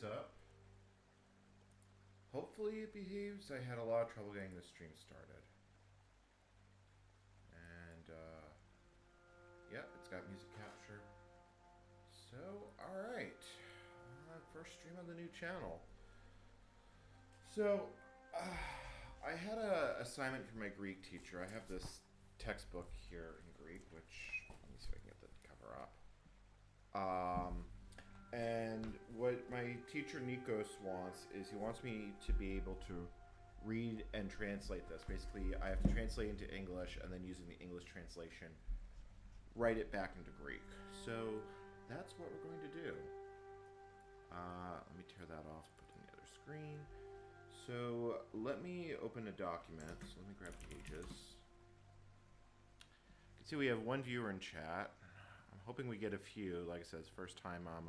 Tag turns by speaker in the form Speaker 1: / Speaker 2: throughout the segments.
Speaker 1: is up. Hopefully it behaves. I had a lot of trouble getting the stream started. And, yeah, it's got music capture. So, alright. First stream on the new channel. So, I had an assignment from my Greek teacher. I have this textbook here in Greek, which, let me see if I can get the cover up. And what my teacher Nikos wants is he wants me to be able to read and translate this. Basically, I have to translate into English and then using the English translation, write it back into Greek. So that's what we're going to do. Let me tear that off, put it in the other screen. So let me open a document. So let me grab pages. You can see we have one viewer in chat. I'm hoping we get a few. Like I said, it's the first time I'm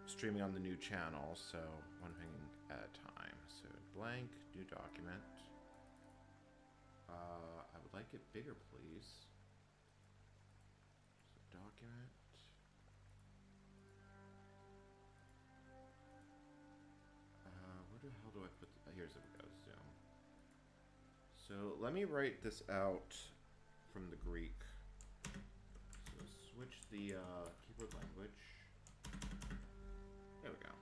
Speaker 1: streaming on the new channel, so one thing at a time. So blank, new document. I would like it bigger, please. So document. Where the hell do I put? Here's it. We go. Zoom. So let me write this out from the Greek. So switch the keyboard language. There we go.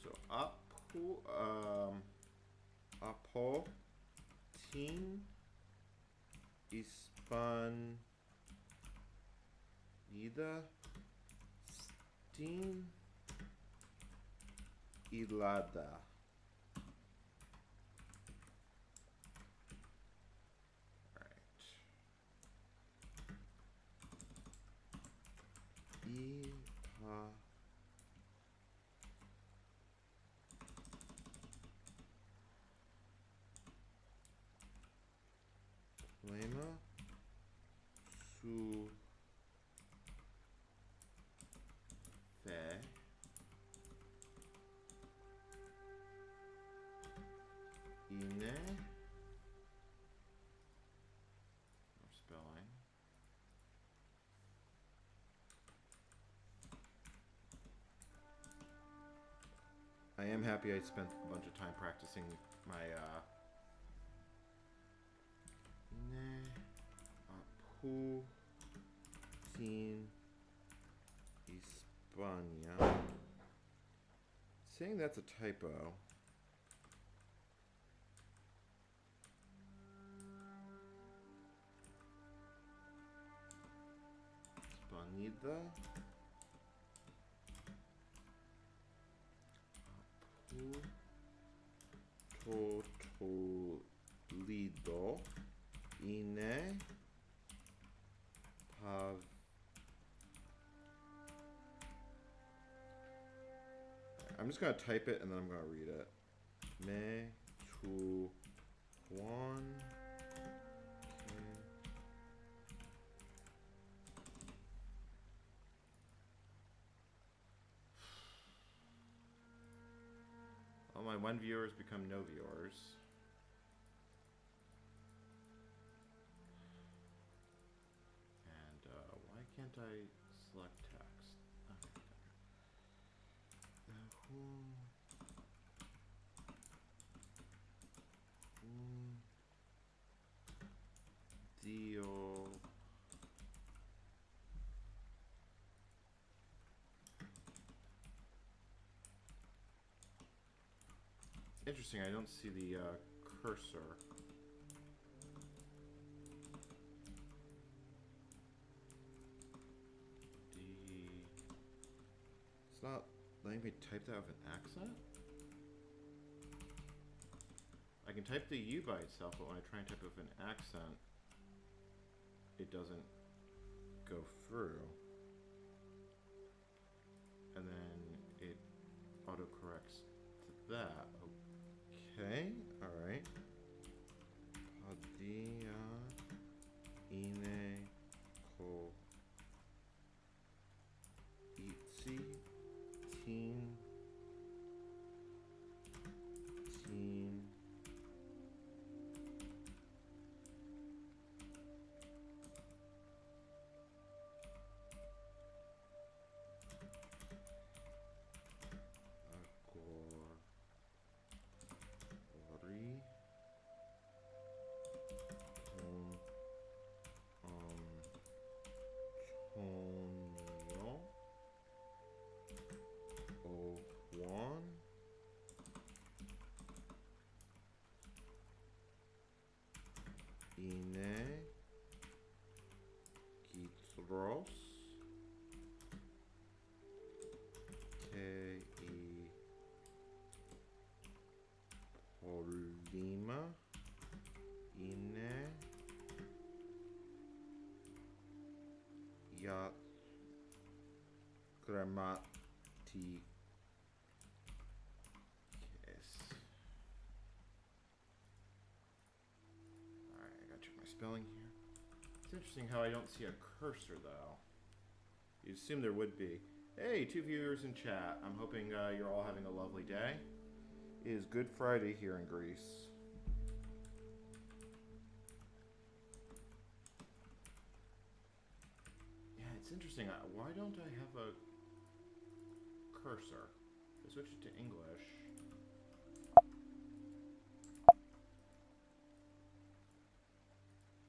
Speaker 1: So apo tin Hispanida stin ilada. Ipa Lema su fe ine or spelling I am happy I spent a bunch of time practicing my ne apu sin Hispania. Saying that's a typo. Hispanida. Totolido ine pav. I'm just gonna type it and then I'm gonna read it. Me tu one. All my one viewers become no viewers. And why can't I select text? Dio. Interesting, I don't see the cursor. It's not letting me type that with an accent? I can type the U by itself, but when I try and type it with an accent, it doesn't go through. And then it autocorrects to that. Okay, alright. Padia ine ko itzi teen Kerberos. K-E Polima Ine Yat Grammati. Alright, I gotta check my spelling here. It's interesting how I don't see a cursor though. You'd assume there would be. Hey, 2 viewers in chat. I'm hoping you're all having a lovely day. It is Good Friday here in Greece. Yeah, it's interesting. Why don't I have a cursor? I switch it to English.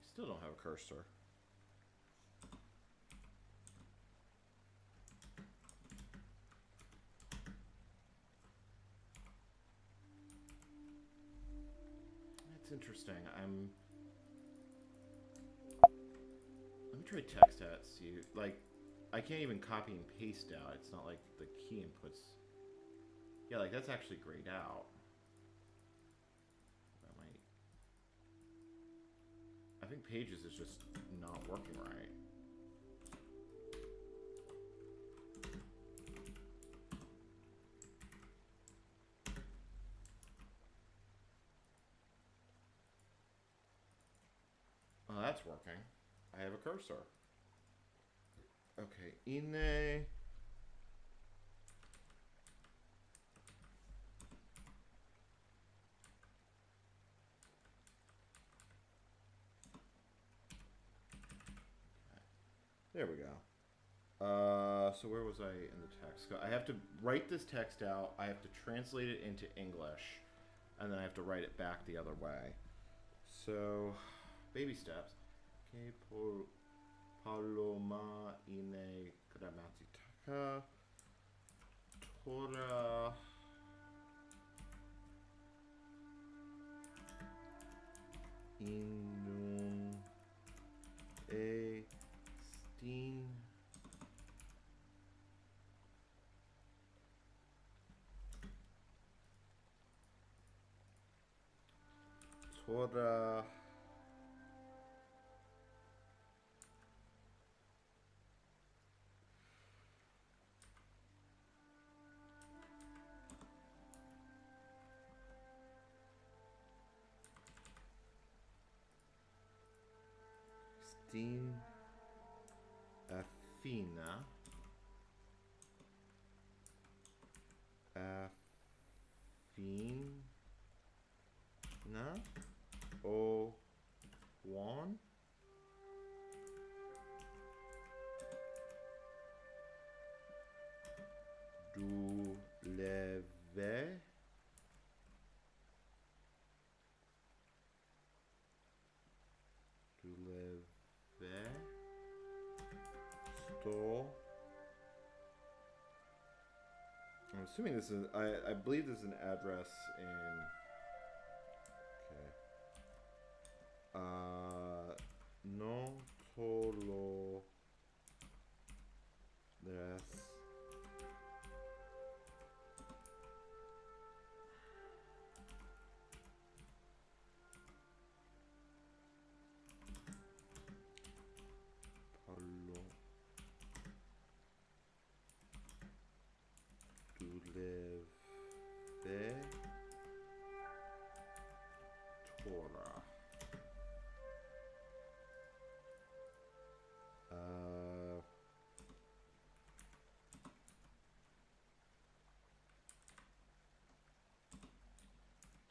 Speaker 1: Still don't have a cursor. It's interesting. Let me try text at see. Like, I can't even copy and paste out. It's not like the key inputs. Yeah, like that's actually grayed out. That might. I think Pages is just not working right. Oh, that's working. I have a cursor. Okay, Ine. There we go. So where was I in the text? I have to write this text out. I have to translate it into English, and then I have to write it back the other way. So, baby steps. Okay, Paloma ine grammatica. Tora. Inum estin Tora Stin Athena Athena O one Du leve Sto. I'm assuming this is, I believe this is an address in, okay. Non solo this.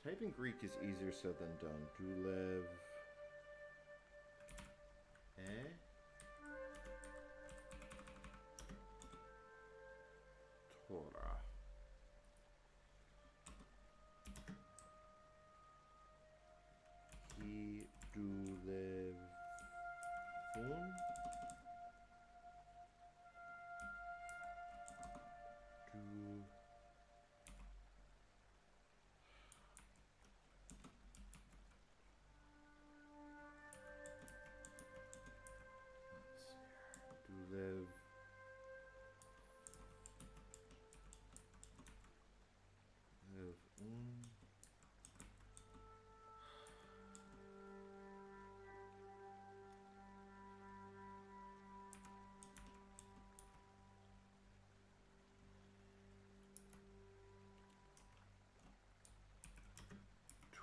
Speaker 1: Typing Greek is easier said than done. Dulev. Torah. He dulev un.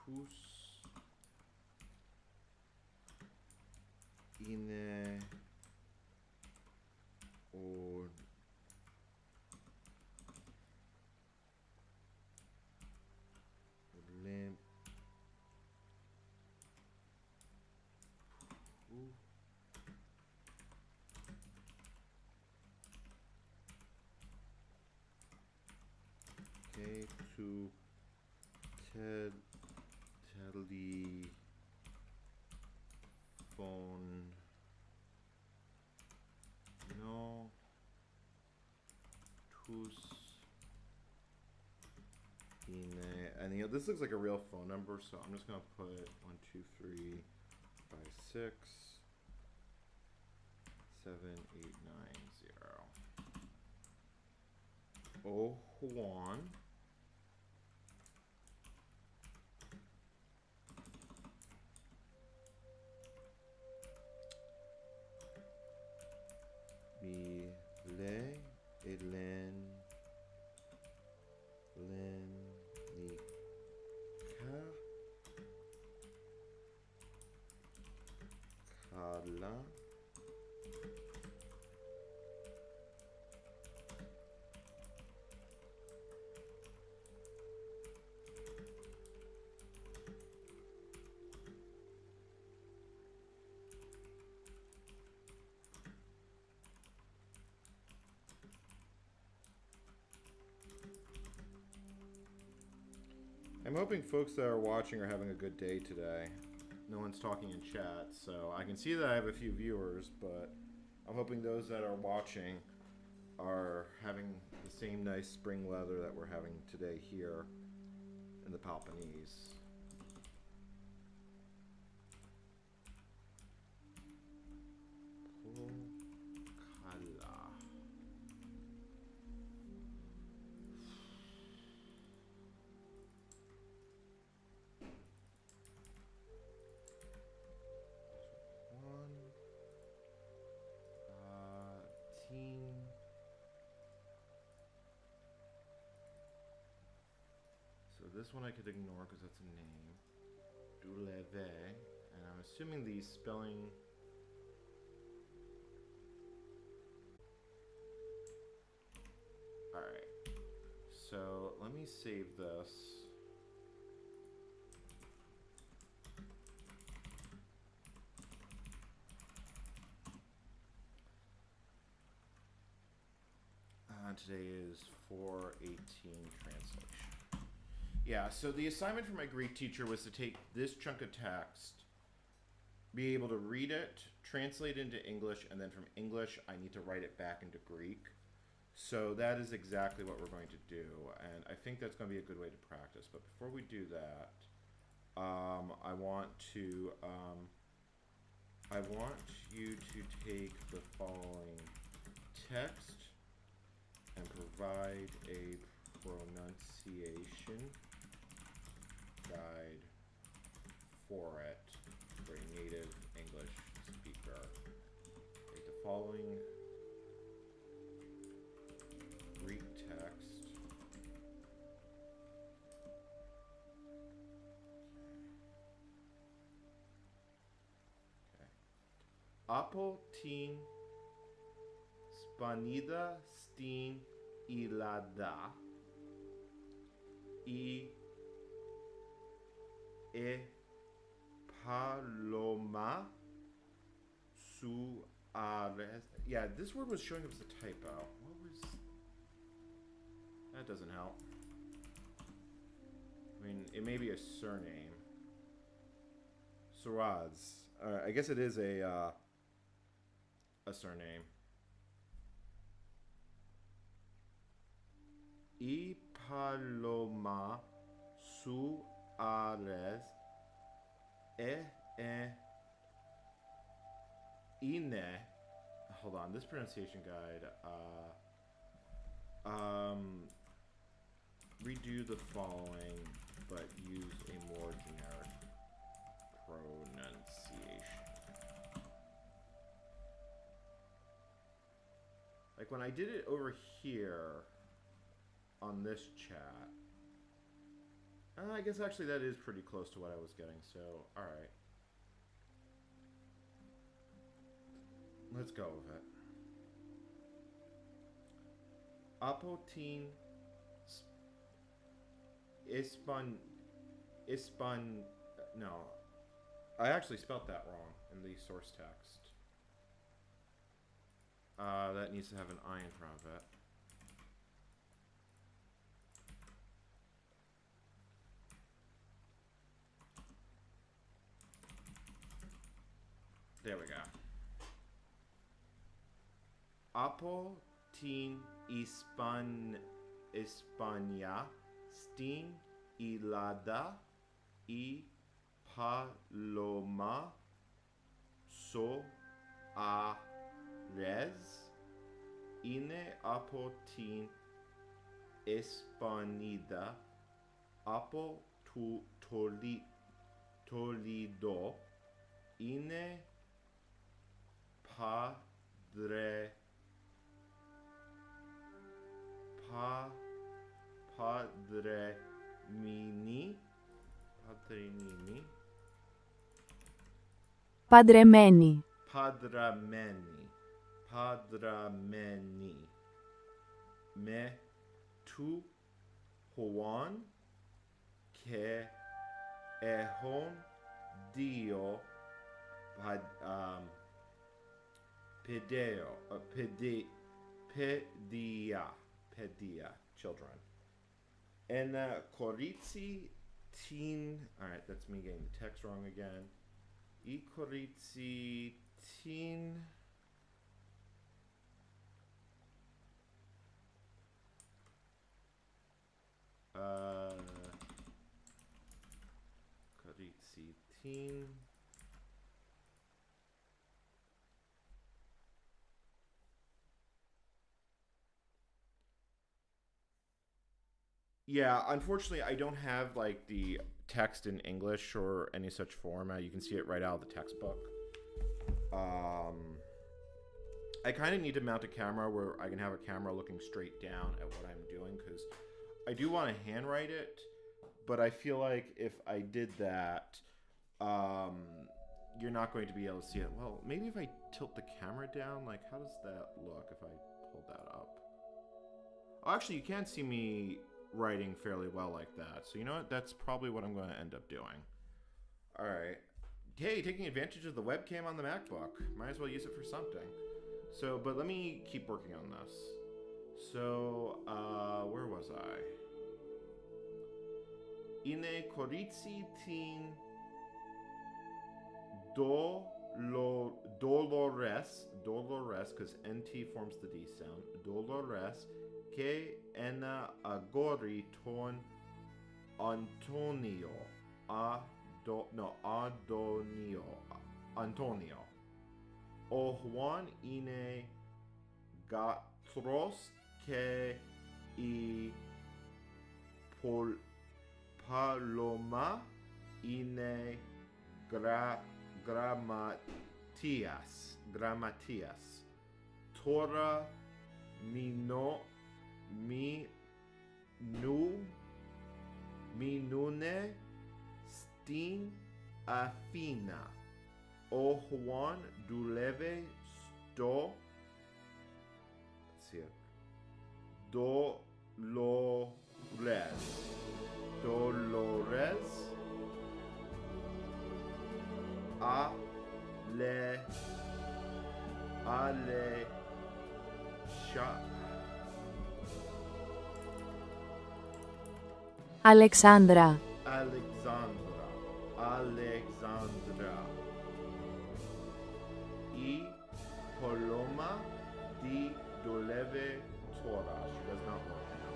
Speaker 1: tous είναι okay, to telephone no tous and this looks like a real phone number, so I'm just gonna put 1, 2, 3, 5, 6, 7, 8, 9, 0. Oh Juan. I'm hoping folks that are watching are having a good day today. No one's talking in chat, so I can see that I have a few viewers, but I'm hoping those that are watching are having the same nice spring weather that we're having today here in the Peloponnese. This one I could ignore because that's a name. Duleve. And I'm assuming the spelling... Alright. So let me save this. Today is 4/18 translation. Yeah, so the assignment for my Greek teacher was to take this chunk of text, be able to read it, translate it into English, and then from English, I need to write it back into Greek. So that is exactly what we're going to do, and I think that's going to be a good way to practice. But before we do that, I want you to take the following text and provide a pronunciation guide for it for a native English speaker. Take the following Greek text. Okay. Apo tin spanida stin ilada e paloma su ares. Yeah, this word was showing up as a typo. What was... That doesn't help. I mean, it may be a surname. Suraz. I guess it is a surname. Y paloma su ares ine. Hold on, this pronunciation guide. Redo the following, but use a more generic pronunciation. Like when I did it over here on this chat, I guess actually that is pretty close to what I was getting, so alright. Let's go with it. Apotin no. I actually spelt that wrong in the source text. That needs to have an I in front of it. There we go. Apotin Hispania stin ilada y paloma so a res ine apotin Espanida apo Toledo ine padre padremini
Speaker 2: Παντρεμένη.
Speaker 1: Padrameni me tu Juan que ehon dio pedia children. And Koritsi teen. All right, that's me getting the text wrong again. I Koritsi teen. Koritsi teen. Yeah, unfortunately, I don't have like the text in English or any such format. You can see it right out of the textbook. I kind of need to mount a camera where I can have a camera looking straight down at what I'm doing, because I do want to handwrite it, but I feel like if I did that, you're not going to be able to see it. Well, maybe if I tilt the camera down, like how does that look if I pull that up? Oh, actually, you can see me writing fairly well like that. So you know what? That's probably what I'm going to end up doing. All right. Hey, taking advantage of the webcam on the MacBook. Might as well use it for something. So, but let me keep working on this. So, where was I? Ine Koritsi tin Dolores, because NT forms the D sound. Dolores, que ena agori ton Antonio. Antonio. O Juan ine gatros que y paloma ine grammatias. Tora minune stin afina. O Juan duleve sto. Let's see it. Dolores. Ale
Speaker 2: Αλεξάνδρα.
Speaker 1: Alexandra. Y Paloma di Doleve Tora. She does not work now.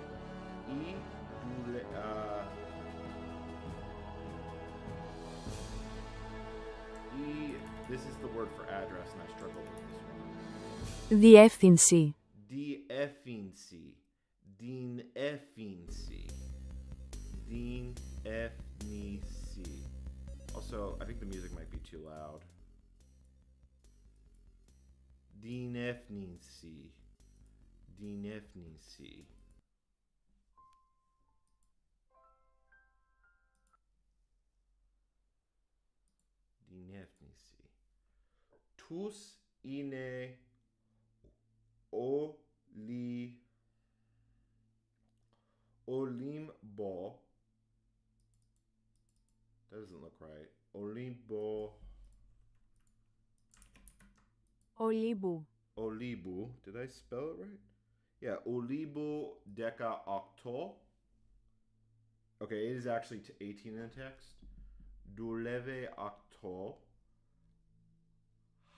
Speaker 1: This is the word for address, and I struggled with this one.
Speaker 2: Διεύθυνση.
Speaker 1: Dinefnisi. Also, I think the music might be too loud. Dinefnisi. tus ine oli olimbo. That doesn't look right. Olimbo
Speaker 2: Ολίμπου.
Speaker 1: olibu. Did I spell it right? Yeah, olibu deca octo. Okay, it is actually 18 in the text. Duleve octo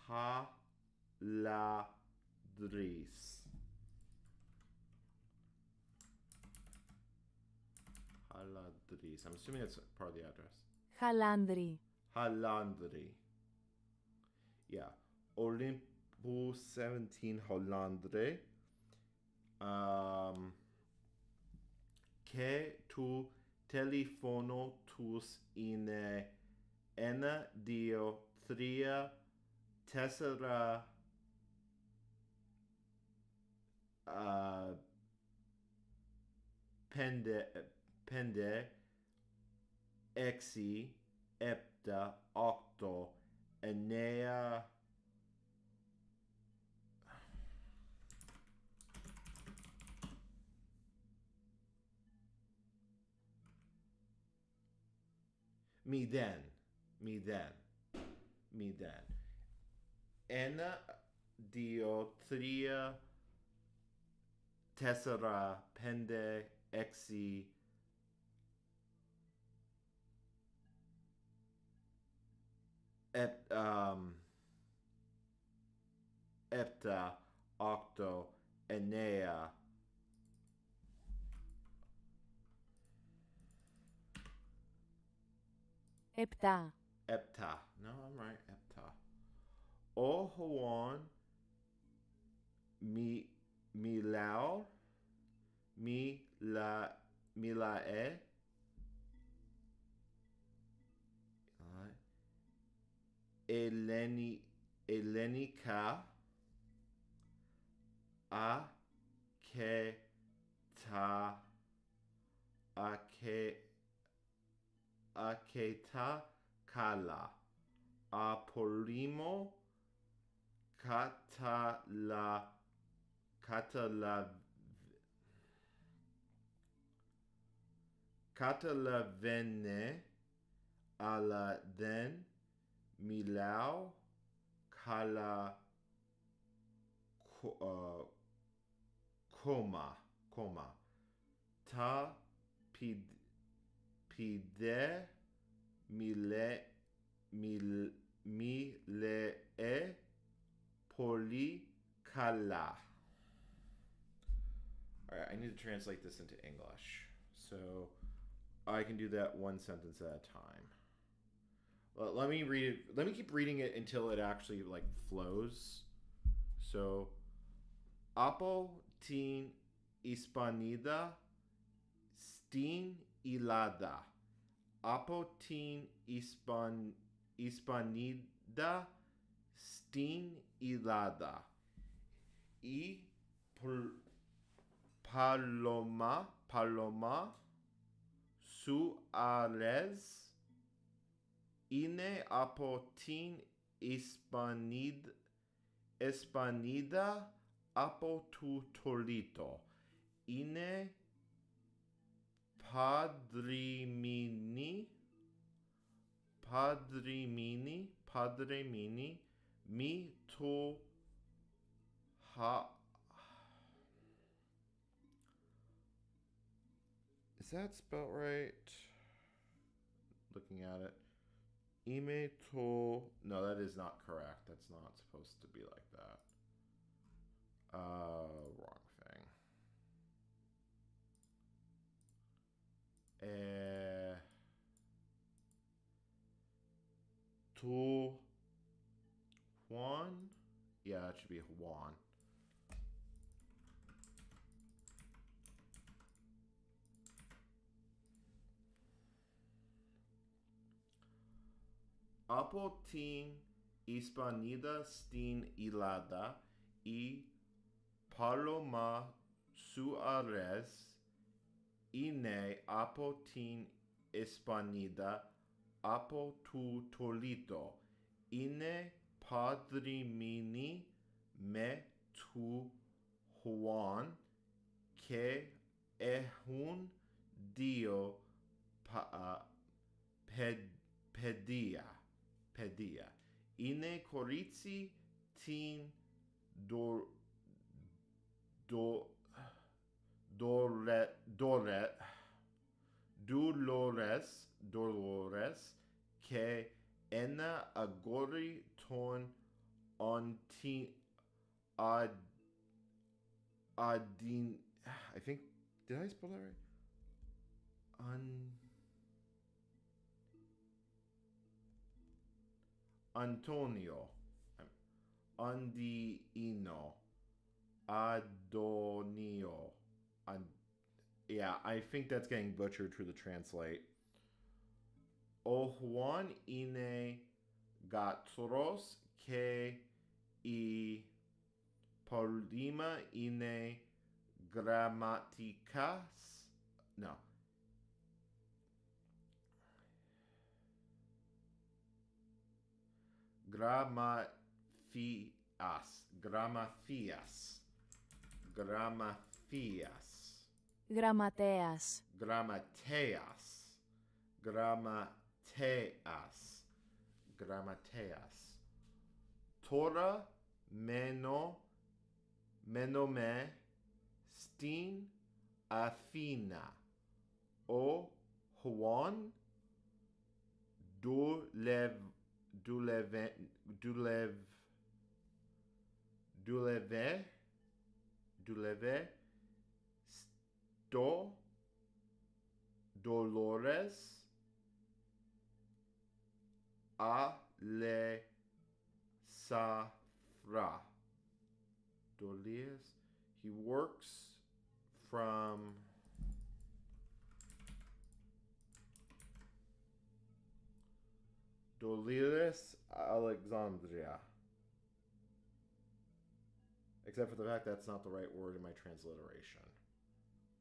Speaker 1: haladris. Haladris. I'm assuming it's part of the address.
Speaker 2: Χαλάνδρη.
Speaker 1: Halandri. Yeah. Olympus 17 Hollandre. Que tu telefono tus in ena dio tria tessera pende exi epta octo enea me then ena dio tria tessera pende exi epta octo enea
Speaker 2: Επτά.
Speaker 1: epta. No, I'm right. Epta. O hoon milau milae Elenica aketa kala apolimo catalavene ala den milau kala coma ta pide mile poli kala. All right, I need to translate this into English. So I can do that one sentence at a time. Well, let me read it. Let me keep reading it until it actually like flows. So, apo tin hispanida stin ilada. Apo tin hispanida stin ilada. Y paloma suarez ine apotin hispanida apo tu tolito ine padrimini mi to ha. Is that spelled right? Looking at it. Ime to. No, that is not correct. That's not supposed to be like that. Wrong thing. To Juan. Yeah, it should be Juan. Apotin hispanida stin ilada y paloma suarez ine apotin hispanida apo tu tolito ine padrimini me tu Juan que un dio pedia. Ine corici tin dor Dolores que ena agori ton onti adin. I think, did I spell that right? Antonio, Andiino, Adonio. Yeah, I think that's getting butchered through the translate. O Juan ine gatros que y polima ine gramaticas. No. Gramafias. Gramafias. Gramafias.
Speaker 2: Γραμματέας.
Speaker 1: Gramateas. Gramateas. Gramateas. Tora menome stin Athena. O Juan duleve sto Dolores a le safra. Dolores. He works from Dolores, Alexandria. Except for the fact that's not the right word in my transliteration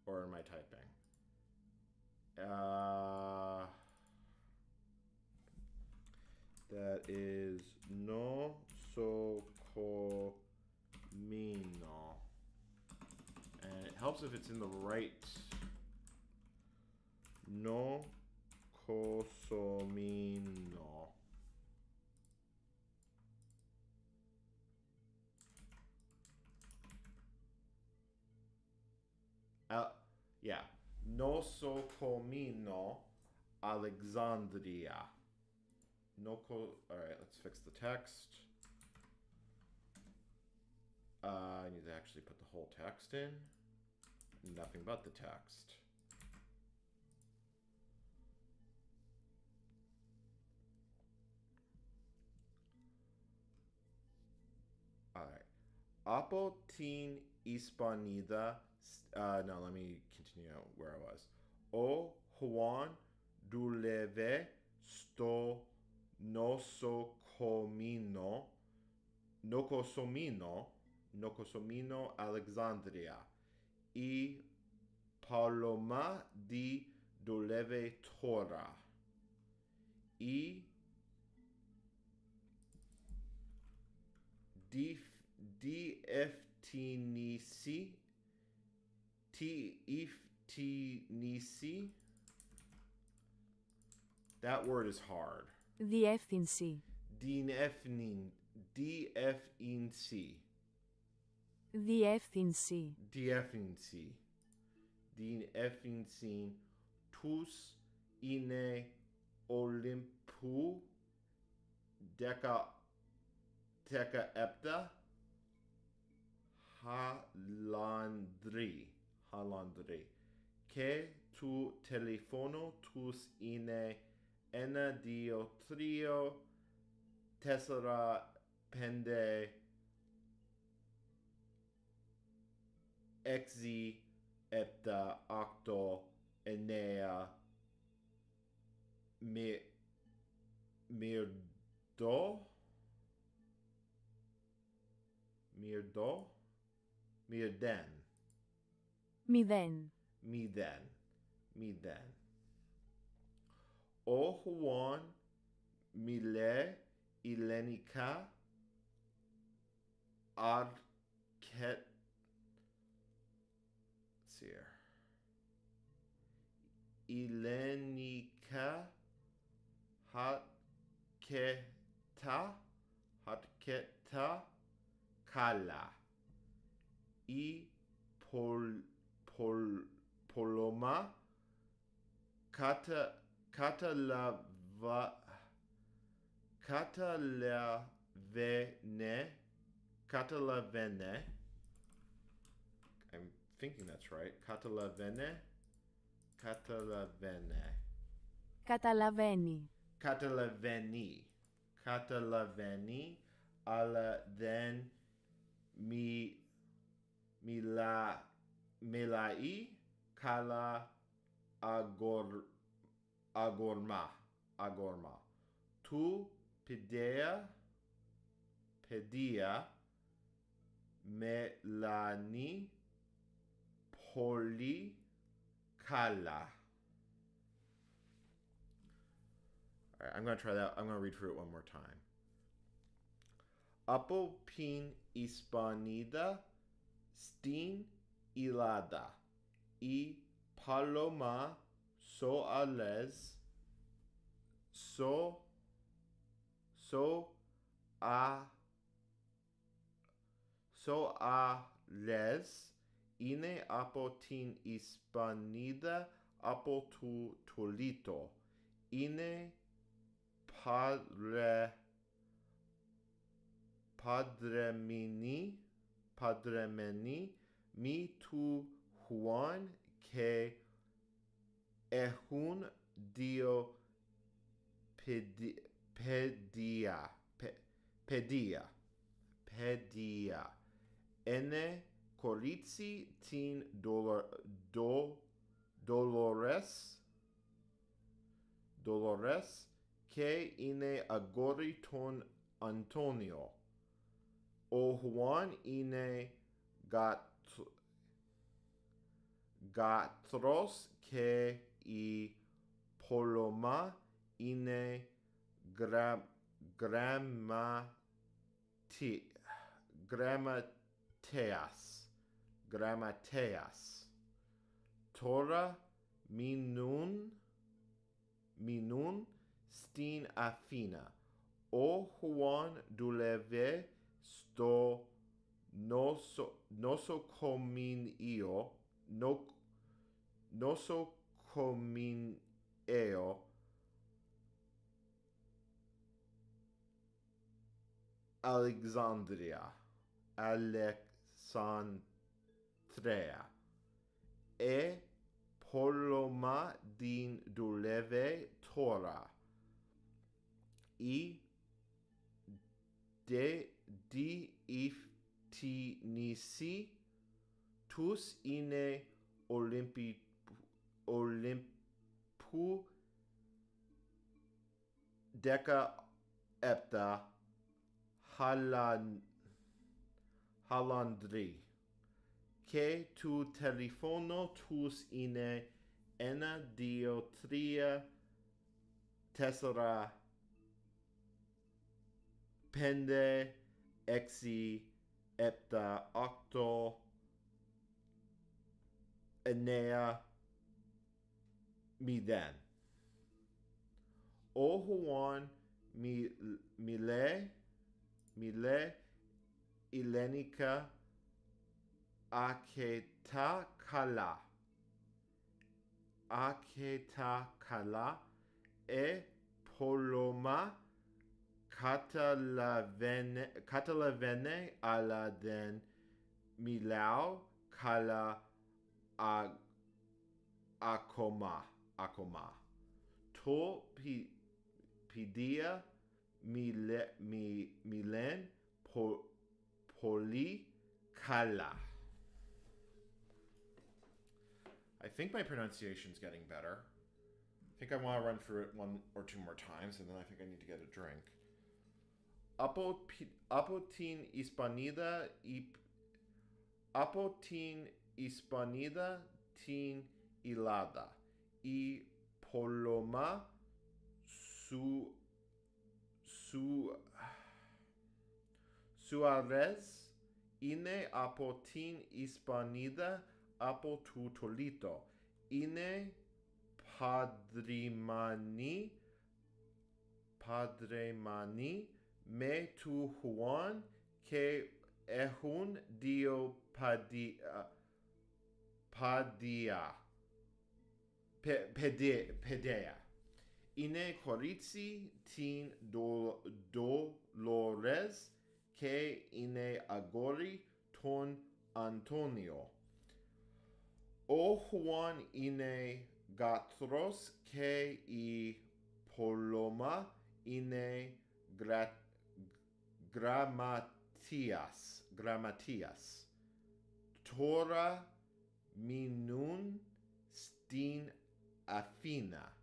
Speaker 1: or in my typing. That is no socomino. And it helps if it's in the right. No cosomino. Yeah. Nosocomino, Alexandria. Alright, let's fix the text. I need to actually put the whole text in. Nothing but the text. Alright. Apotin Hispanida. No, let me continue where I was. O Juan duleve sto nosocomino Alexandria. Y paloma di duleve tora. Y Tiftinisi. That word is hard.
Speaker 2: Διεύθυνση.
Speaker 1: Diefnci.
Speaker 2: Διεύθυνση.
Speaker 1: Diefnci. Tous ine Olympu deca epta halandri. Que tu telefono tus ine ena dio trio tessera pende exi epta octo enea mirden.
Speaker 2: Μηδέν.
Speaker 1: O Juan mile Ilenica let's see here. Elenika hatketa kala. I poloma catalavene. I'm thinking that's right. Catalavene.
Speaker 2: Καταλαβαίνει.
Speaker 1: Catalaveni, αλλά δεν μιλάει καλά αγόρμα. Του παιδεία μιλάνε πολύ καλά. All right, I'm going to try that. I'm going to read through it one more time. Από την Ισπανίδα στην Ελλάδα. Η Παλώμα Σοαλές Σοαλές είναι από την Ισπανίδα από το Τολίτο. Είναι παντρεμένη με του Χουάν και έχουν δύο παιδεία. Είναι κορίτσι την Dolores και είναι αγόρι τον Αντώνιο. Ο Χουάν είναι γάτρος και η Πολώμα είναι γραμματέας. Τώρα μείνουν στην Αθήνα. Ο Χουάν δουλεύει στο νοσοκομείο Αλεξανδρία. Πολώμα την δουλεύει τώρα. Η διεύθυνση τους είναι Ολυμπού 17 Χαλανδρή και το τηλέφωνο τους είναι 1, 2, 3, 4, 5, 6, 7, 8, 9, 0. Ο Χουάν μιλέ ελληνικά αρκετά καλά. Πολώμα καταλαβαίνει αλλά δεν μιλάω καλά ακόμα. Το παιδεία μιλάνε πολύ καλά. I think my pronunciation's getting better. I think I want to run through it 1 or 2 more times, and then I think I need to get a drink. Από την Ισπανίδα την Ελλάδα. Η Πολώμα Σουαρές Είναι από την Ισπανίδα από του Τολίτο. Είναι παντρεμένη με του Χουάν και έχουν δύο παιδεία. Είναι κορίτσι την Ντολόρες και είναι αγόρι τον Αντώνιο. Ο Χουάν είναι γάτρος και η Πολώμα είναι γραμματείας. Τώρα μείνουν στην Αθήνα.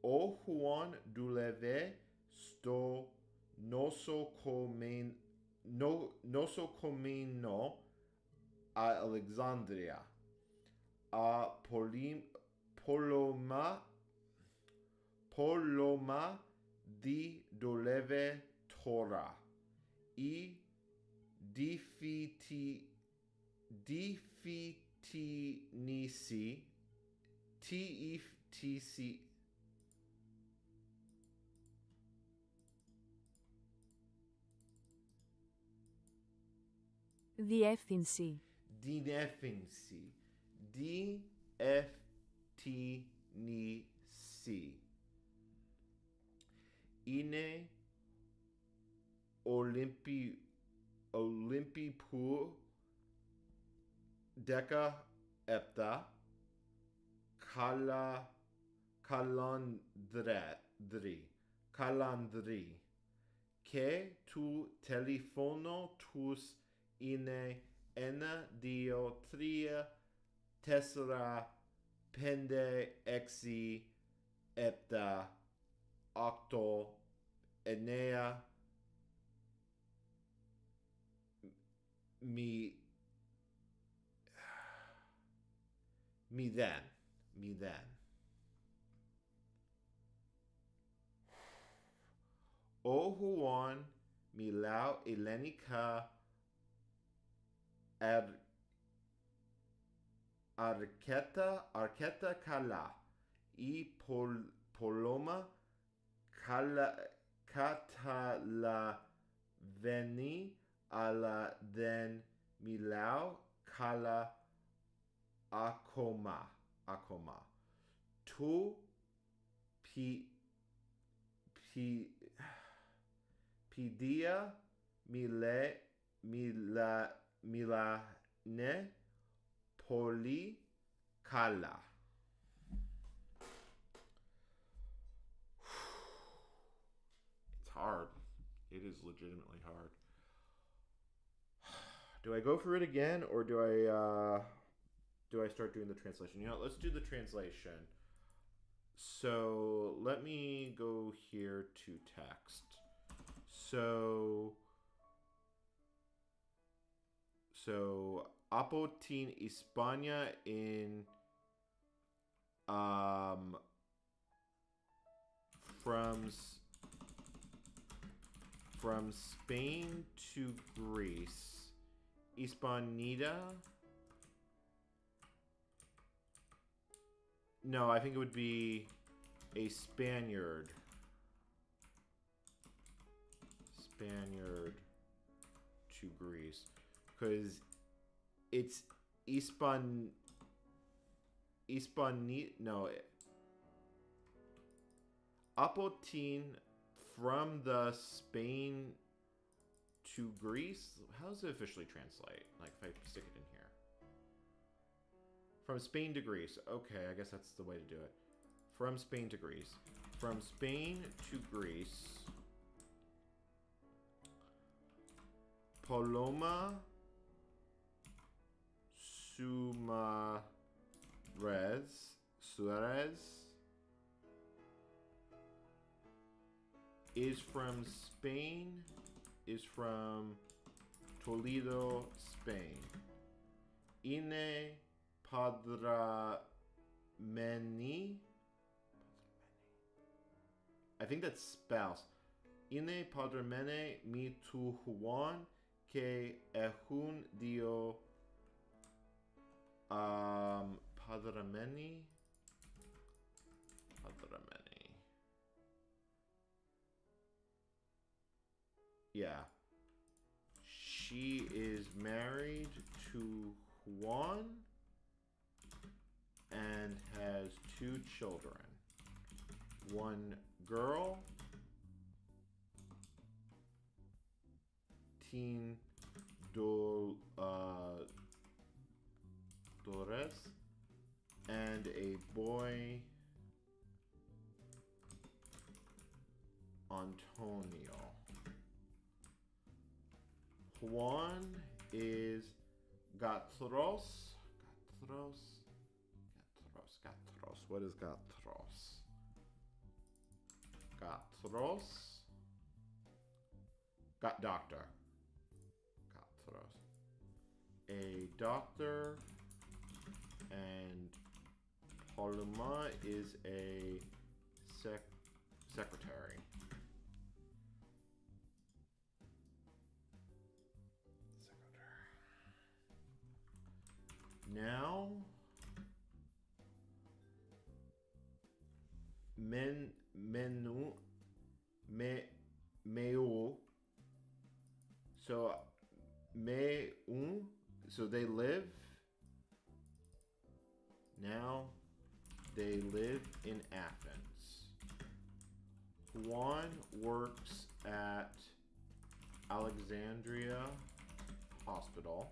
Speaker 1: Ο Χουάν δούλευε στο νοσοκομείο Αλεξάνδρεια. Πολώμα δι δούλευε τώρα. Η
Speaker 2: Διεύθυνση.
Speaker 1: Διεύθυνση είναι Ολυμπικού 17 καλάνδρι και του τηλέφωνο τους είναι 1, 2, 3, 4, 5, 6, 7, 8, 9, 0. Ο Χουάν μιλάω ελληνικά αρκετά καλά. Η Πολώμα καταλαβαίνει αλλά δεν μιλάω καλά ακόμα. Του παιδεία μιλάνε πολύ καλά. It's hard. It is legitimately hard. Do I go for it again or do I start doing the translation? You know, let's do the translation. So let me go here to text. So από την Ισπανία in from Spain to Greece. Hispanida. No, I think it would be a Spaniard. Spaniard to Greece. Because it's Apotin from the Spain to Greece. How does it officially translate? Like if I stick it in here. From Spain to Greece. Okay, I guess that's the way to do it. From Spain to Greece. From Spain to Greece. Paloma Suarez is from Spain, is from Toledo, Spain. Είναι παντρεμένη. I think that's spouse. Είναι παντρεμένη με του Juan και que ehun dio padrameni. Yeah. She is married to Juan and has 2 children. One girl, Teen Dolores, and a boy, Antonio. Juan is Gatros. What is Gatros? Gatros. Doctor. Gatros. A doctor, and Paloma is a secretary. Now, meu. So, so they live. Now, they live in Athens. Juan works at Alexandria Hospital.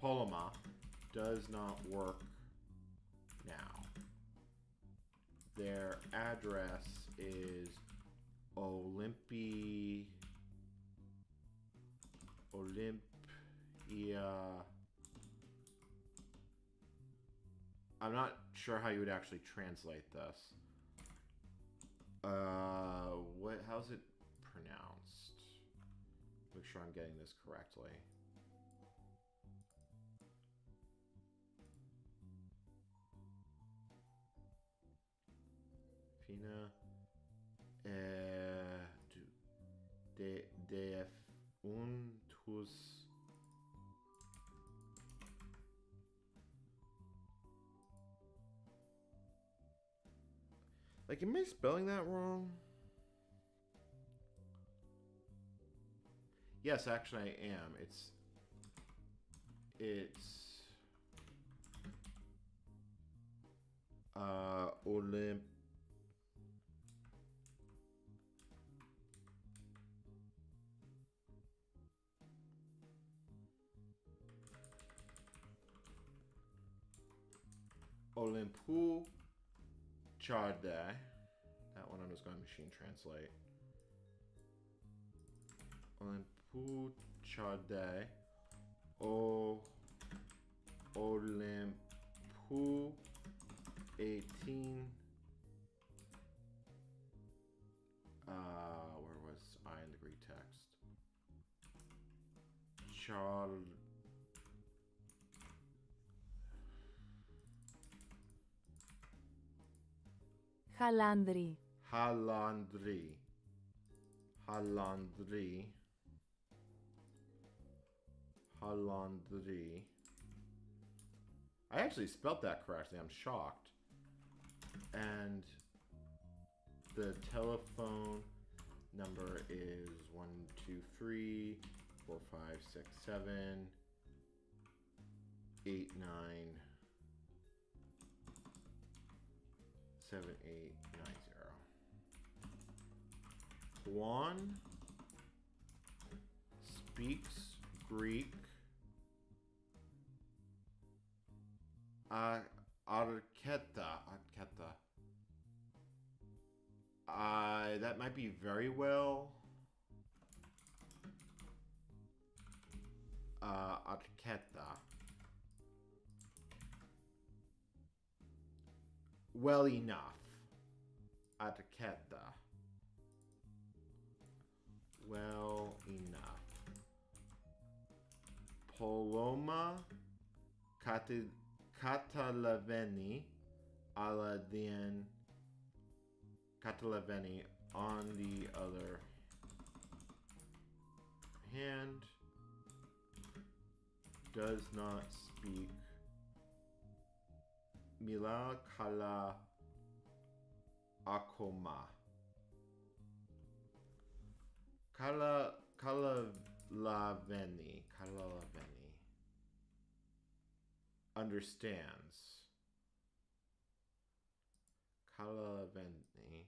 Speaker 1: Paloma does not work now. Their address is Olympia. I'm not sure how you would actually translate this. How's it pronounced? Make sure I'm getting this correctly. Fina de untus like, am I spelling that wrong? Yes, actually I am. It's Olympu Charde. That one I'm just going to machine translate. Olympu Charde. Olympu 18. Where was I in the Greek text?
Speaker 2: Χαλάνδρη.
Speaker 1: Halandri. I actually spelt that correctly. I'm shocked. And the telephone number is 123 4567 7890. Juan speaks Greek. Arketa. That might be very well. Arketa. Well enough. Arketa. Well enough. Paloma Catalaveni Aladien Catalaveni On the other hand, does not speak Mila Kala Akoma. Kalalaveni understands. Kalalaveni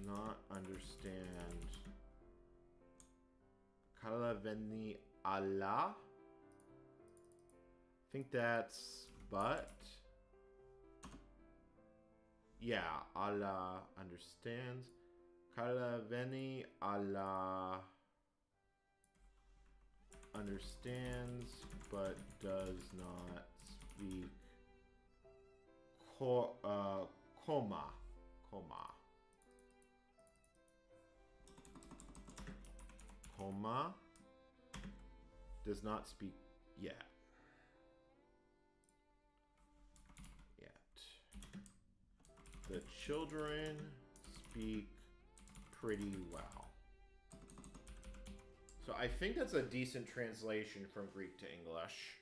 Speaker 1: not understand. Kalaveni Allah. I think that's but. Yeah, Allah understands. Kalaveni Allah understands but does not speak Koma. Koma does not speak yet. The children speak pretty well. So I think that's a decent translation from Greek to English.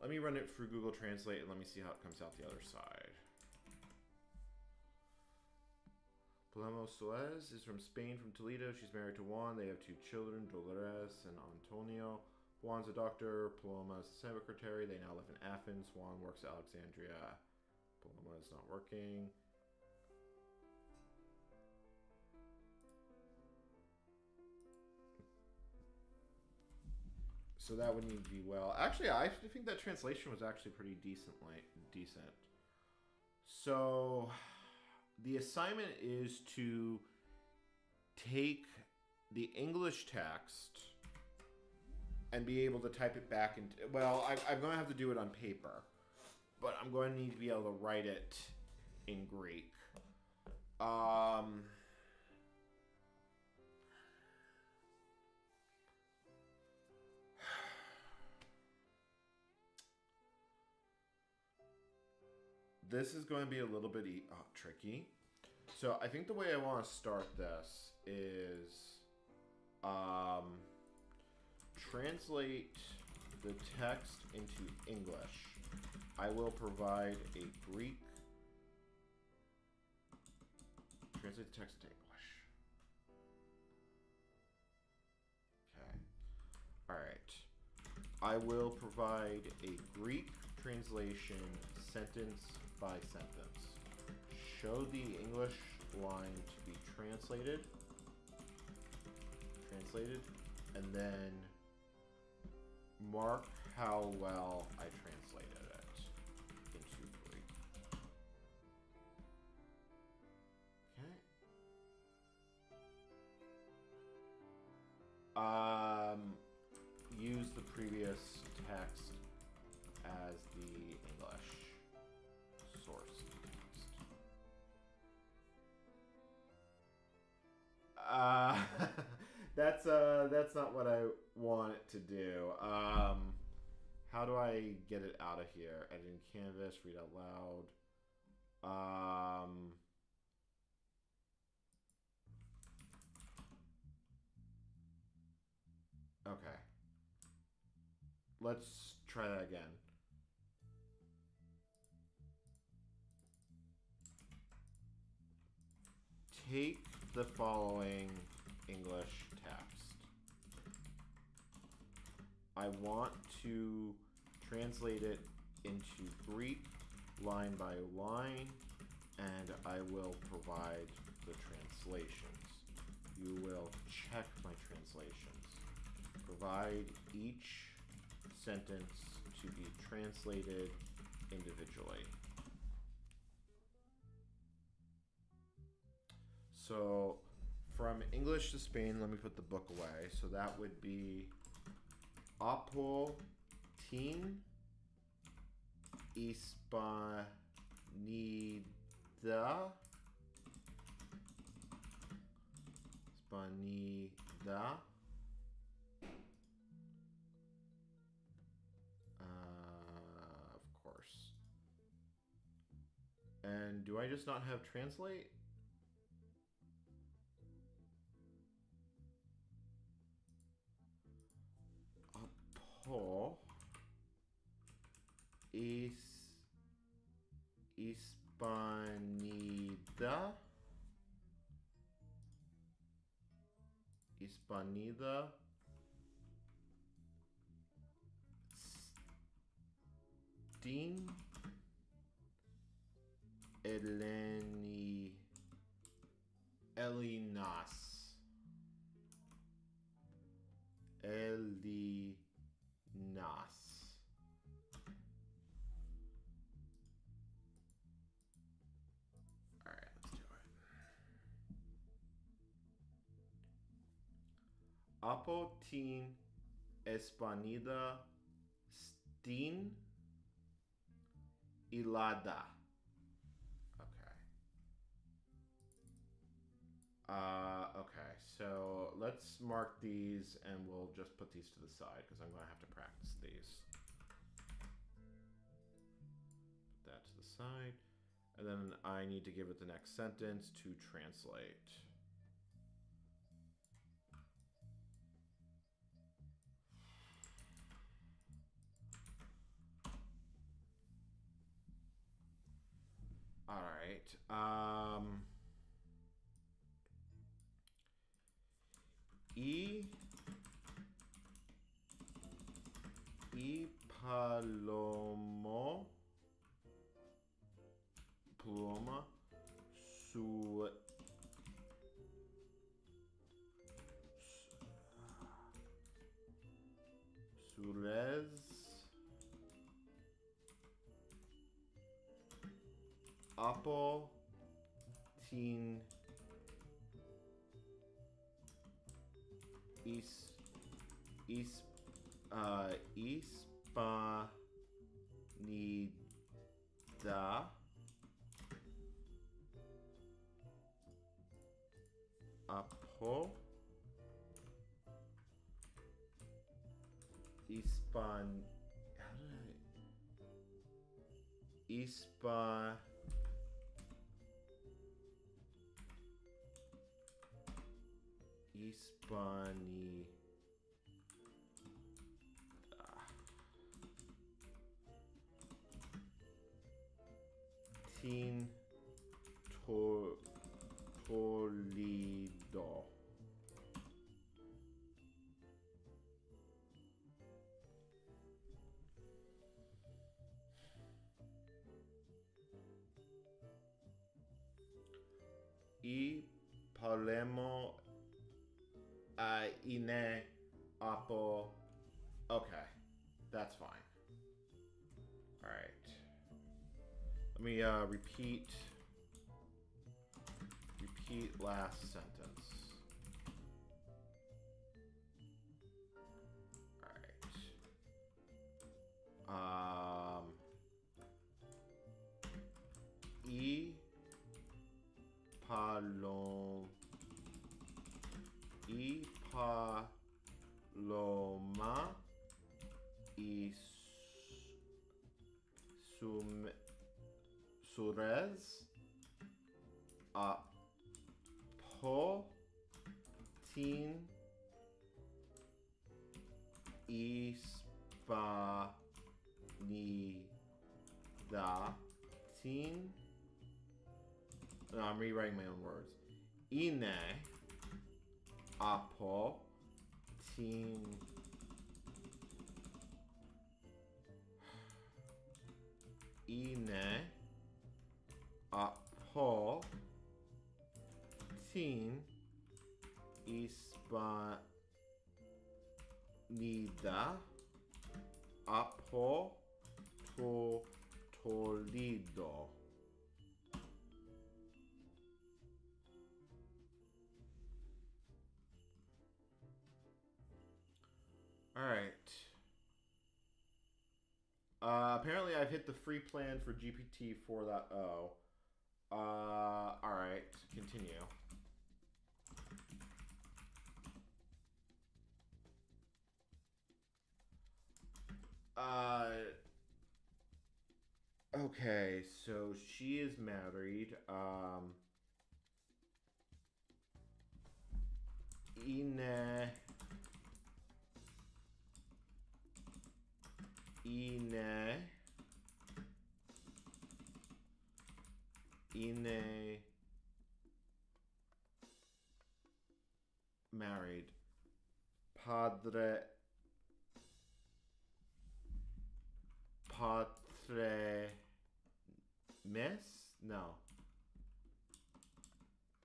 Speaker 1: Let me run it through Google Translate and let me see how it comes out the other side. Paloma Suez is from Spain, from Toledo. She's married to Juan. They have 2 children, Dolores and Antonio. Juan's a doctor. Paloma's a secretary. They now live in Athens. Juan works at Alexandria. Paloma is not working. So that would need to be well. Actually, I think that translation was actually pretty decent. So the assignment is to take the English text and be able to type it back into... Well, I'm going to have to do it on paper, but I'm going to need to be able to write it in Greek. This is going to be a little bit tricky. So I think the way I want to start this is translate the text into English. I will provide a Greek. Translate the text into English. Okay. All right. I will provide a Greek translation sentence by sentence. Show the English line to be translated, and then mark how well I translated it into Greek. Okay. Use the previous text as the English source text. That's not what I want it to do. How do I get it out of here? Edit in Canvas, read out loud. Okay. Let's try that again. Take the following English text. I want to translate it into Greek line by line, and I will provide the translations. You will check my translations. Provide each sentence to be translated individually. So from English to Spain, let me put the book away. So that would be Apo tin Hispanida of course. And do I just not have translate? Apo Hispanida Stin Elinas Alright, let's do it. Apotin Espanida Stin Ilada. Okay, so let's mark these and we'll just put these to the side because I'm going to have to practice these. Put that to the side. And then I need to give it the next sentence to translate. All right. Paloma Suarez Apo Tin Hispanida Apo Hispani Tin Toledo. Y Palermo Ine Apo. Okay, that's fine. All right. Let me repeat last sentence. All right. Y Paloma y Suarez Apo Tin Hispanida Tin. No, I'm rewriting my own words. Ine Apo Tin Ine Apo Tin Hispanida Apo Toledo. All right. Apparently I've hit the free plan for GPT 4.0. All right, continue. Okay, so she is married. Είναι είναι είναι married. Padre mes? No.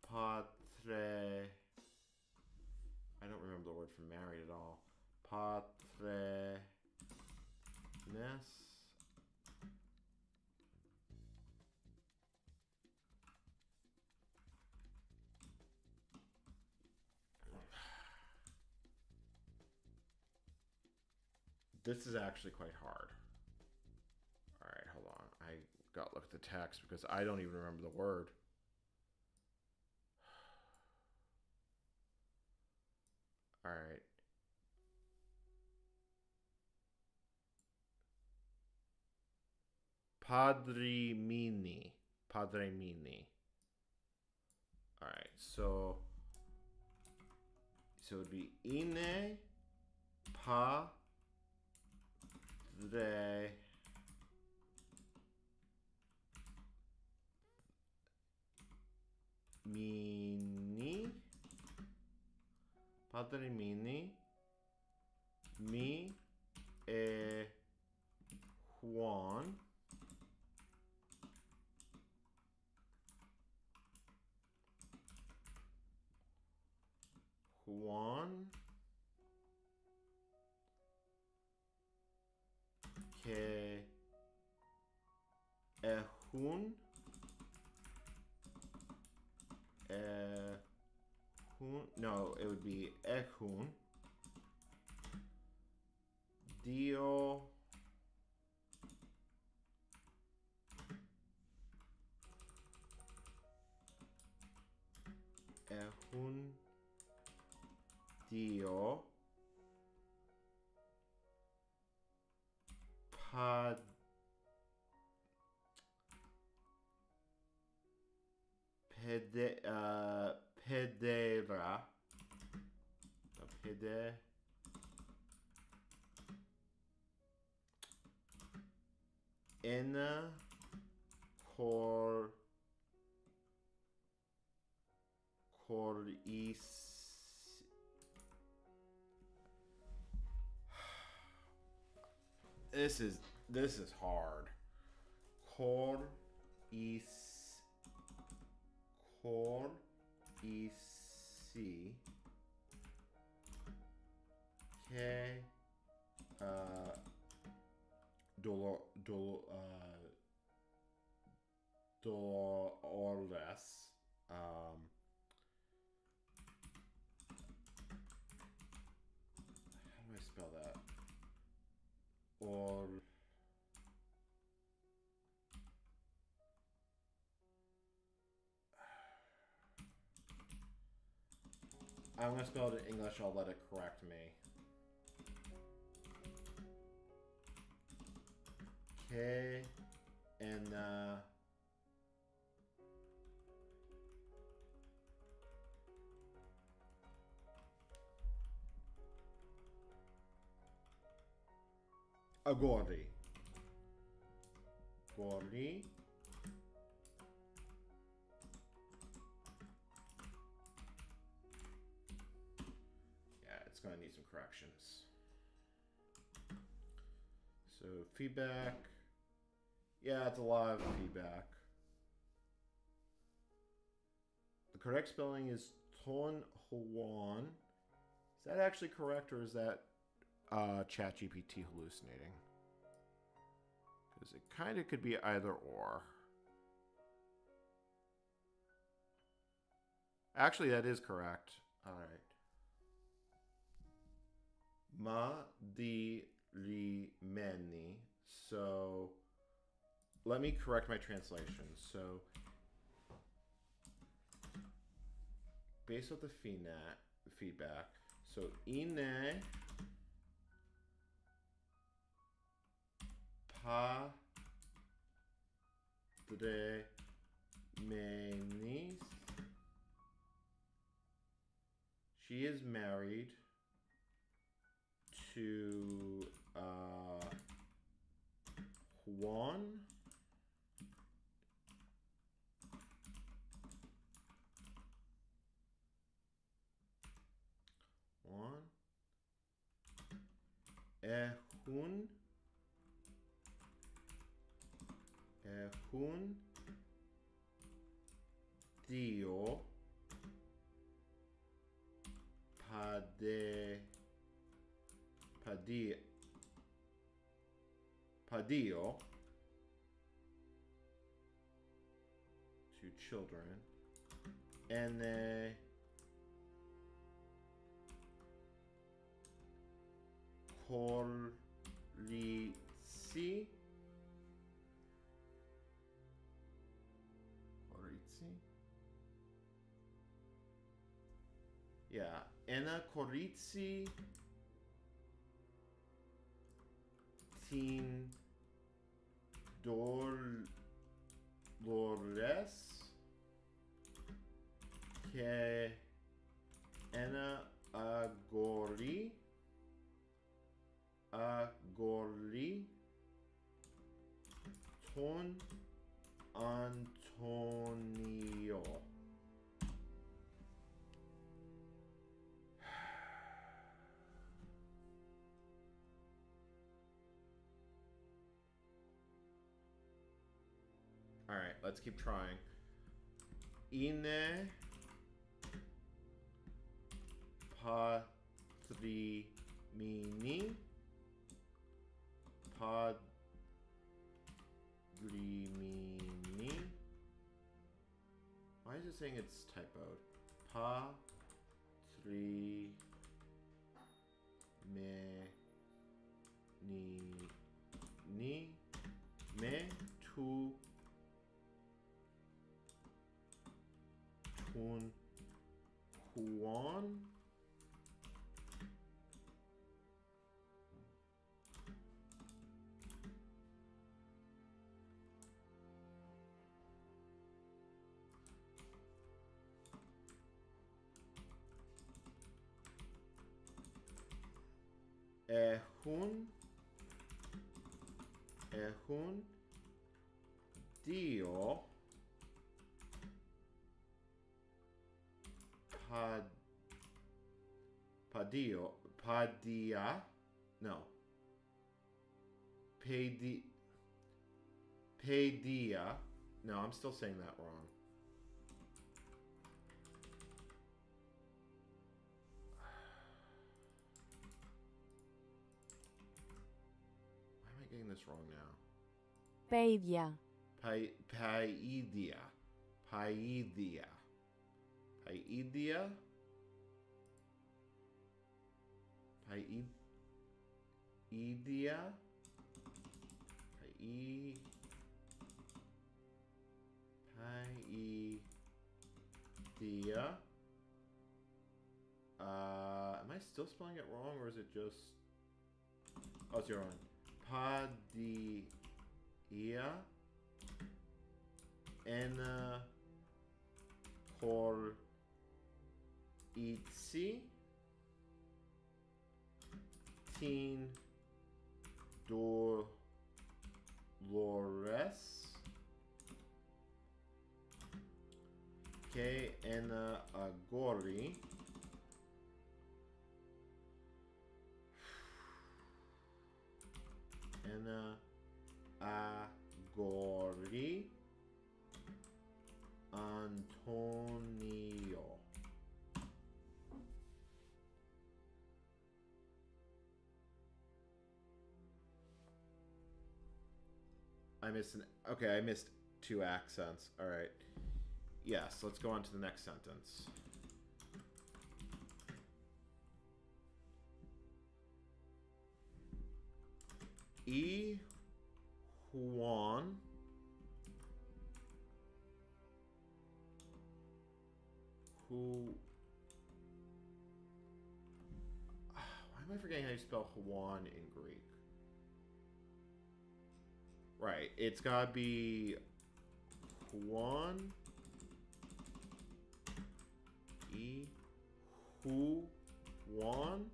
Speaker 1: Padre, I don't remember the word for married at all. Padre mes? This is actually quite hard. All right, hold on. I got to look at the text because I don't even remember the word. All right. Padrimini. Padrimini. All right, so it would be ine padre mini padrimini mi e Juan que έχουν no, it would be έχουν δύο έχουν δύο pedera ένα κορίτσι This is hard. Κορίτσι και Dolores. How do I spell that? Or I'm gonna spell it in English. I'll let it correct me. K and Agori. Gori. Yeah, it's gonna need some corrections. So feedback. Yeah, it's a lot of feedback. The correct spelling is Ton Huan. Is that actually correct, or is that ChatGPT hallucinating? Because it kind of could be either or. Actually, that is correct. All right. Ma di li meni. So let me correct my translation. So based off the feedback, so είναι πατρεμένης. She is married to Juan. Έχουν δύο padillo, two children, and they Koritsi. Yeah, Anna Koritsi Tin Dolores que Anna Agori Ton Antonio. All right, let's keep trying. Είναι πατριμηνή. Patrimini. Why is it saying it's typoed? Patrimini me to Tun Juan. Έχουν δύο Pedia. No, I'm still saying that wrong. Why am I getting this wrong now?
Speaker 2: Παιδιά.
Speaker 1: Paidia. Paidia. Paidia. Paidia. Paidia. Am I still spelling it wrong, or is it just... Oh, it's your own. Padia. Ena Koritsi. Tin Dolores. Que Ena Agori. Ena Agori. Antonio. I missed two accents. All right. Yes, let's go on to the next sentence. Juan who... Why am I forgetting how you spell Juan in Greek? Right, it's gotta be Juan. Who won?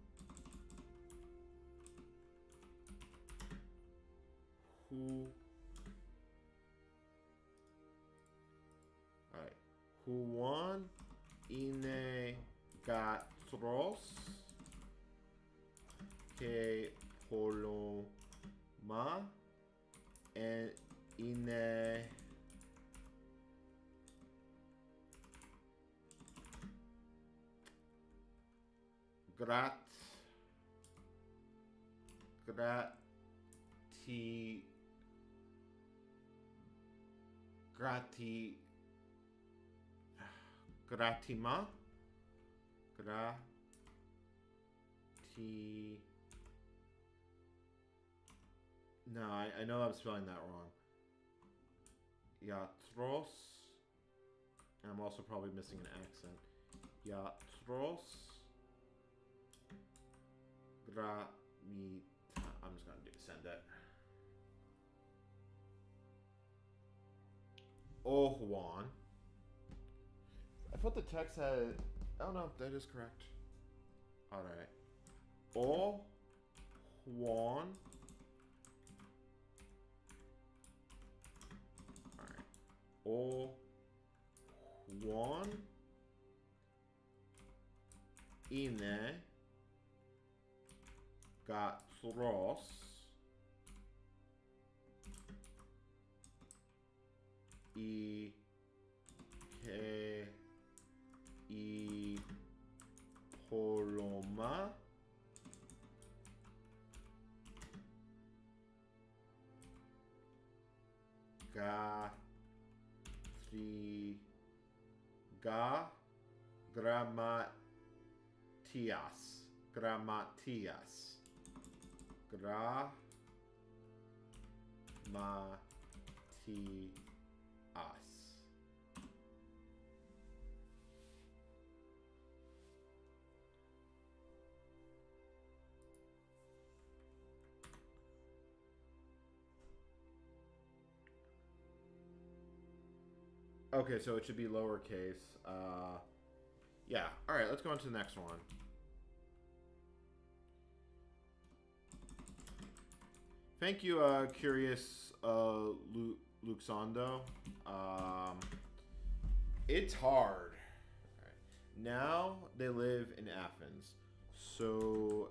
Speaker 1: Who? All right. Juan ine gatros que poloma and ine gratima no, I know I'm spelling that wrong. Yatros, and I'm also probably missing an accent. Yatros gramita. I'm just gonna send it. Oh, Juan. I thought the text had. Oh no, that is correct. All right. Oh, Juan. All right. Oh, Juan. Ine gatros y que y poloma gramatias Okay, so it should be lowercase. Yeah. All right, let's go on to the next one. Thank you, Curious Luxondo. It's hard. All right. Now they live in Athens. So,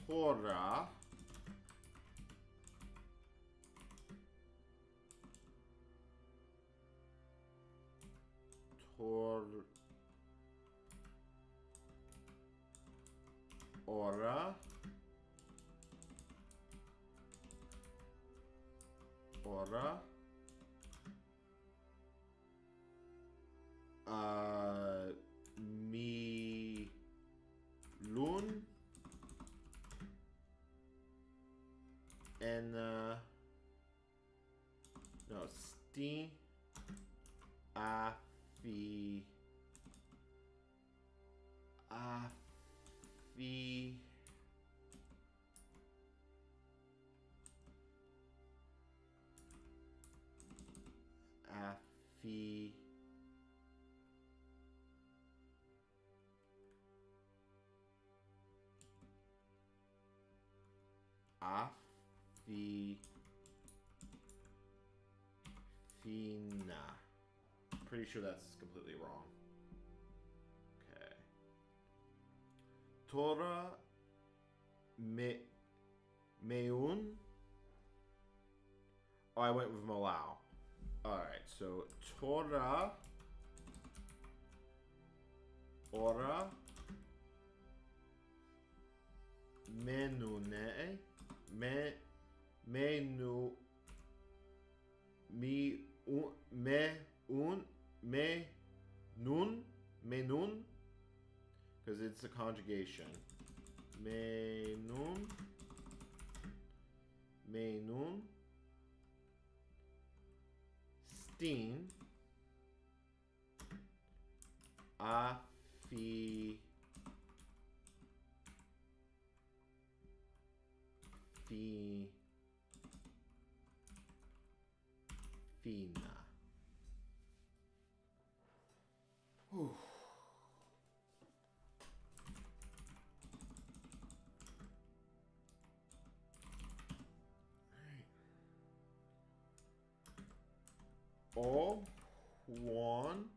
Speaker 1: Torah. Ora. Milun. And no, Sti Afi Fina. Pretty sure that's completely wrong. Okay. Torah Meun. Oh, I went with Malau. Alright, so Torah Ora Menune Menu Menun, because it's a conjugation. Menun Steen Afi Fina. O Juan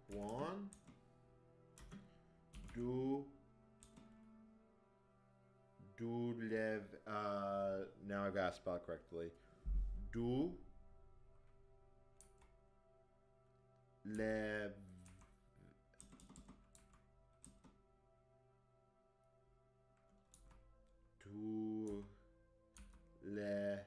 Speaker 1: Juan do live now I gotta spell it correctly. Do live do le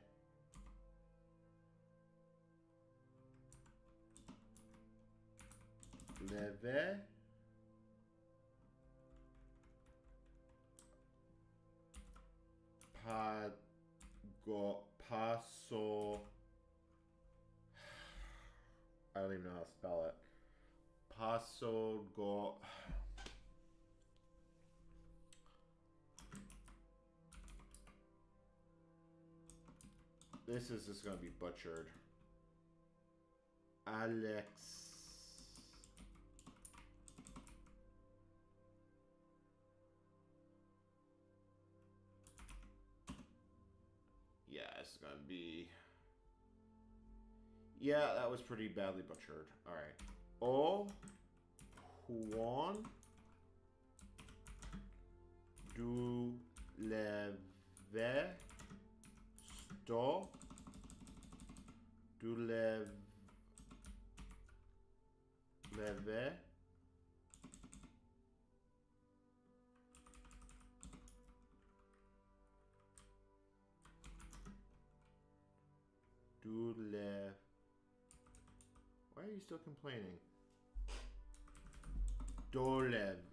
Speaker 1: leve paso I don't even know how to spell it. Paso go This is just gonna be butchered. Alex Yeah, it's gonna be Yeah, that was pretty badly butchered. Alright. O Juan do leve sto do leve do leve Why are you still complaining? Do leve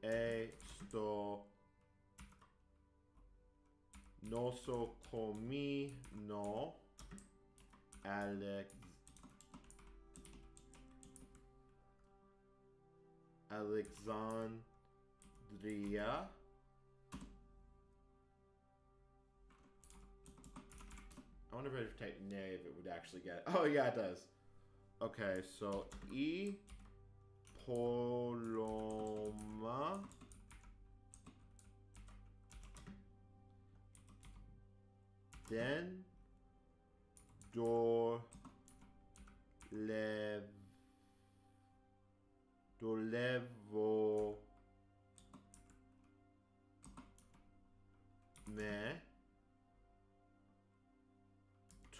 Speaker 1: esto no so comí no Alexandria I wonder if I type nay if it would actually get it. Oh yeah, it does. Okay, so E Poloma then dolevo me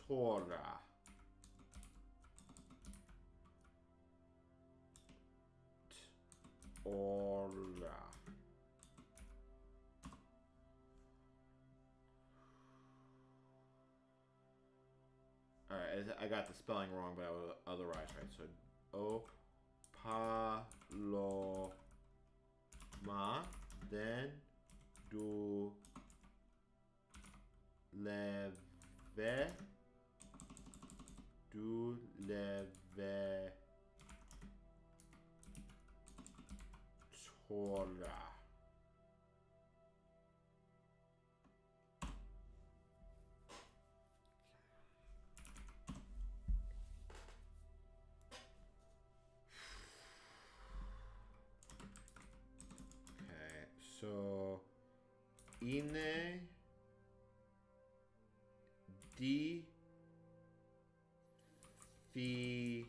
Speaker 1: Torah. Torah. Alright, I got the spelling wrong, but I was otherwise right. So, O Paloma, then do leve Torah. Okay, so ine di fi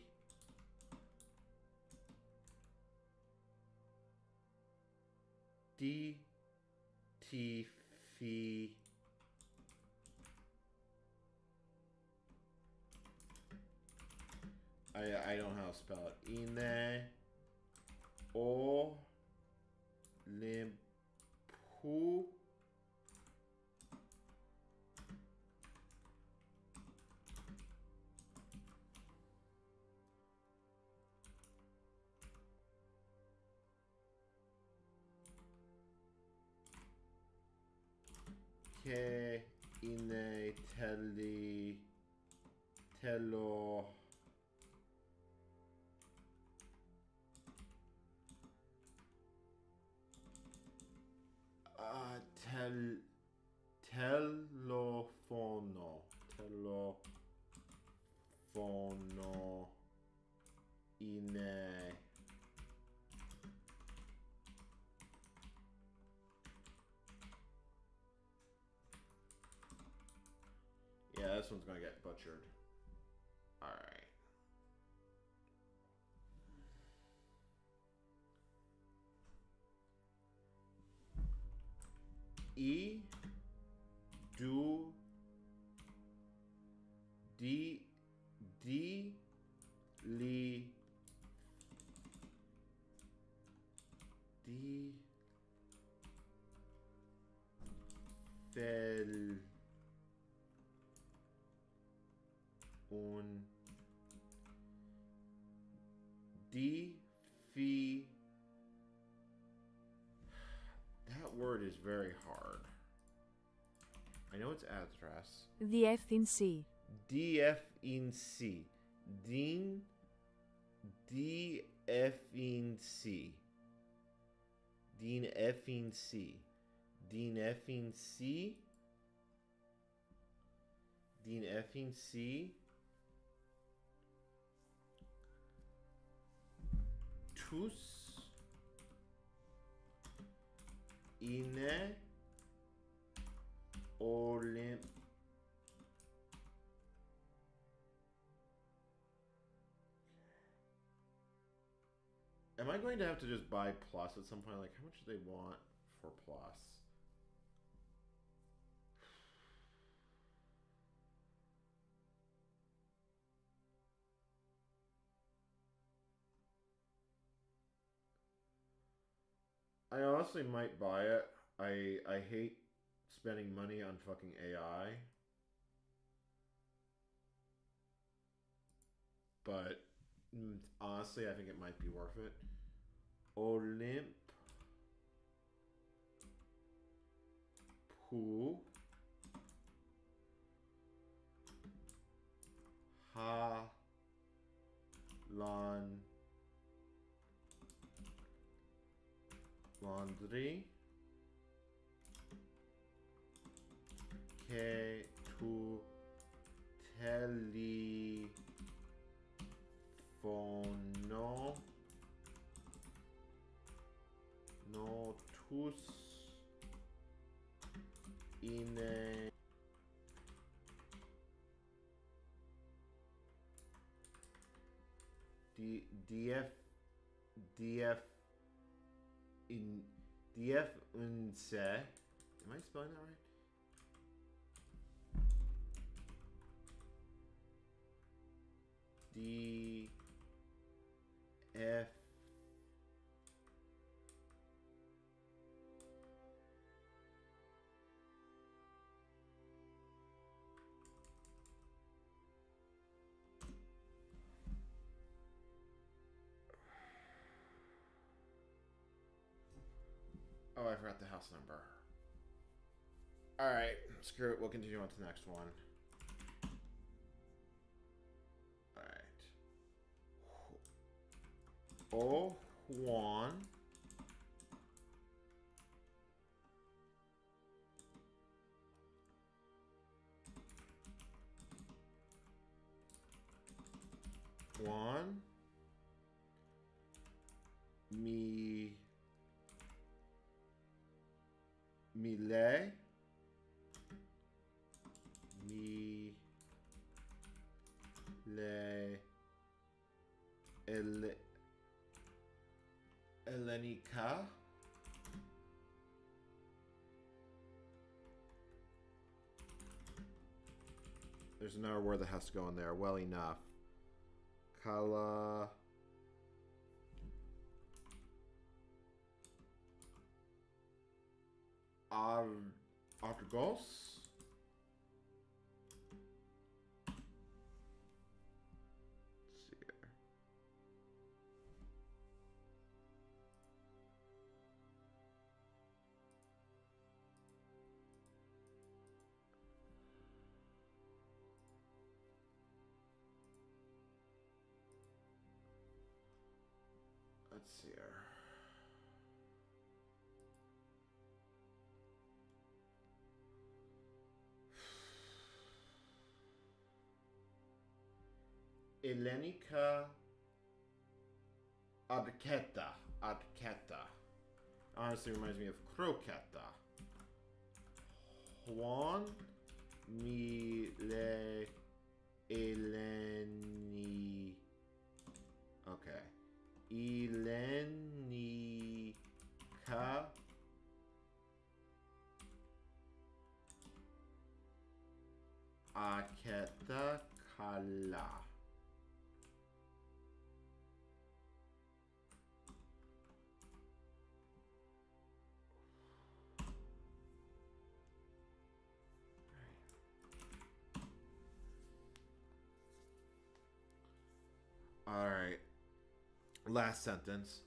Speaker 1: di ti fi I don't know how to spell it. Ine o limpu che ine tello telefono Yeah, this one's gonna get butchered. Alright. E do D D li D fel un D fi. That word is very hard. I know it's address.
Speaker 2: Διεύθυνση.
Speaker 1: DFNC. Din DFNC. Din FNC. Din FNC. Din FNC. Tous είναι Olymp. Am I going to have to just buy plus at some point? Like, how much do they want for plus? I honestly might buy it. I hate spending money on fucking AI. But honestly, I think it might be worth it. Olymp Pu Ha Lan Laundry Que tu telefono notus ine DF unse. Am I spelling that right? DF Oh, I forgot the house number. Alright, screw it. We'll continue on to the next one. Alright. Oh, Juan. Juan. Mile. Elenica. There's another word that has to go in there. Well enough. Kala. Argos. Let's see here. Let's see here. Elenica Adketa. Honestly reminds me of croqueta. Juan mile eleni. Okay. Elenika aketa kala. All right. Last sentence.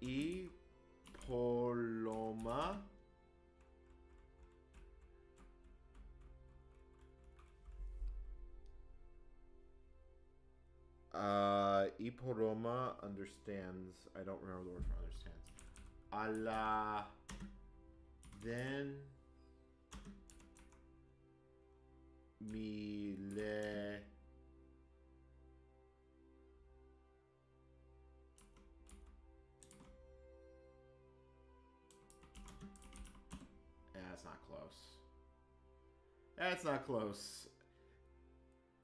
Speaker 1: Y Paloma Iporoma understands. I don't remember the word for understands. Allah then mile. That's not close. That's not close.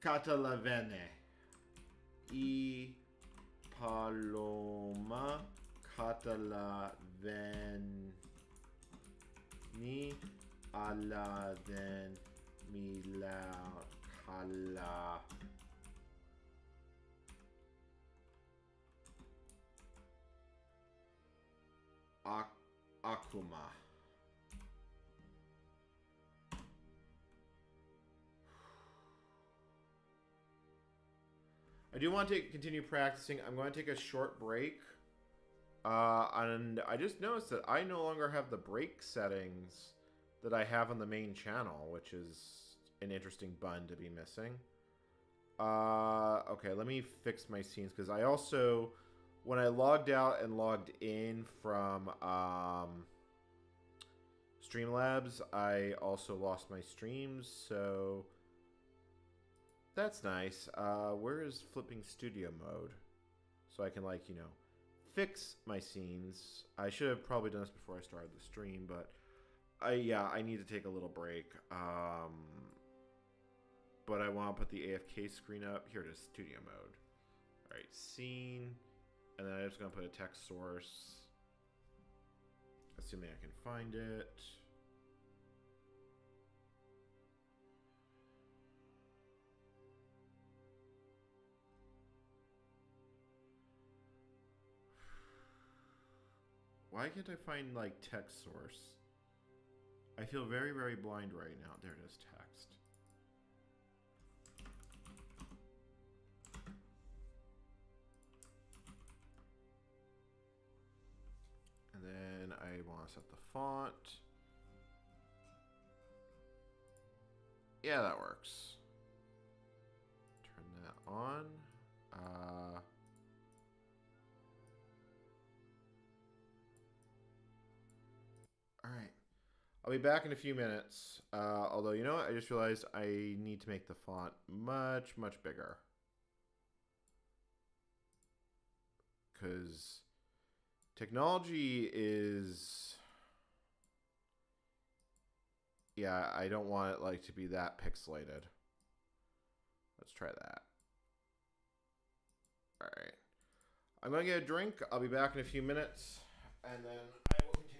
Speaker 1: Catalavene. I Paloma Catalaveni Ala then Mila Kala. Akuma. I do want to continue practicing. I'm going to take a short break. And I just noticed that I no longer have the break settings that I have on the main channel, which is an interesting bun to be missing. Okay, let me fix my scenes, because I also, when I logged out and logged in from Streamlabs, I also lost my streams, so that's nice. Where is flipping studio mode? So I can, like, you know, fix my scenes. I should have probably done this before I started the stream, but I need to take a little break. But I want to put the AFK screen up. Here it is, studio mode. All right, scene. And then I'm just going to put a text source. Assuming I can find it. Why can't I find, like, text source? I feel very, very blind right now. There it is, text. And then I want to set the font. Yeah, that works. Turn that on. All right. I'll be back in a few minutes. Although, you know what? I just realized I need to make the font much, much bigger. Because technology is... Yeah, I don't want it like to be that pixelated. Let's try that. All right. I'm going to get a drink. I'll be back in a few minutes. And then I will continue.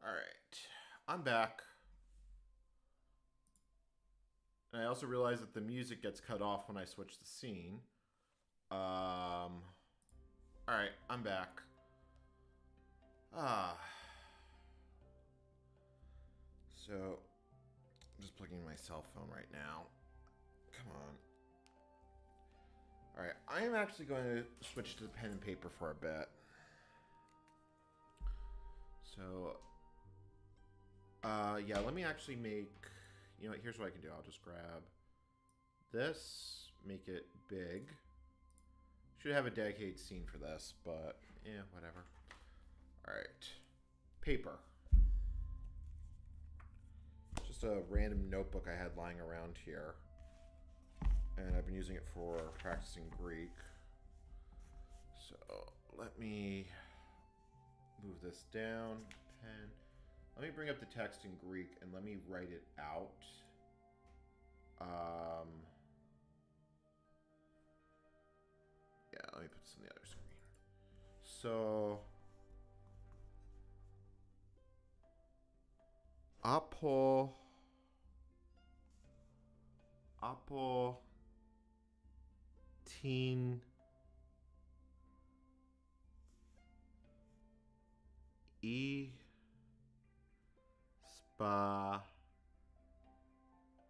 Speaker 1: All right, I'm back. And I also realized that the music gets cut off when I switch the scene. All right, I'm back. So I'm just plugging in my cell phone right now. Come on. All right, I am actually going to switch to pen and paper for a bit. So, yeah, let me actually make, you know what, here's what I can do. I'll just grab this, make it big. Should have a dedicated scene for this, but yeah, whatever. All right, paper. Just a random notebook I had lying around here. And I've been using it for practicing Greek. So let me move this down, pen. Let me bring up the text in Greek and let me write it out. Yeah, let me put this on the other screen. So, apo teen I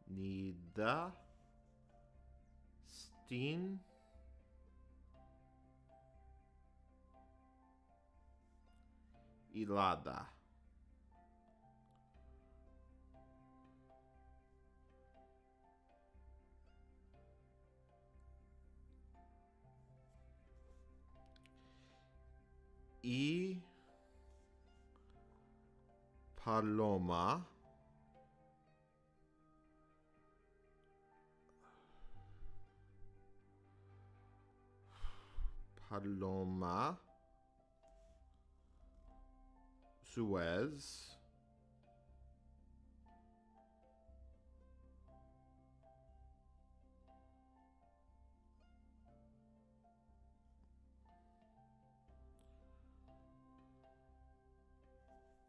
Speaker 1: spanida stin ilada. I paloma Suez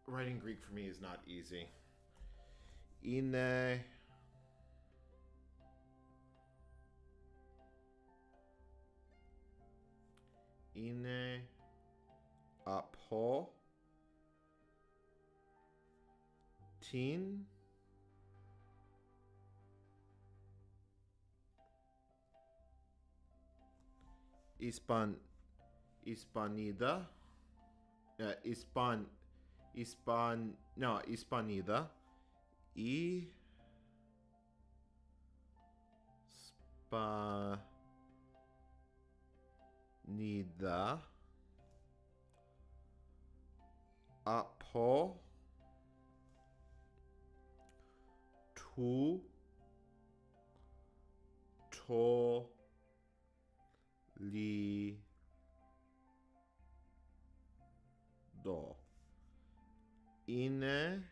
Speaker 1: writing Greek for me is not easy. Είναι από την Ισπανίδα Ισπανίδα ή Σπανίδα από του το λίδο. Είναι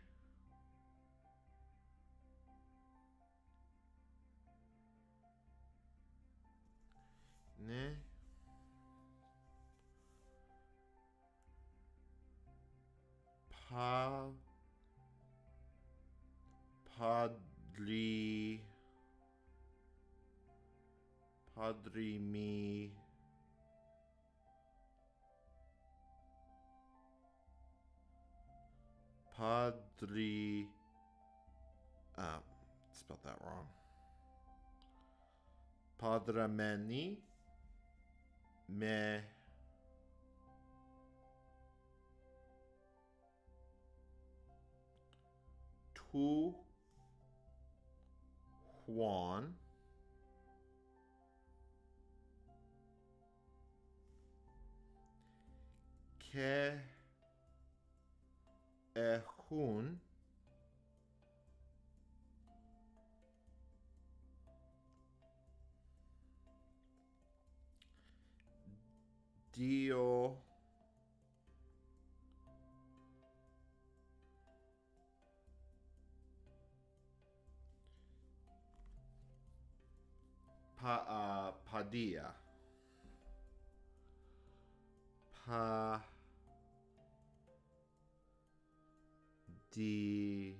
Speaker 1: padri mi padri spelled that wrong. Padrameni me tu Juan que έχουν δύο padilla di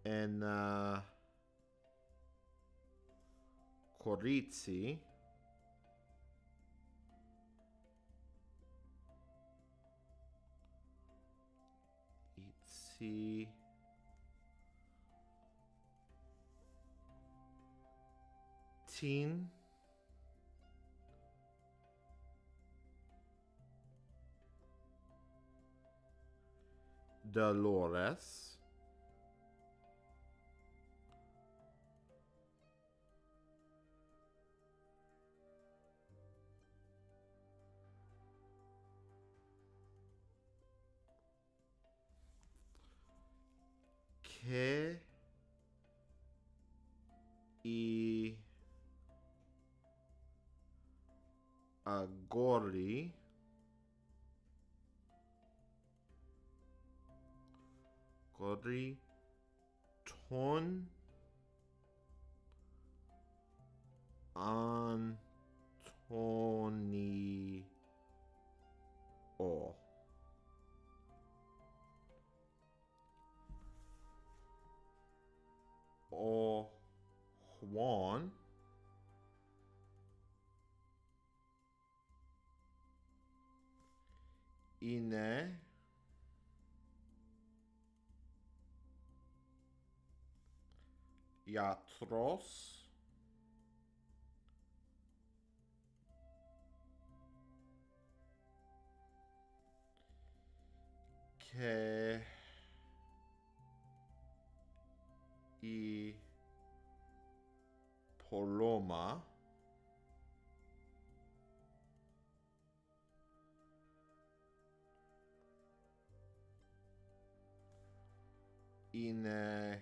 Speaker 1: en Korici itsi tin Dolores que I agori gori ton Antoni o Juan Ine Yatros que I Poloma Ine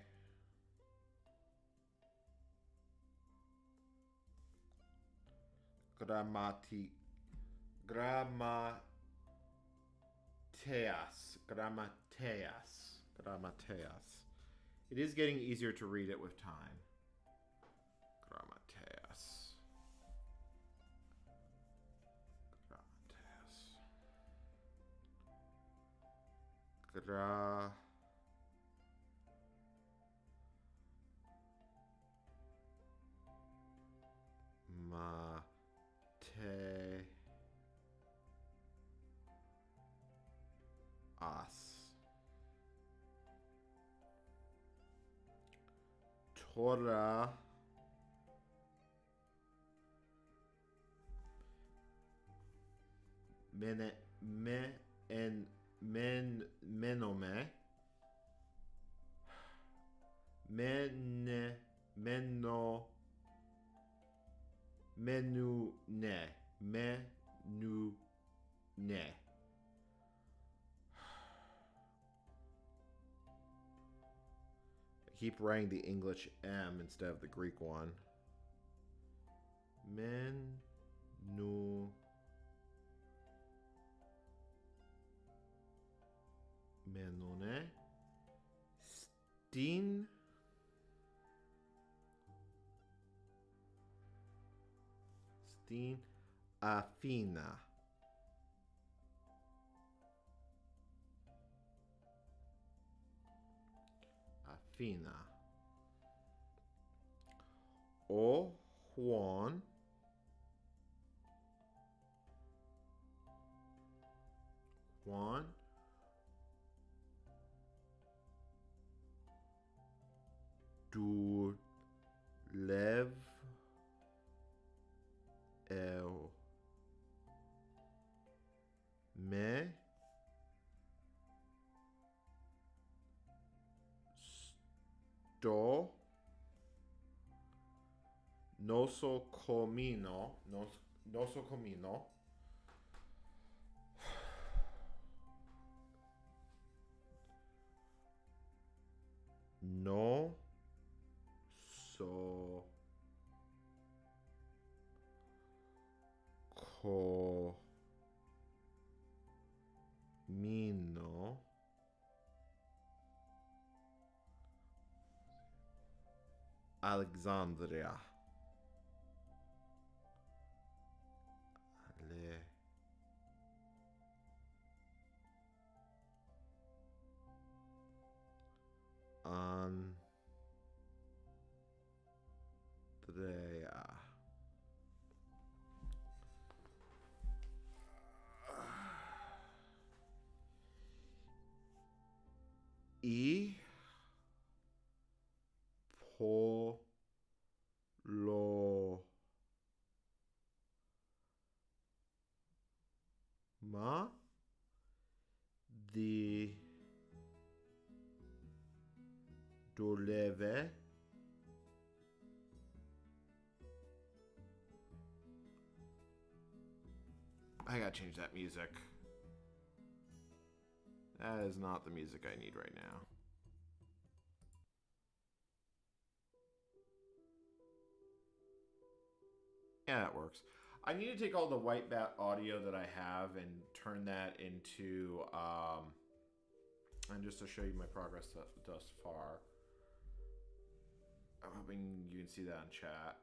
Speaker 1: Grammateas. It is getting easier to read it with time. Grammateas. As Torah menome menune I keep writing the English M instead of the Greek one. Menune Stin Afina O Juan Du Lev El Me Sto Nosocomino No So Comino Alexandria Andrea. E Polo Ma di Doleve I gotta change that music. That is not the music I need right now. Yeah, that works. I need to take all the white bat audio that I have and turn that into, and just to show you my progress thus far. I'm hoping you can see that in chat.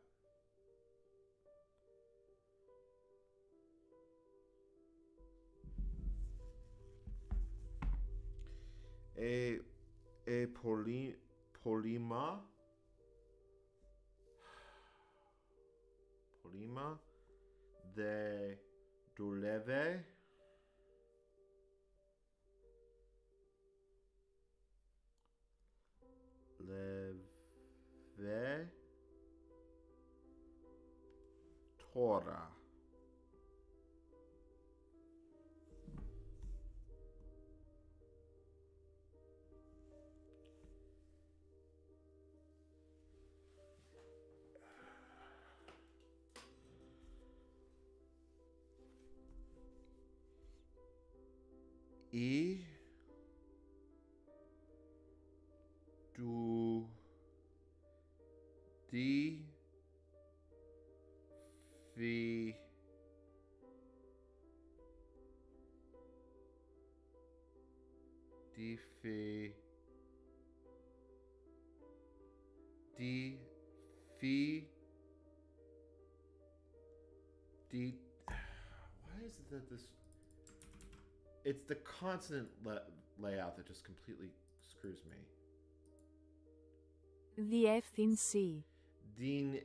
Speaker 1: Polima de Doleve Leve Tora. E do di fi di fi di fi di why is it that this it's the consonant layout that just completely screws me.
Speaker 2: Διεύθυνση.
Speaker 1: Din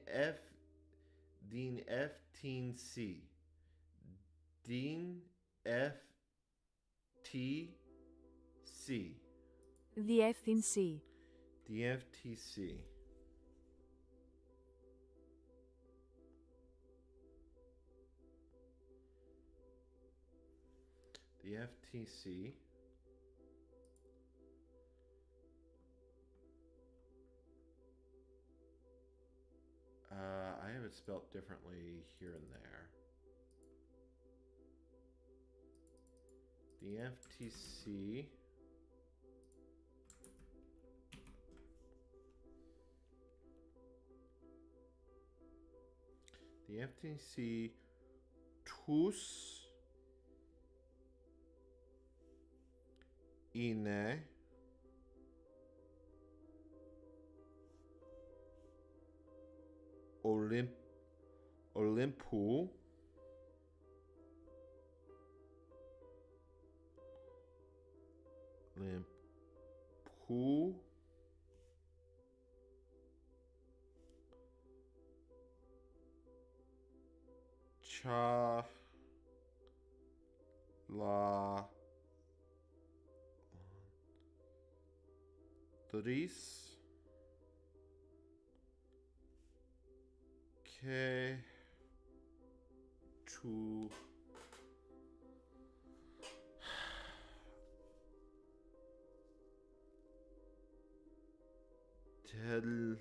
Speaker 1: F-teen-C. Din F-T-C.
Speaker 2: Διεύθυνση.
Speaker 1: DFTC. The FTC. I have it spelled differently here and there. The FTC. The FTC tous είναι Olympou cha la tris que tu telephone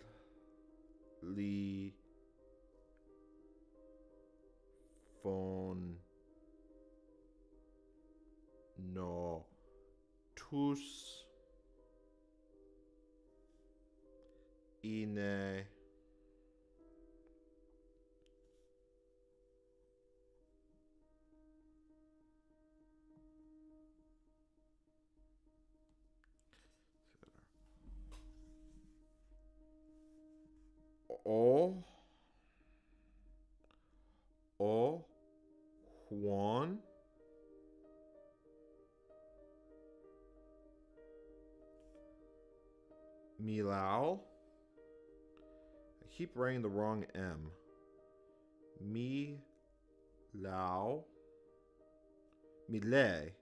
Speaker 1: no tous είναι ο Juan Milau. I keep writing the wrong M. Milau. Mile.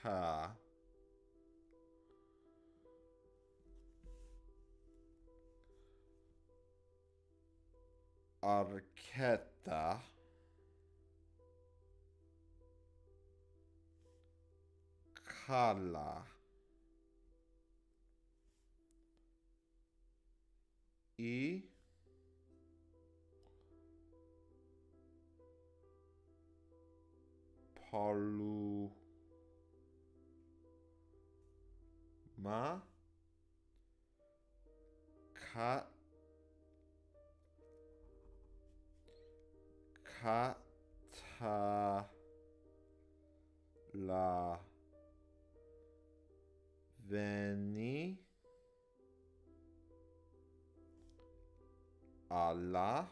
Speaker 1: Elenika. Archetta. Kala. E. Paluma. Kata. La. Veni. Allah.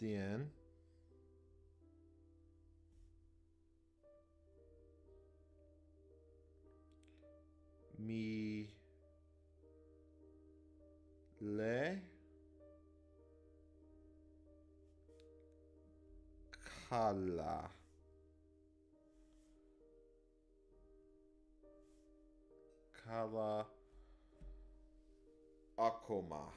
Speaker 1: Then. Mi. Le. Kala. Kala. Akoma.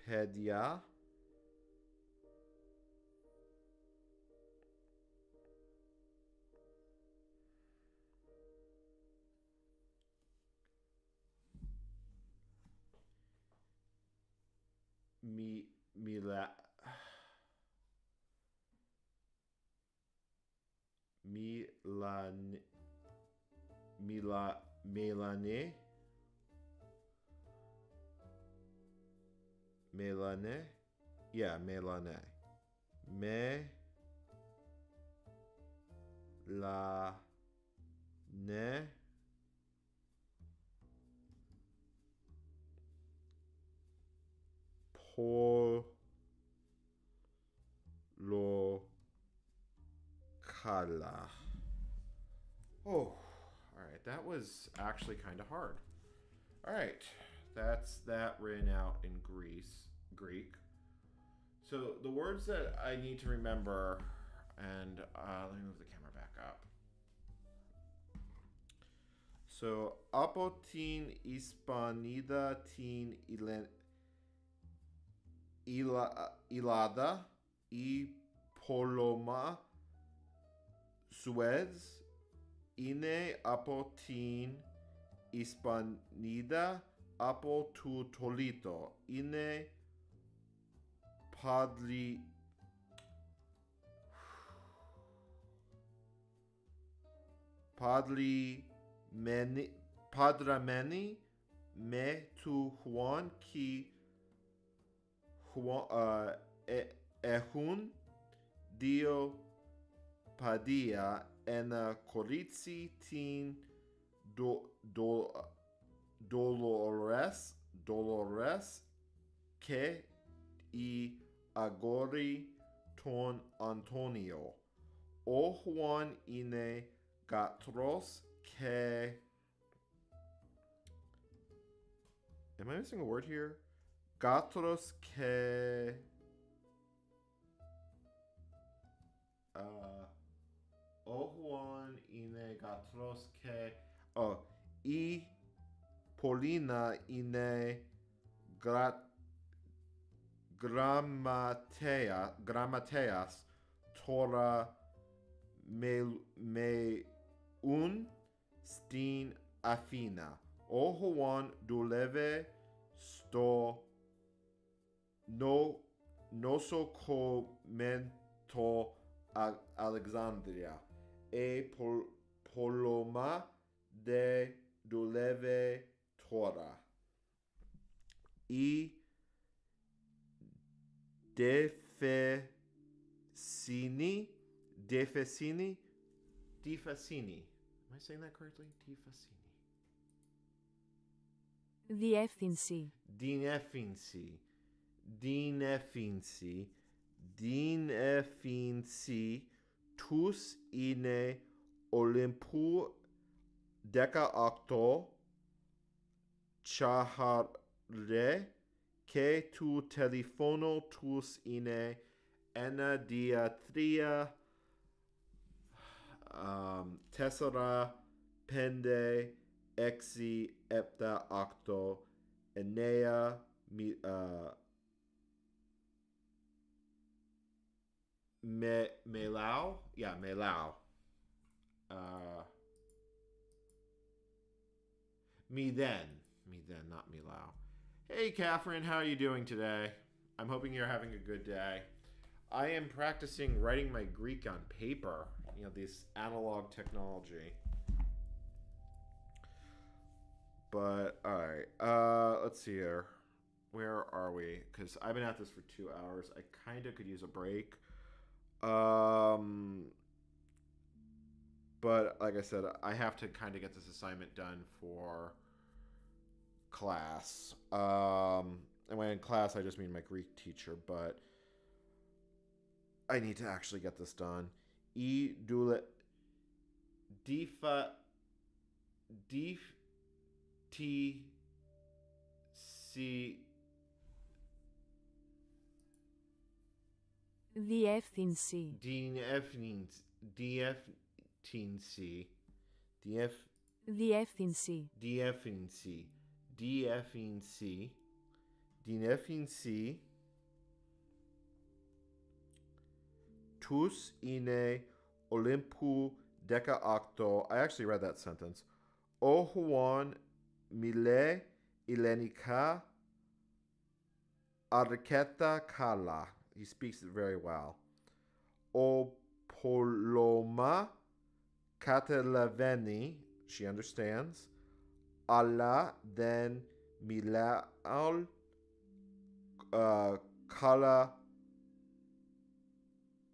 Speaker 1: Pedia. Mila. Melane. Yeah, Melane. Ne. Kala. Oh, all right. That was actually kind of hard. All right, that's that written out in Greek. So the words that I need to remember, and let me move the camera back up. So apotin hispanida tin ilada y poloma Suez ine apotin hispanida apo tu tolito ine padrameni me tu Juan ki ehun dio padia ena corizi tin dolores que y agori ton Antonio o Juan ine gatros que. Am I missing a word here? Gatros que. O Juan ine gatros que. Oh, y Polina ine grammateas tora me un stin afina. O Juan duleve sto no so to Alexandria. Poloma de Duleve Tora. I Defesini. Am I saying that correctly? Defesini.
Speaker 2: Διεύθυνση.
Speaker 1: Dineffinsi τους είναι Olympou 18 τσαχαρέ και του τηλεφώνου τους είναι 1, 2, 3, 4, 5, 6, 7, 8, 9, Melau? Yeah, Melau. Me then, not Melau. Hey, Catherine, how are you doing today? I'm hoping you're having a good day. I am practicing writing my Greek on paper, this analog technology. But, alright, let's see here. Where are we? Because I've been at this for 2 hours. I kind of could use a break. But like I said, I have to kind of get this assignment done for class. And when in class, I just mean my Greek teacher, but I need to actually get this done.
Speaker 2: Διεύθυνση.
Speaker 1: Διεύθυνση τους είναι Olympou 18. I actually read that sentence. Ο Juan μιλέ Ελληνικά αρκετά καλά. He speaks it very well. Ο Πολόμα καταλαβαίνει, she understands, αλλά δεν μιλάει καλά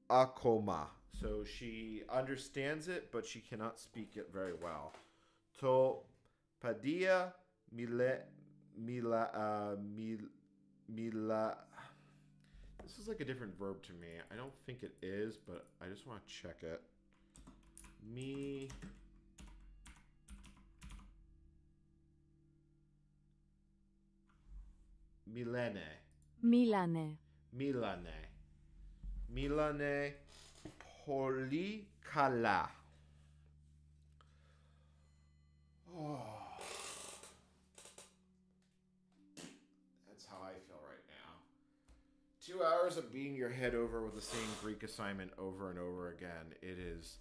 Speaker 1: ακόμα. So she understands it, but she cannot speak it very well. To Padilla mila. This is like a different verb to me. I don't think it is, but I just want to check it. Milane. Πολύ καλά. Oh. That's how I feel right now. 2 hours of beating your head over with the same Greek assignment over and over again. It is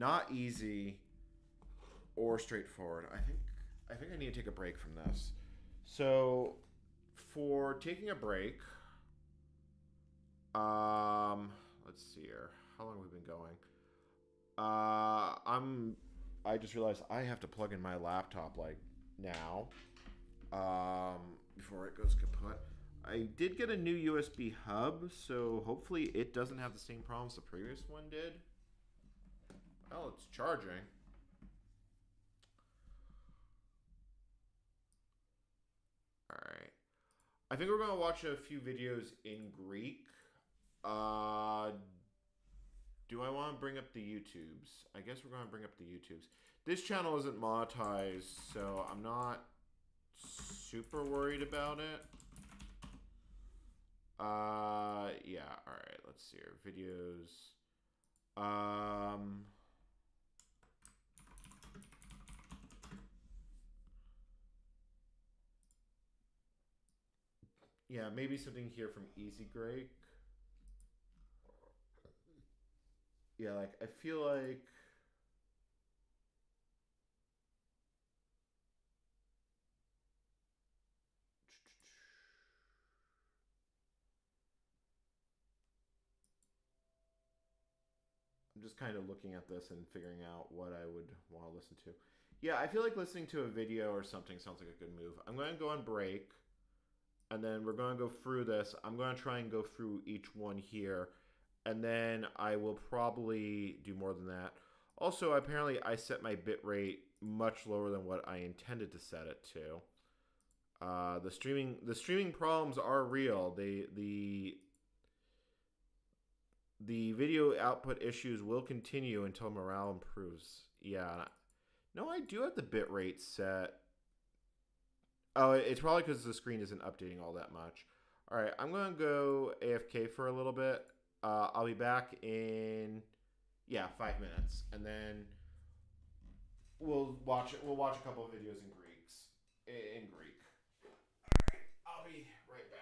Speaker 1: not easy or straightforward. I think I need to take a break from this. So, for taking a break, let's see here. How long have we been going? I just realized I have to plug in my laptop like now, before it goes kaput. I did get a new USB hub, so hopefully it doesn't have the same problems the previous one did. Well, it's charging. Alright. I think we're going to watch a few videos in Greek. Do I want to bring up the YouTubes? I guess we're going to bring up the YouTubes. This channel isn't monetized, so I'm not super worried about it. Yeah, alright, let's see here. Videos. Yeah, maybe something here from Easy Greek. Yeah, like, I feel like... just kind of looking at this and figuring out what I would want to listen to. Yeah, I feel like listening to a video or something sounds like a good move. I'm going to go on break, and then we're going to go through this. I'm going to try and go through each one here, and then I will probably do more than that. Also, apparently I set my bitrate much lower than what I intended to set it to. The streaming problems are real. The video output issues will continue until morale improves. Yeah. No, I do have the bitrate set. Oh, it's probably because the screen isn't updating all that much. All right, I'm going to go AFK for a little bit. I'll be back in 5 minutes, and then we'll watch it. We'll watch a couple of videos in Greek. All right, I'll be right back.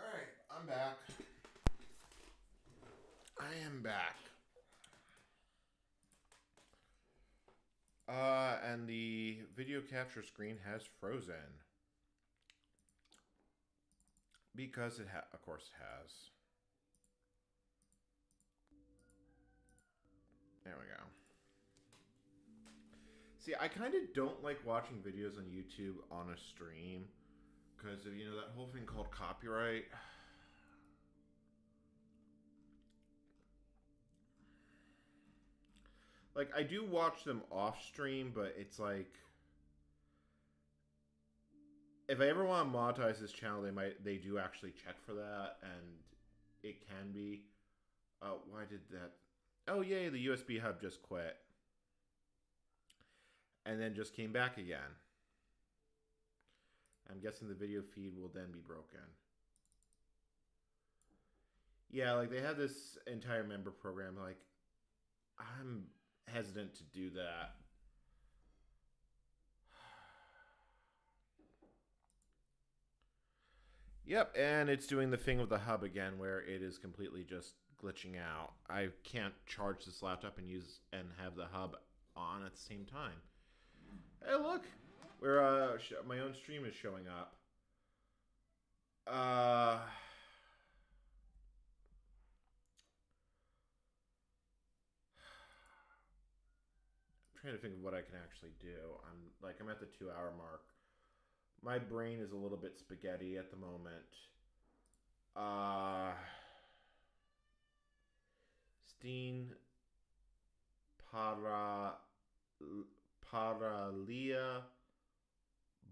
Speaker 1: All right, I'm back. I am back. And the video capture screen has frozen. Because of course it has. There we go. See, I kind of don't like watching videos on YouTube on a stream. Because of, that whole thing called copyright. Like, I do watch them off stream, but it's like, if I ever want to monetize this channel, they do actually check for that, and it can be. Why did that? Oh, yay, the USB hub just quit. And then just came back again. I'm guessing the video feed will then be broken. Yeah, like they have this entire member program. Like, I'm hesitant to do that. Yep, and it's doing the thing with the hub again where it is completely just glitching out. I can't charge this laptop and use and have the hub on at the same time. Hey, look, where my own stream is showing up. I'm trying to think of what I can actually do. I'm at the 2 hour mark. My brain is a little bit spaghetti at the moment. Steen Paralia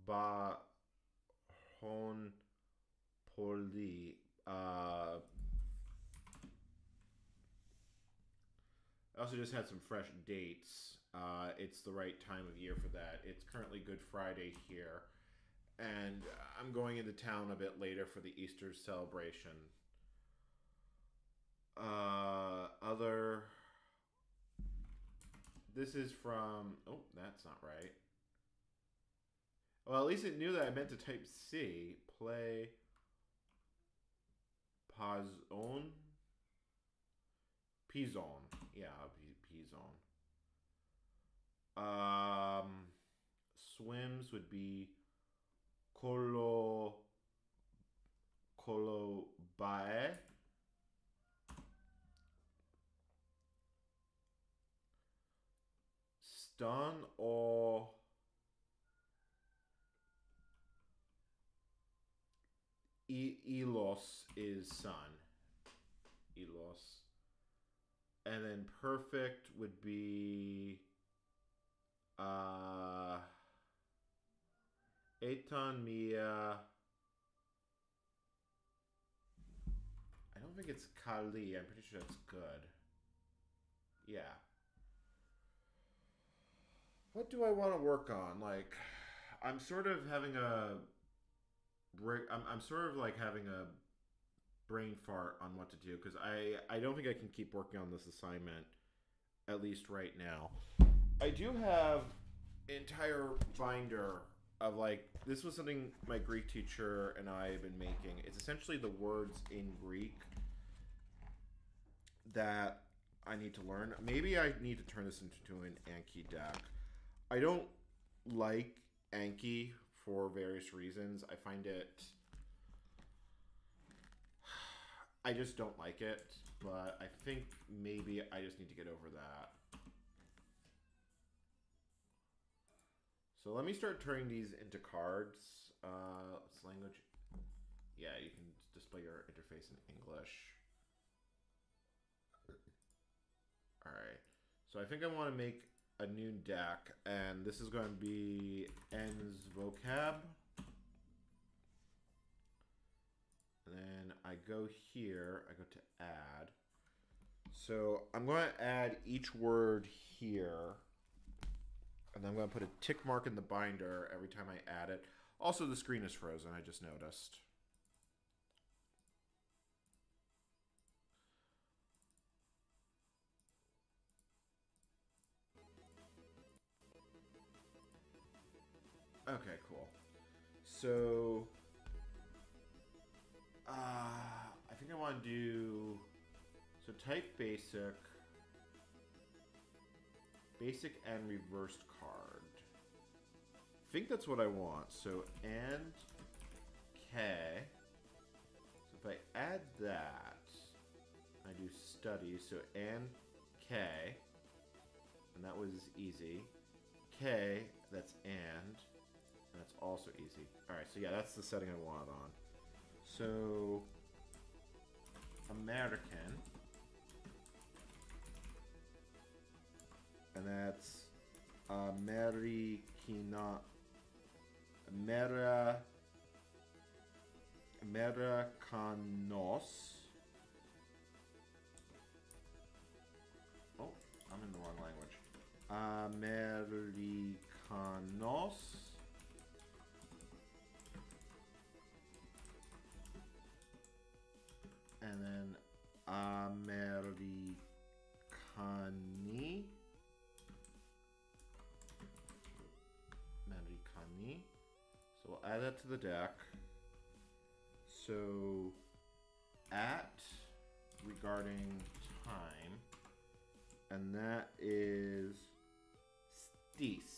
Speaker 1: Bahon Poli. I also just had some fresh dates. It's the right time of year for that. It's currently Good Friday here, and I'm going into town a bit later for the Easter celebration. This is from, oh, that's not right. Well, at least it knew that I meant to type C. Play Pazon. Pizon. Yeah, Pizon. Swims would be Colobae. Stun or Elos is sun. Elos. And then perfect would be Eton Mia. I don't think it's Kali. I'm pretty sure that's good. Yeah. What do I want to work on? Like, I'm sort of having a break. I'm sort of like having a brain fart on what to do because I don't think I can keep working on this assignment, at least right now. I do have an entire binder of like, this was something my Greek teacher and I have been making. It's essentially the words in Greek that I need to learn. Maybe I need to turn this into an Anki deck. I don't like Anki for various reasons. I find it... I just don't like it, but I think maybe I just need to get over that. So let me start turning these into cards. Language. Yeah, you can display your interface in English. Alright, so I think I want to make a new deck, and this is going to be N's Vocab. And then I go here, I go to add. So I'm going to add each word here, and then I'm going to put a tick mark in the binder every time I add it. Also, the screen is frozen, I just noticed. Okay, cool. So, I think I want to do, so type basic and reversed card. I think that's what I want. So, and K. So if I add that, I do study, so and K, and that was easy. K, that's and that's also easy. Alright, so yeah, that's the setting I want on. So, American, and that's Americanos. Oh, I'm in the wrong language. Americanos. And then Americani. Americani. So we'll add that to the deck. So at regarding time, and that is stis.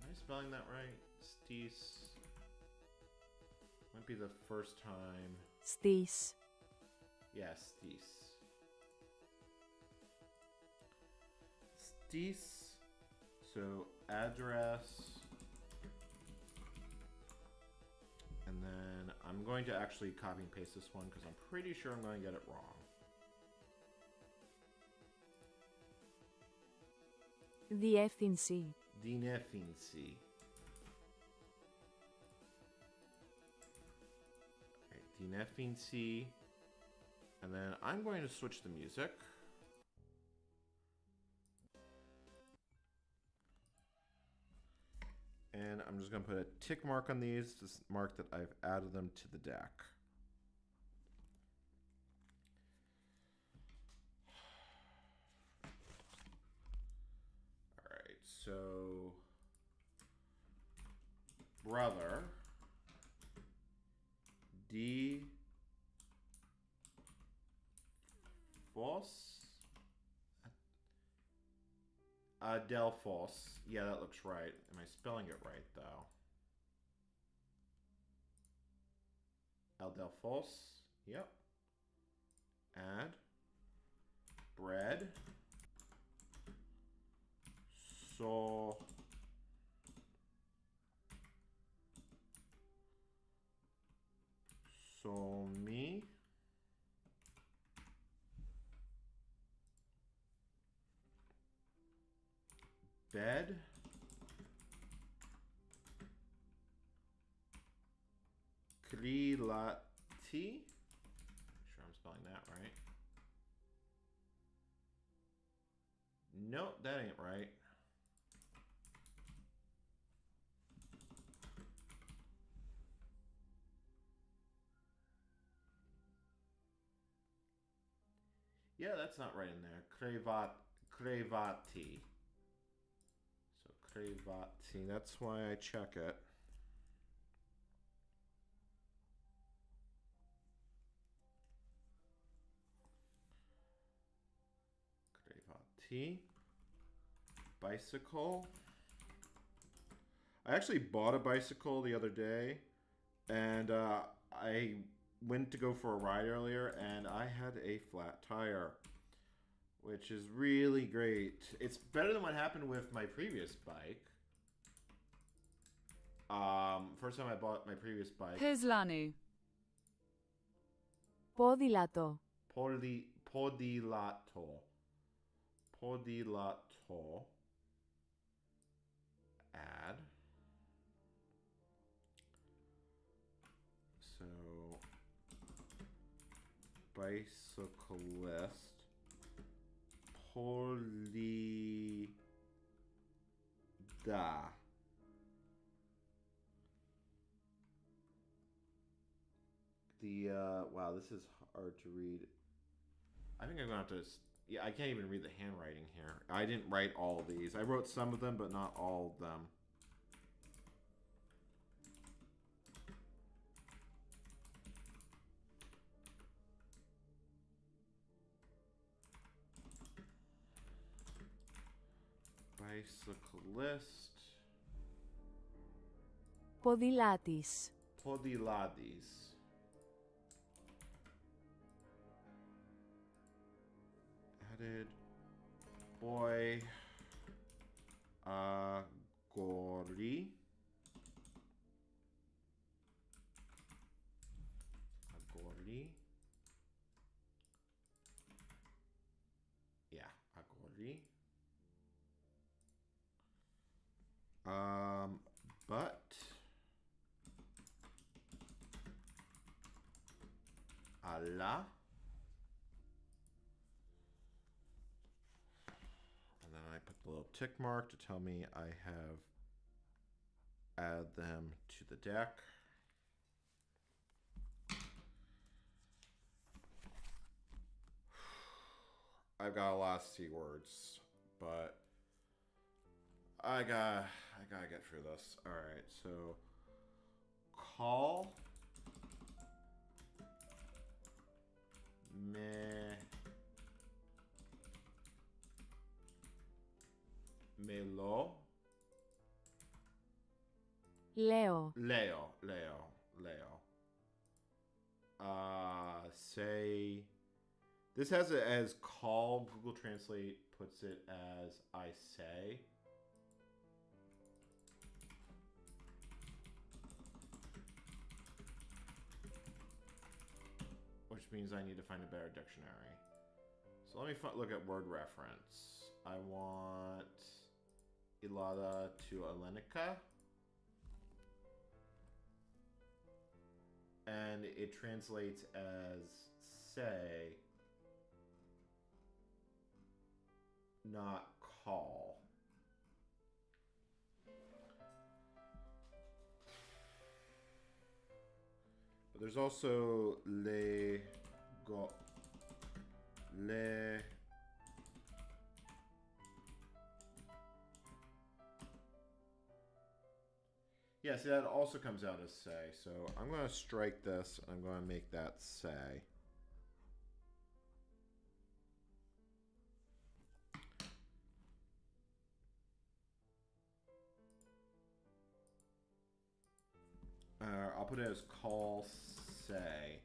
Speaker 1: Am I spelling that right? Stis. Might be the first time.
Speaker 2: Stis.
Speaker 1: Yeah, stis. Stis. So address. And then I'm going to actually copy and paste this one because I'm pretty sure I'm going to get it wrong.
Speaker 2: Διεύθυνση.
Speaker 1: Διεύθυνση. Διεύθυνση. And then I'm going to switch the music. And I'm just going to put a tick mark on these to mark that I've added them to the deck. All right, so brother, D. Foss? Delphos. Yeah, that looks right. Am I spelling it right, though? Delphos. Yep. Add. Bread. So. So me. Bed. Krilati. Sure I'm spelling that right. Nope, that ain't right. Yeah, that's not right in there. Crevati. So crevati. That's why I check it. Crevati. Bicycle. I actually bought a bicycle the other day, and I went to go for a ride earlier, and I had a flat tire, which is really great. It's better than what happened with my previous bike. First time I bought my previous bike.
Speaker 3: Hızlanı.
Speaker 2: Ποδήλατο.
Speaker 1: Podilato. Add. So bicyclist. Polida. Wow, this is hard to read. I think I'm gonna have to. Yeah, I can't even read the handwriting here. I didn't write all of these. I wrote some of them, but not all of them. Bicyclist.
Speaker 2: Ποδηλάτης.
Speaker 1: Podiladis. Added. Boy. Agori. Agori. Yeah, agori. But Allah. And then I put the little tick mark to tell me I have add them to the deck. I've got a lot of C words, but I gotta get through this. All right, so call me melo
Speaker 2: Leo.
Speaker 1: Leo. Say this has it as call. Google Translate puts it as I say. Which means I need to find a better dictionary. So let me look at word reference. I want Ilada to Alenica. And it translates as say, not call. But there's also le yeah, see, that also comes out as say. So I'm going to strike this and I'm going to make that say. I'll put it as call say.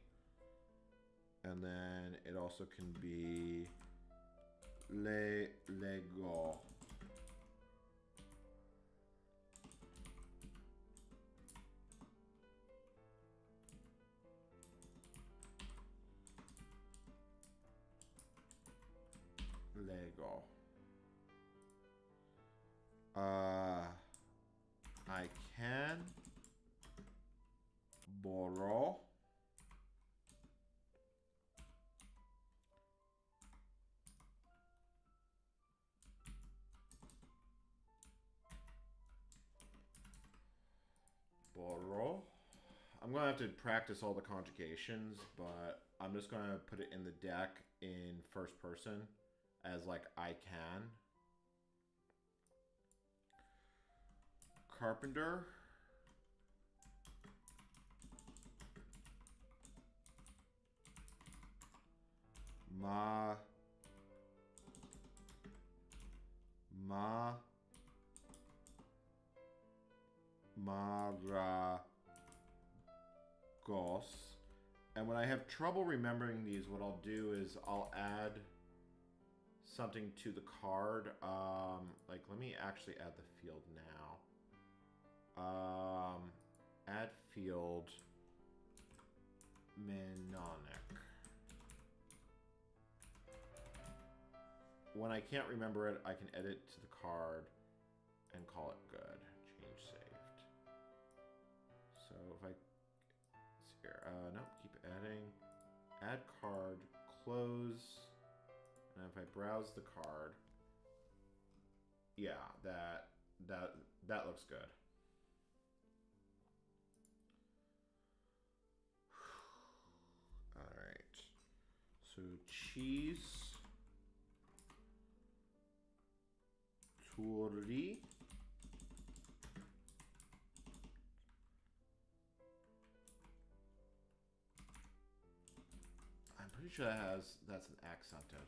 Speaker 1: And then it also can be lego. Lego. I can borrow I'm gonna have to practice all the conjugations, but I'm just gonna put it in the deck in first person as like I can. Carpenter. Maragos. And when I have trouble remembering these, what I'll do is I'll add something to the card. Like, let me actually add the field now. Add field Mnemonic. When I can't remember it, I can edit to the card and call it good. Change saved. So if I see here, no, keep adding. Add card, close, and if I browse the card, yeah, that looks good. All right. So cheese. Turri. I'm pretty sure that's an accented.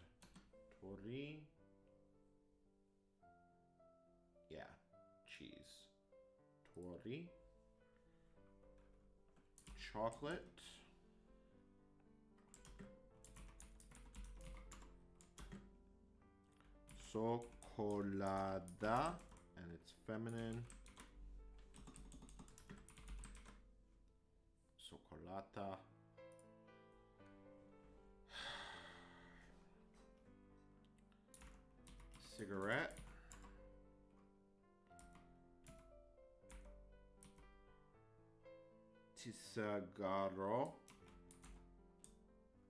Speaker 1: Turri. Yeah, cheese. Turri. Chocolate. Chocolada, and it's feminine. Chocolata. Cigarette. Cigarro.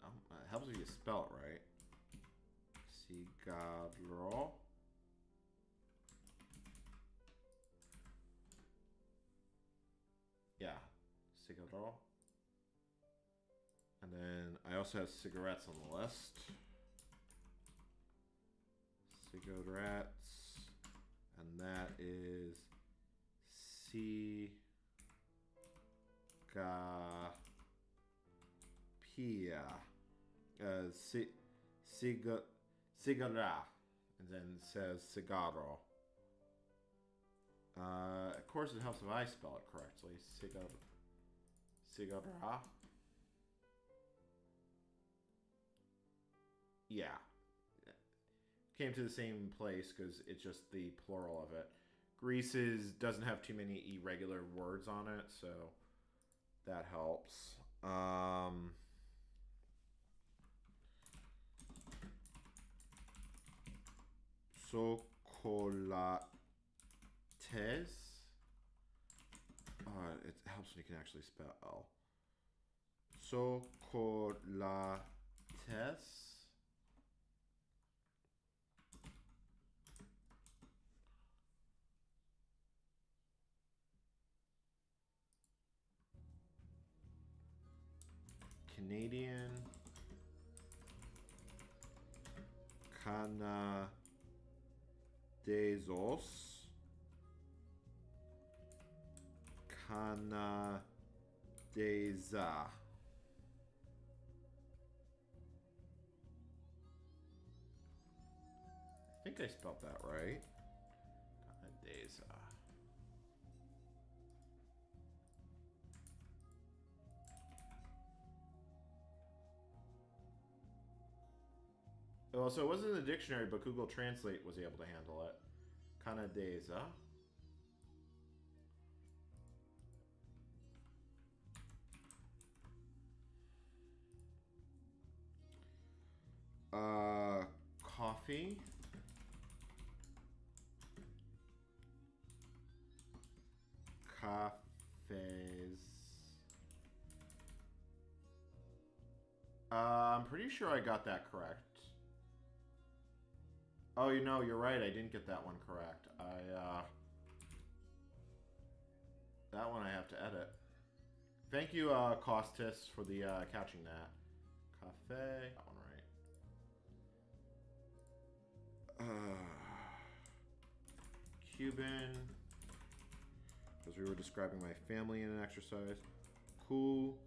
Speaker 1: It helps if you spell it right. Cigarro. Yeah, cigaro. And then I also have cigarettes on the list. Cigarettes. And that is Cigara. And then it says cigaro. Of course, it helps if I spell it correctly. Cigara. Yeah. Came to the same place because it's just the plural of it. Greece doesn't have too many irregular words on it, so that helps. Chocolates. It helps when you can actually spell. Chocolates. Canadian. Canadezos. Canadeza. I think I spelled that right. Canadeza. Well, so it wasn't in the dictionary, but Google Translate was able to handle it. Canadeza. Coffee. Cafes. I'm pretty sure I got that correct. Oh, you're right. I didn't get that one correct. That one I have to edit. Thank you, Costis, for the catching that. Cafe. That one right. Cuban. Because we were describing my family in an exercise. Cubanos.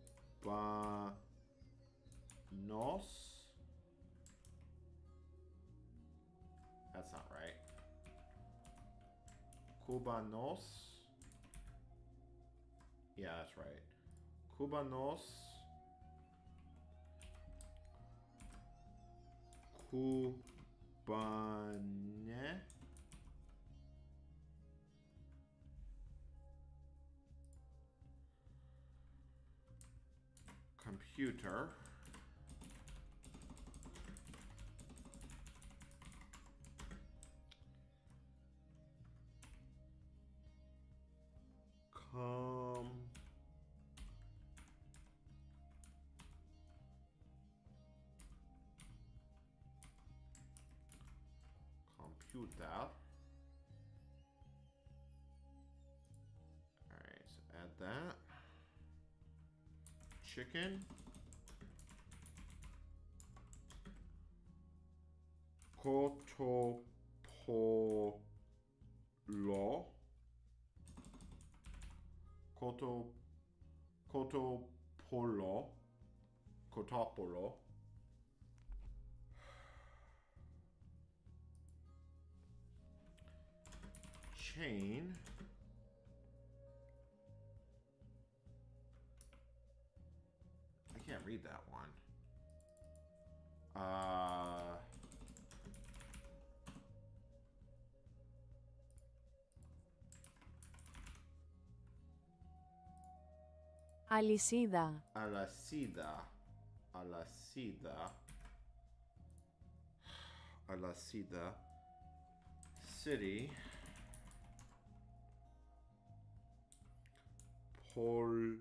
Speaker 1: That's not right. Cubanos. Yeah, that's right. Cubanos. Cubane. Computer. Computer. Alright, so add that. Chicken. Cotopolo. Cotopolo. Chain. I can't read that one.
Speaker 2: Αλυσίδα.
Speaker 1: Alacida. City. Pole.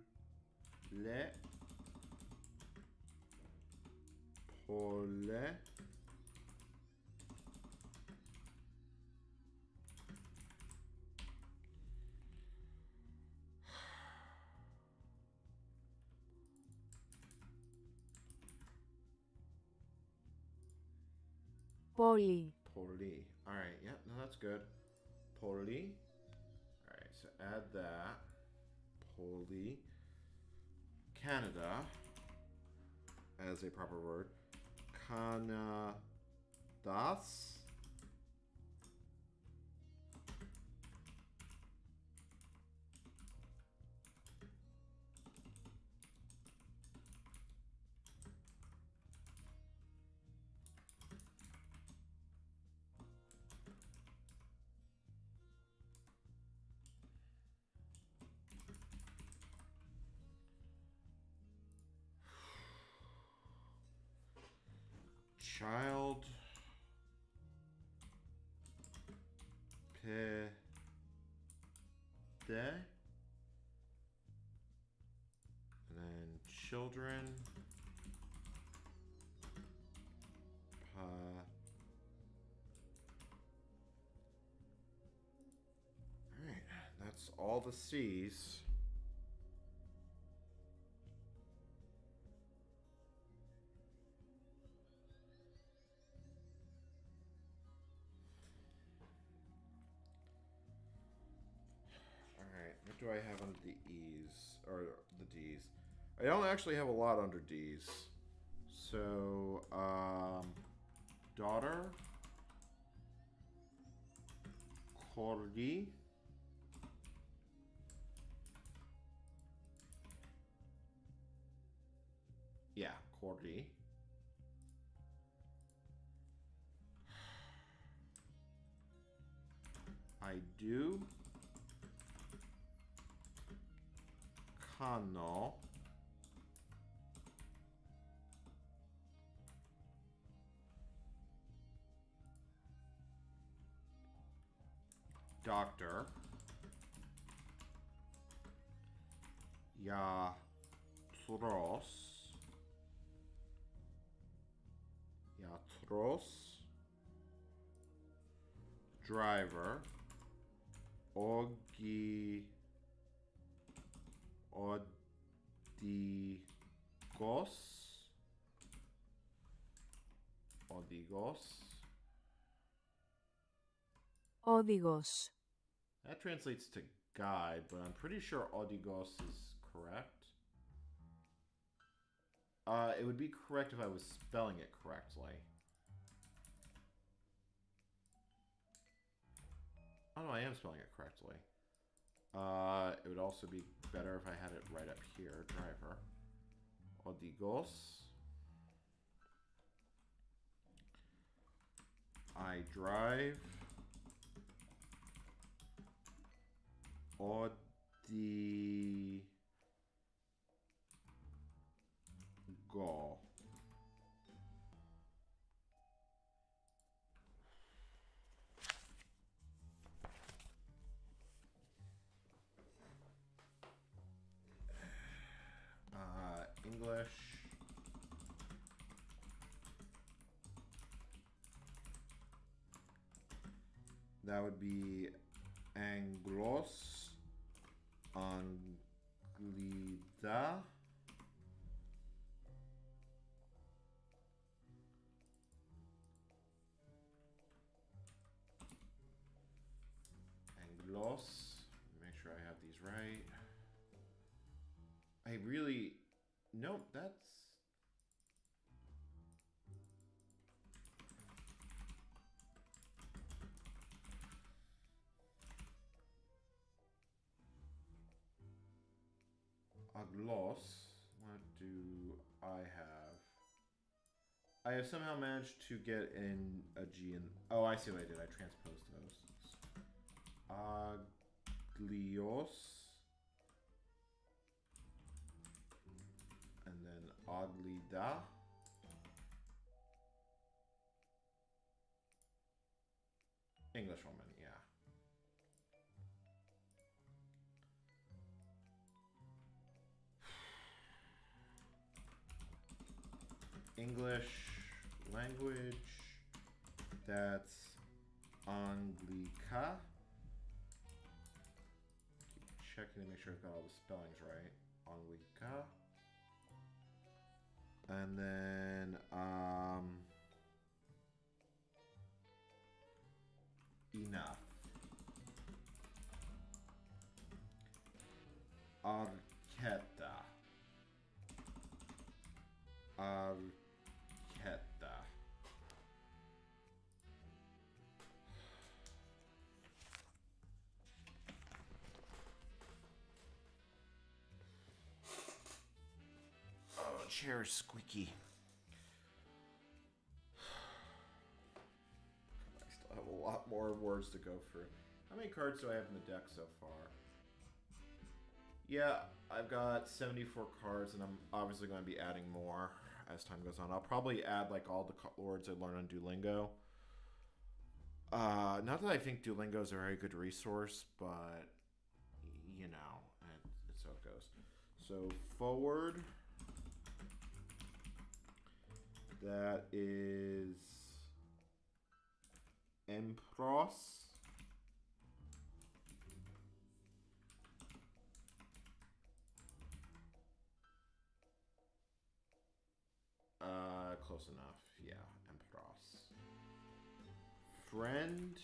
Speaker 2: Πόλη.
Speaker 1: Poli. Alright, yeah, no, that's good. Poli. Alright, so add that. Poli. Canada as a proper word. Canadas. Child Pede and then children Alright, that's all the C's. What do I have under the E's? Or the D's? I don't actually have a lot under D's. So, daughter. Corgi. Yeah, Corgi. I do. Kano. Doctor. Yatros. Yatros. Driver. Ogi. Odigos. Odigos.
Speaker 2: Όδηγος.
Speaker 1: That translates to guide, but I'm pretty sure odigos is correct. It would be correct if I was spelling it correctly. Oh no, I am spelling it correctly. It would also be better if I had it right up here, driver. Odigos. I drive. Odigo. English. That would be Anglos. Anglida. Anglos. Make sure I have these right. I really... Nope, that's... Aglos. What do I have? I have somehow managed to get in a G in... Oh, I see what I did. I transposed those. Aglios. And then Aglida. English woman, yeah. English language. That's Anglica. Keep checking to make sure I've got all the spellings right. Anglica. And then chair is squeaky. I still have a lot more words to go through. How many cards do I have in the deck so far? Yeah, I've got 74 cards, and I'm obviously going to be adding more as time goes on. I'll probably add like all the words I learned on Duolingo. Not that I think Duolingo is a very good resource, but you know, it's how it goes. So forward, that is empros. Close enough. Yeah, empros. Friend.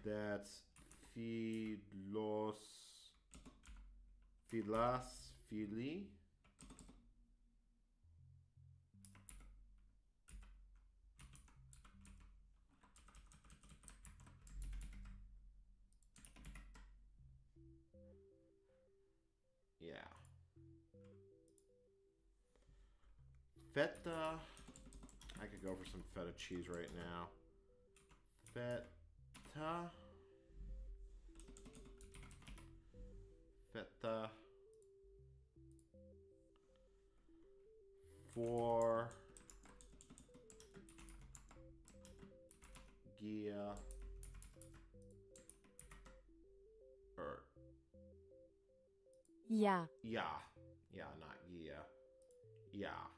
Speaker 1: That's philos. Philas. Phili. Yeah. Feta. I could go for some feta cheese right now. Feta. Feta. For. Gia.
Speaker 2: Yeah.
Speaker 1: Yeah. Yeah, not Gia. Yeah.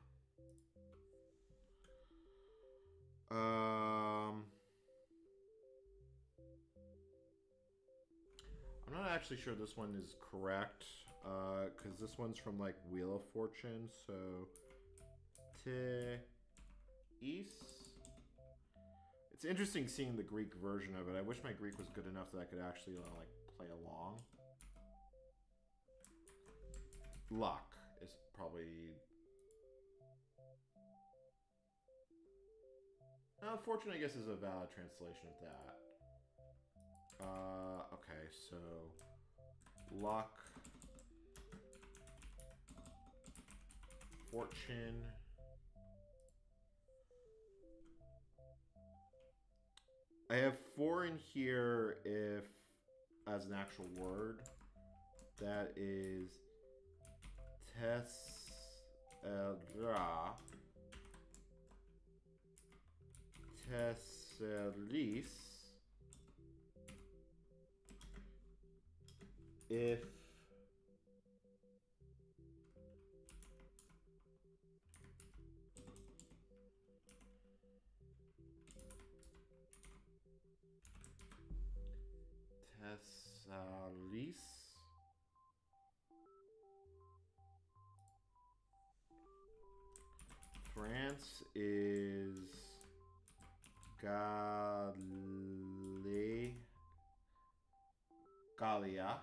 Speaker 1: I'm not actually sure this one is correct, because this one's from like Wheel of Fortune, so Is. It's interesting seeing the Greek version of it. I wish my Greek was good enough that I could actually like play along. Luck is probably... Fortune, I guess, is a valid translation of that. Okay, so luck, fortune, I have 4 in here if as an actual word. That is tesseris. If Thessalis. France is Gallia.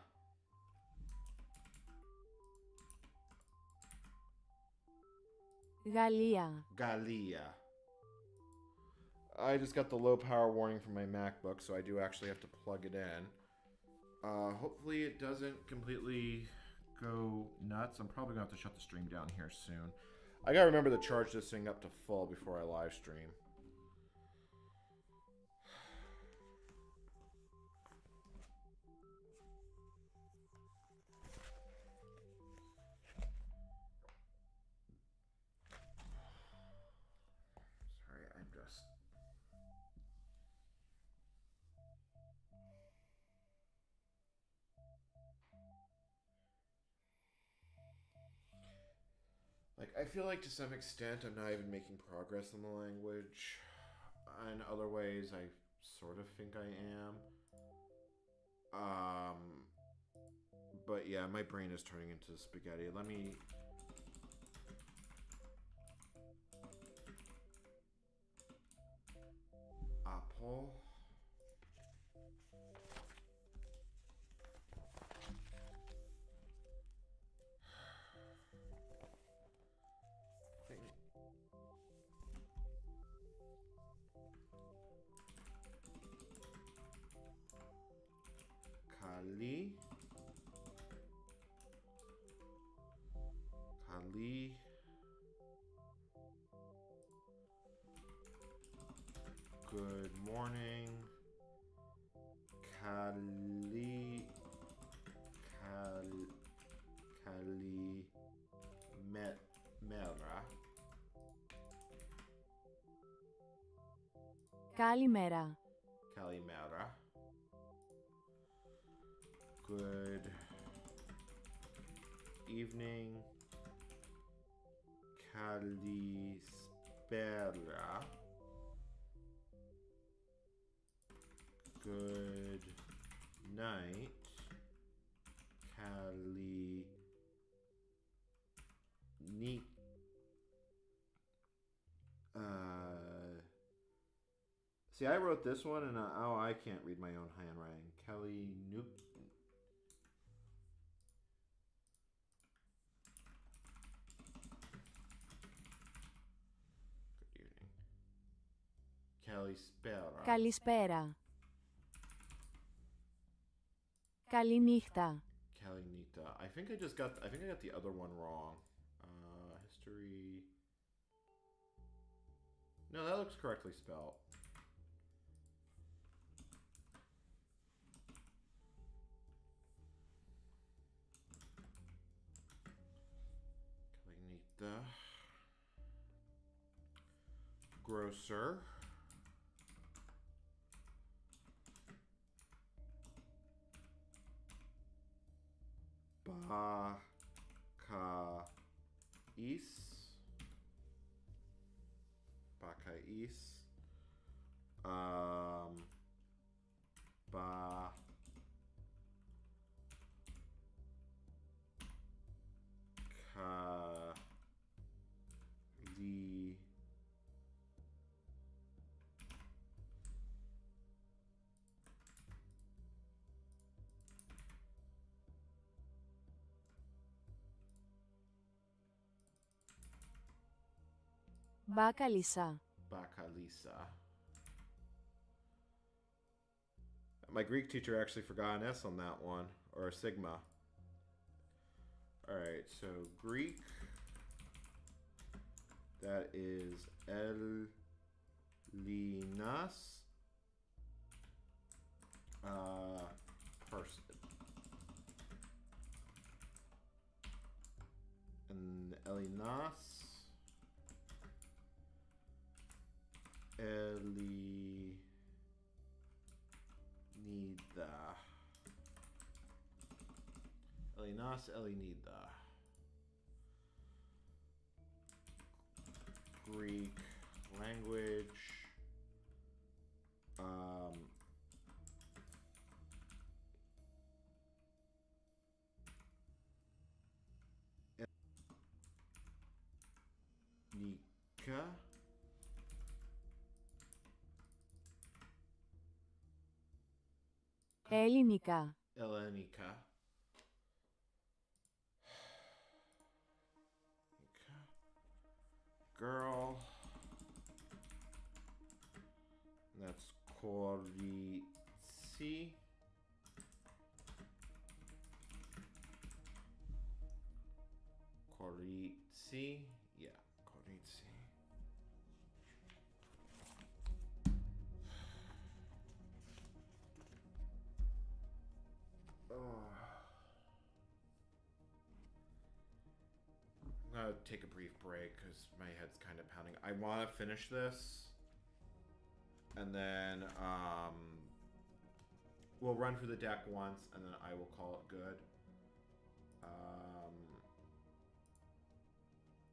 Speaker 2: Γαλλία.
Speaker 1: Gallia. I just got the low power warning from my MacBook, so I do actually have to plug it in. Hopefully it doesn't completely go nuts. I'm probably going to have to shut the stream down here soon. I gotta remember to charge this thing up to full before I live stream. Sorry, I'm just... Like, I feel like to some extent I'm not even making progress in the language. In other ways, I sort of think I am. But yeah, my brain is turning into spaghetti. Let me... Apple. Kali. Kali. Good morning. Kali. Mera.
Speaker 2: Καλημέρα.
Speaker 1: Kalimera. Good evening. Kalispera. Good night. See, I wrote this one, and I can't read my own handwriting. Kelly Noop. Good evening. Kalispera.
Speaker 2: Καλησπέρα. Καληνύχτα.
Speaker 1: Kalinita. I think I got the other one wrong. History. No, that looks correctly spelled. Kalinita. Grocer. Bakais. Ba. Ka. Li.
Speaker 2: Μπακαλισά.
Speaker 1: Bakalisa. My Greek teacher actually forgot an S on that one, or a sigma. Alright, so Greek, that is Elinas, person. And Elinas, Elinas Elinida. Greek language. Nika.
Speaker 2: Ελληνικά.
Speaker 1: Elenica. Girl. That's Koritsi. Koritsi. Yeah, Koritsi. I'm gonna take a brief break because my head's kind of pounding. I want to finish this, and then we'll run through the deck once, and then I will call it good.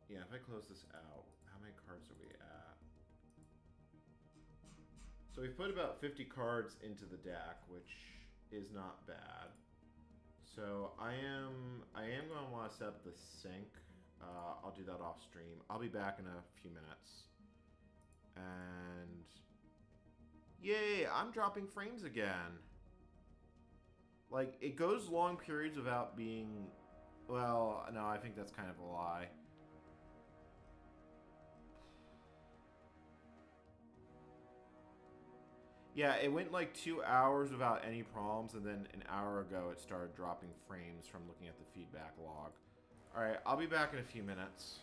Speaker 1: Yeah, if I close this out, how many cards are we at? So we've put about 50 cards into the deck, which is not bad. So I am going to want to set up the sync. I'll do that off stream. I'll be back in a few minutes. And yay, I'm dropping frames again. Like, it goes long periods without being, well, no, I think that's kind of a lie. Yeah, it went like 2 hours without any problems, and then an hour ago it started dropping frames from looking at the feedback log. Alright, I'll be back in a few minutes.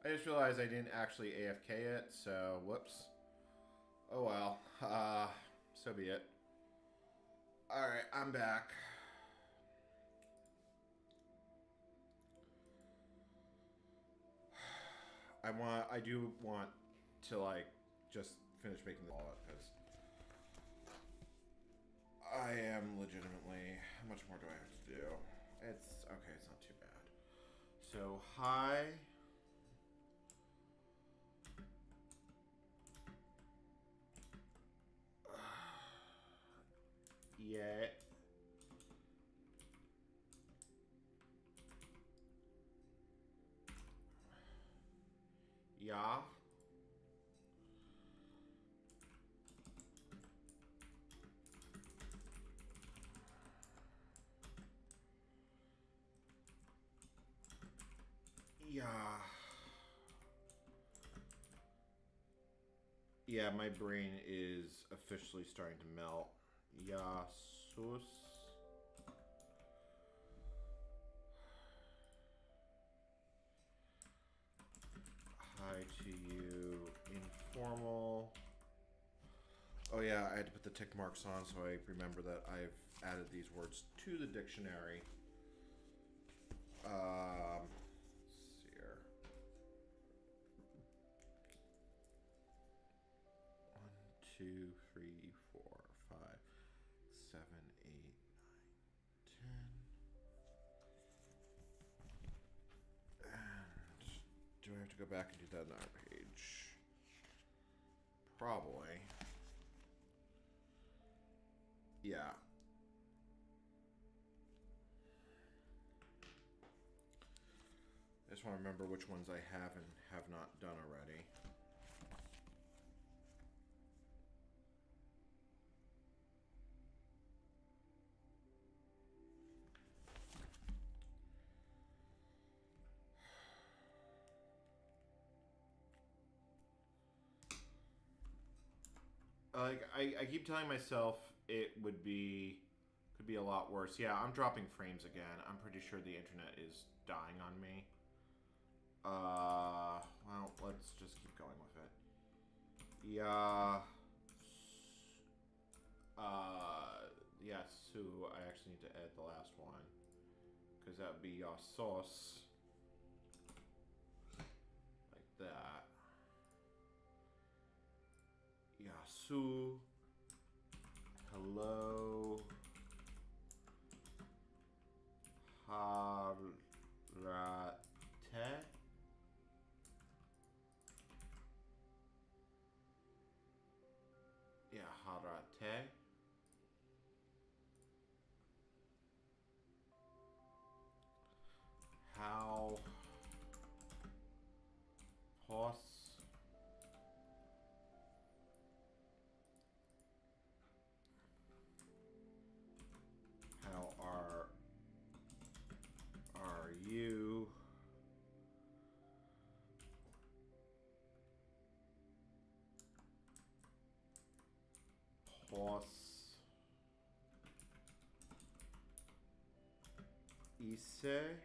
Speaker 1: I just realized I didn't actually AFK it, so whoops. Oh well. So be it. Alright, I'm back. I do want to, like, just finish making the wallet, because I am legitimately... How much more do I have to do? It's... Okay, it's not too bad. So, hi... Yeah. Ja. Yeah. Yeah, my brain is officially starting to melt. Ja, sus. Hi to you. Informal. Oh yeah, I had to put the tick marks on so I remember that I've added these words to the dictionary. Let's see here. 1, 2, 3, 4, 5, 7, 8, 9, 10. And do I have to go back and do that on our page? Probably. Yeah. I just want to remember which ones I have and have not done already. Like, I keep telling myself it could be a lot worse. Yeah, I'm dropping frames again. I'm pretty sure the internet is dying on me. Well, let's just keep going with it. Yeah. Yeah, Sue, I actually need to add the last one. Because that would be ya sauce. Like that. Yasu. Hello. Harate. Yeah, harate. How. Horse. How are you? Horse. Ise.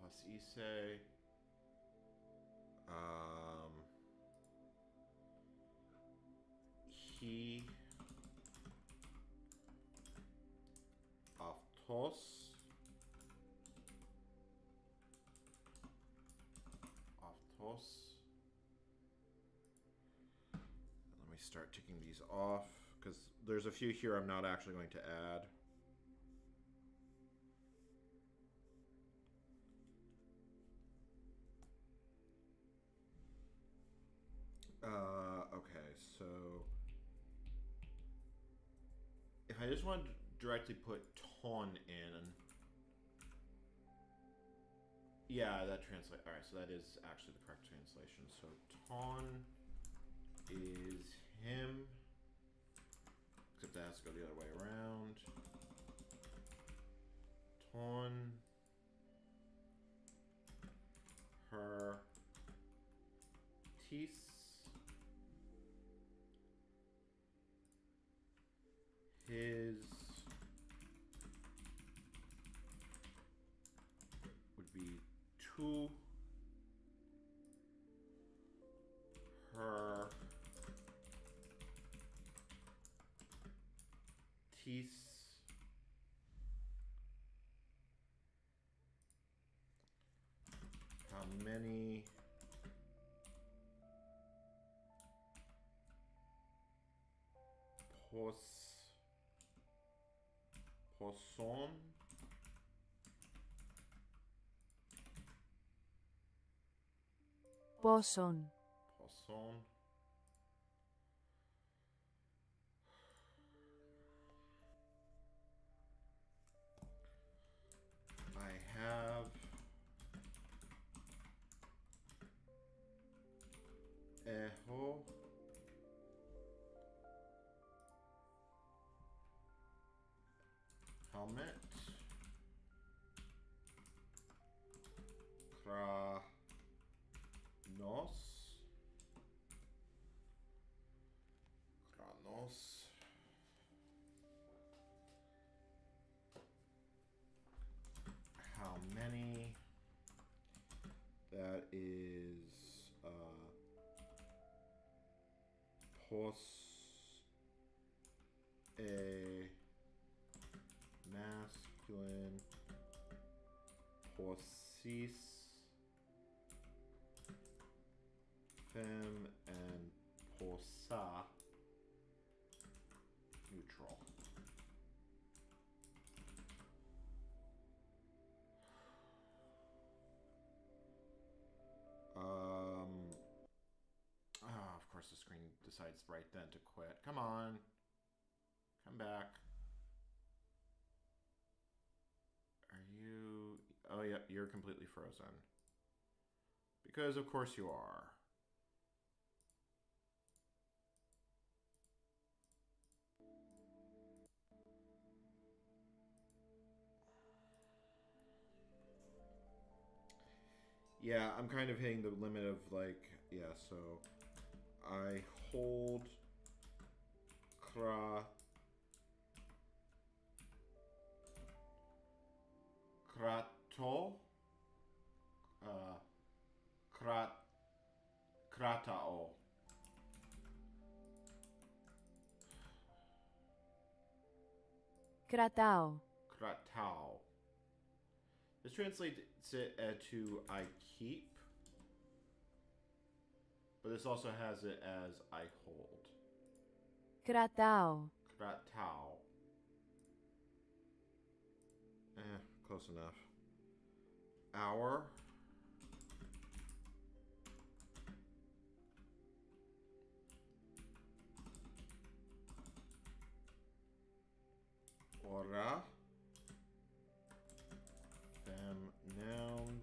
Speaker 1: Horse ise. He. Aftos. Aftos. Let me start ticking these off, because there's a few here I'm not actually going to add. Okay, so if I just want to directly put ton in, yeah, that translates. All right, so that is actually the correct translation. So ton is him, except that has to go the other way around. Ton, her, tis, his, to her teeth. How many portion
Speaker 2: Πόσον.
Speaker 1: I have έχω helmet Kranos how many that is pos a masculine posis fem and posa neutral. Of course the screen decides right then to quit. Come on. Come back. Are you... Oh, yeah, you're completely frozen. Because of course you are. Yeah, I'm kind of hitting the limit of like, yeah, so I hold krato kratao.
Speaker 2: Κρατάω.
Speaker 1: Kratao. This translates it to I keep, but this also has it as I hold.
Speaker 2: Κρατάω.
Speaker 1: Kratao. Close enough. Hour. Ora. Fem noun.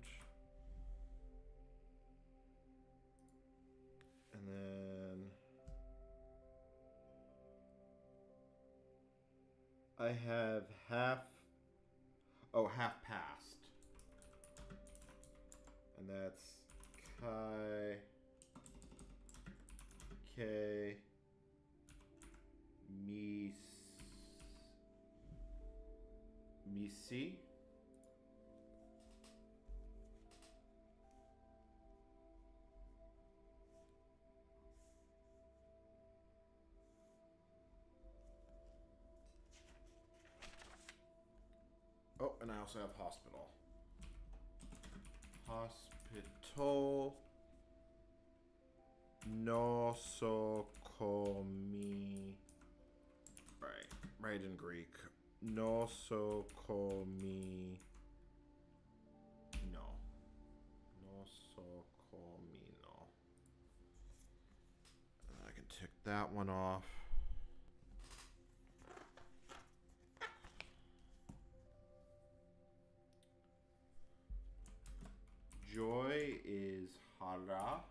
Speaker 1: And then I have half past. And that's kai k misi. Oh, and I also have hospital. Hospital nosokomi. Right in Greek. Nosokomi. No. Nosokomino. I can tick that one off. Joy is hara.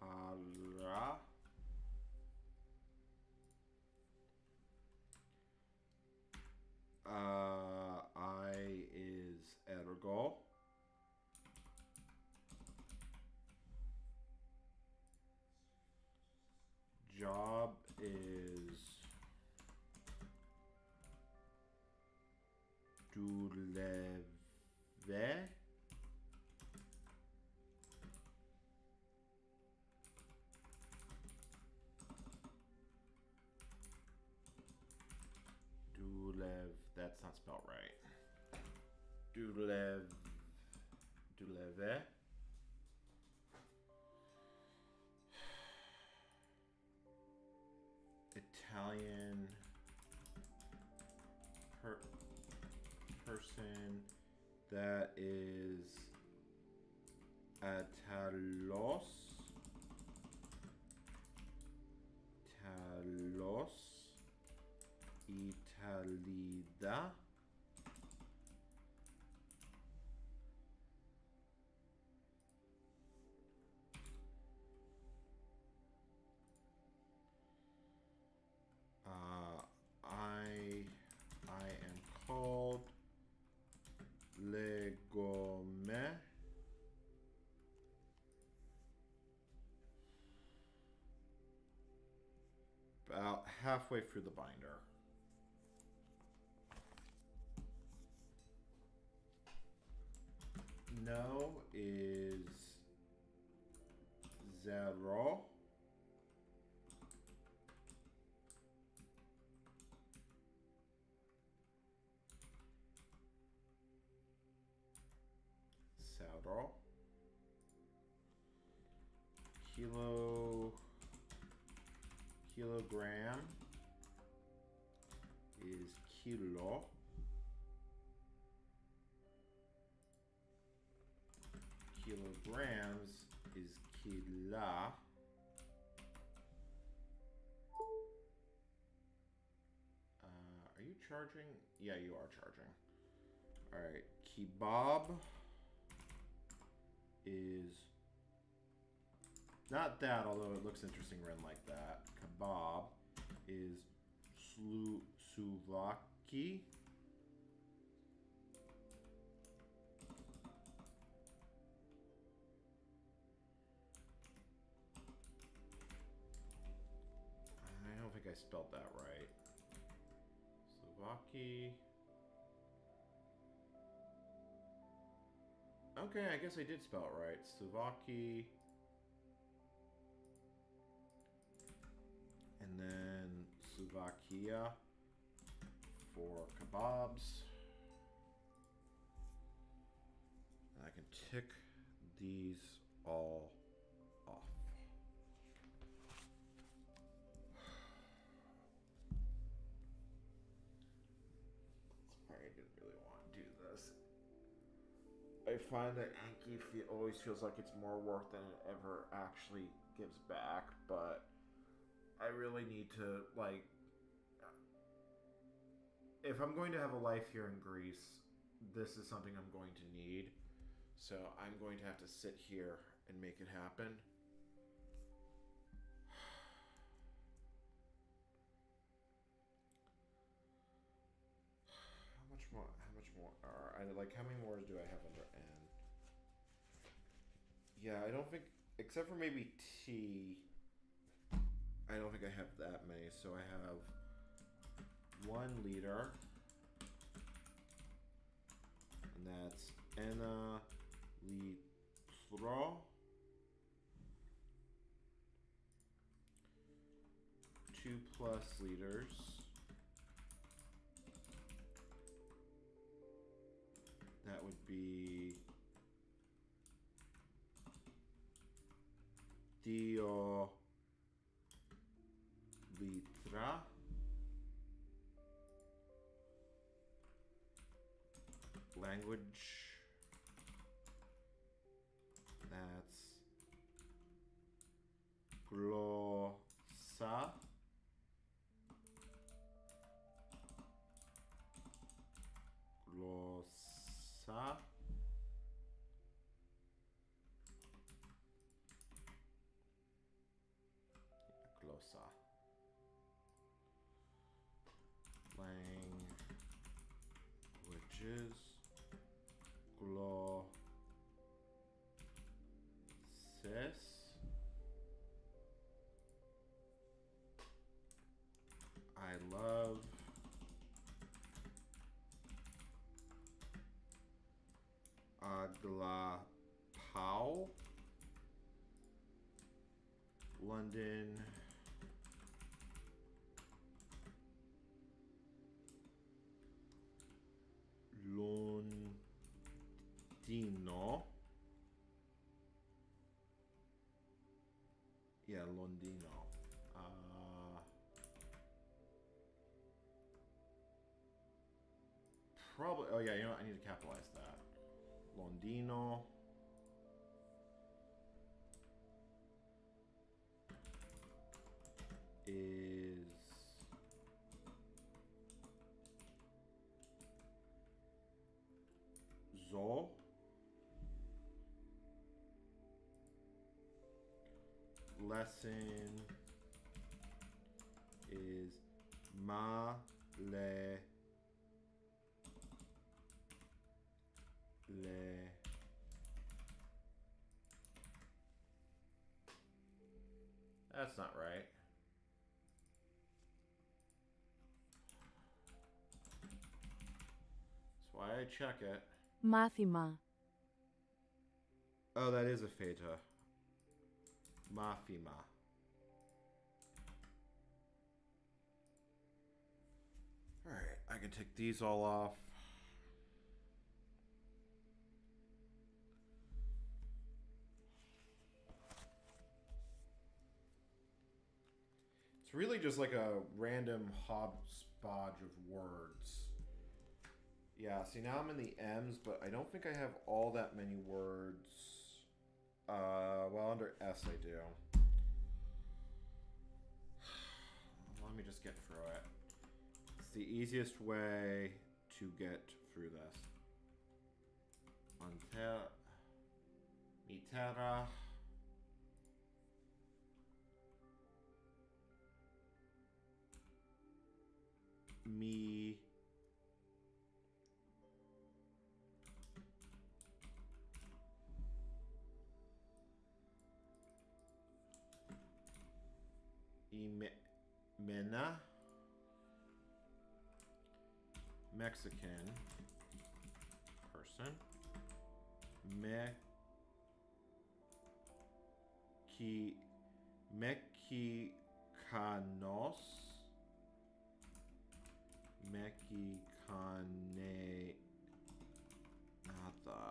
Speaker 1: Hara. I is ergo. Job is W. Dulev. That's not spelled right. Duleve. Italian person that is Talos Italida. I am called Legome. About halfway through the binder. No is zero. Zero. Kilogram is kilo. Kilograms is kila. Are you charging? Yeah, you are charging. All right, kebab is not that, although it looks interesting written like that. Kebab is Suvaki. I don't think I spelled that right. Slovaki. Okay, I guess I did spell it right. Slovaki. And then Slovakia for kebabs. And I can tick these all off. Sorry, I didn't really want to do this. I find that Anki always feels like it's more work than it ever actually gives back, but I really need to, like, if I'm going to have a life here in Greece, this is something I'm going to need. So I'm going to have to sit here and make it happen. How much more? How many more do I have under N? Yeah, I don't think, except for maybe T, I don't think I have that many. So I have 1 liter, and that's ena litro. 2+ liters. That would be dio litra. Language. That's glossa. Glossa. Glossa. Languages. Glosses. I love Aglapau, London, Londino. Yeah, Londino. Probably. Oh yeah, you know what? I need to capitalize that. Londino. Is so lesson is ma le That's not right. That's why I check it.
Speaker 2: Μάθημα.
Speaker 1: Oh, that is a feta. Mafima. Alright, I can take these all off. It's really just like a random hodgepodge of words. Yeah, see now I'm in the M's, but I don't think I have all that many words. Well, under S I do. Let me just get through it. It's the easiest way to get through this. Mitera. Me. Mena. Mexican person. Mexicanos. Mexicane. Nada.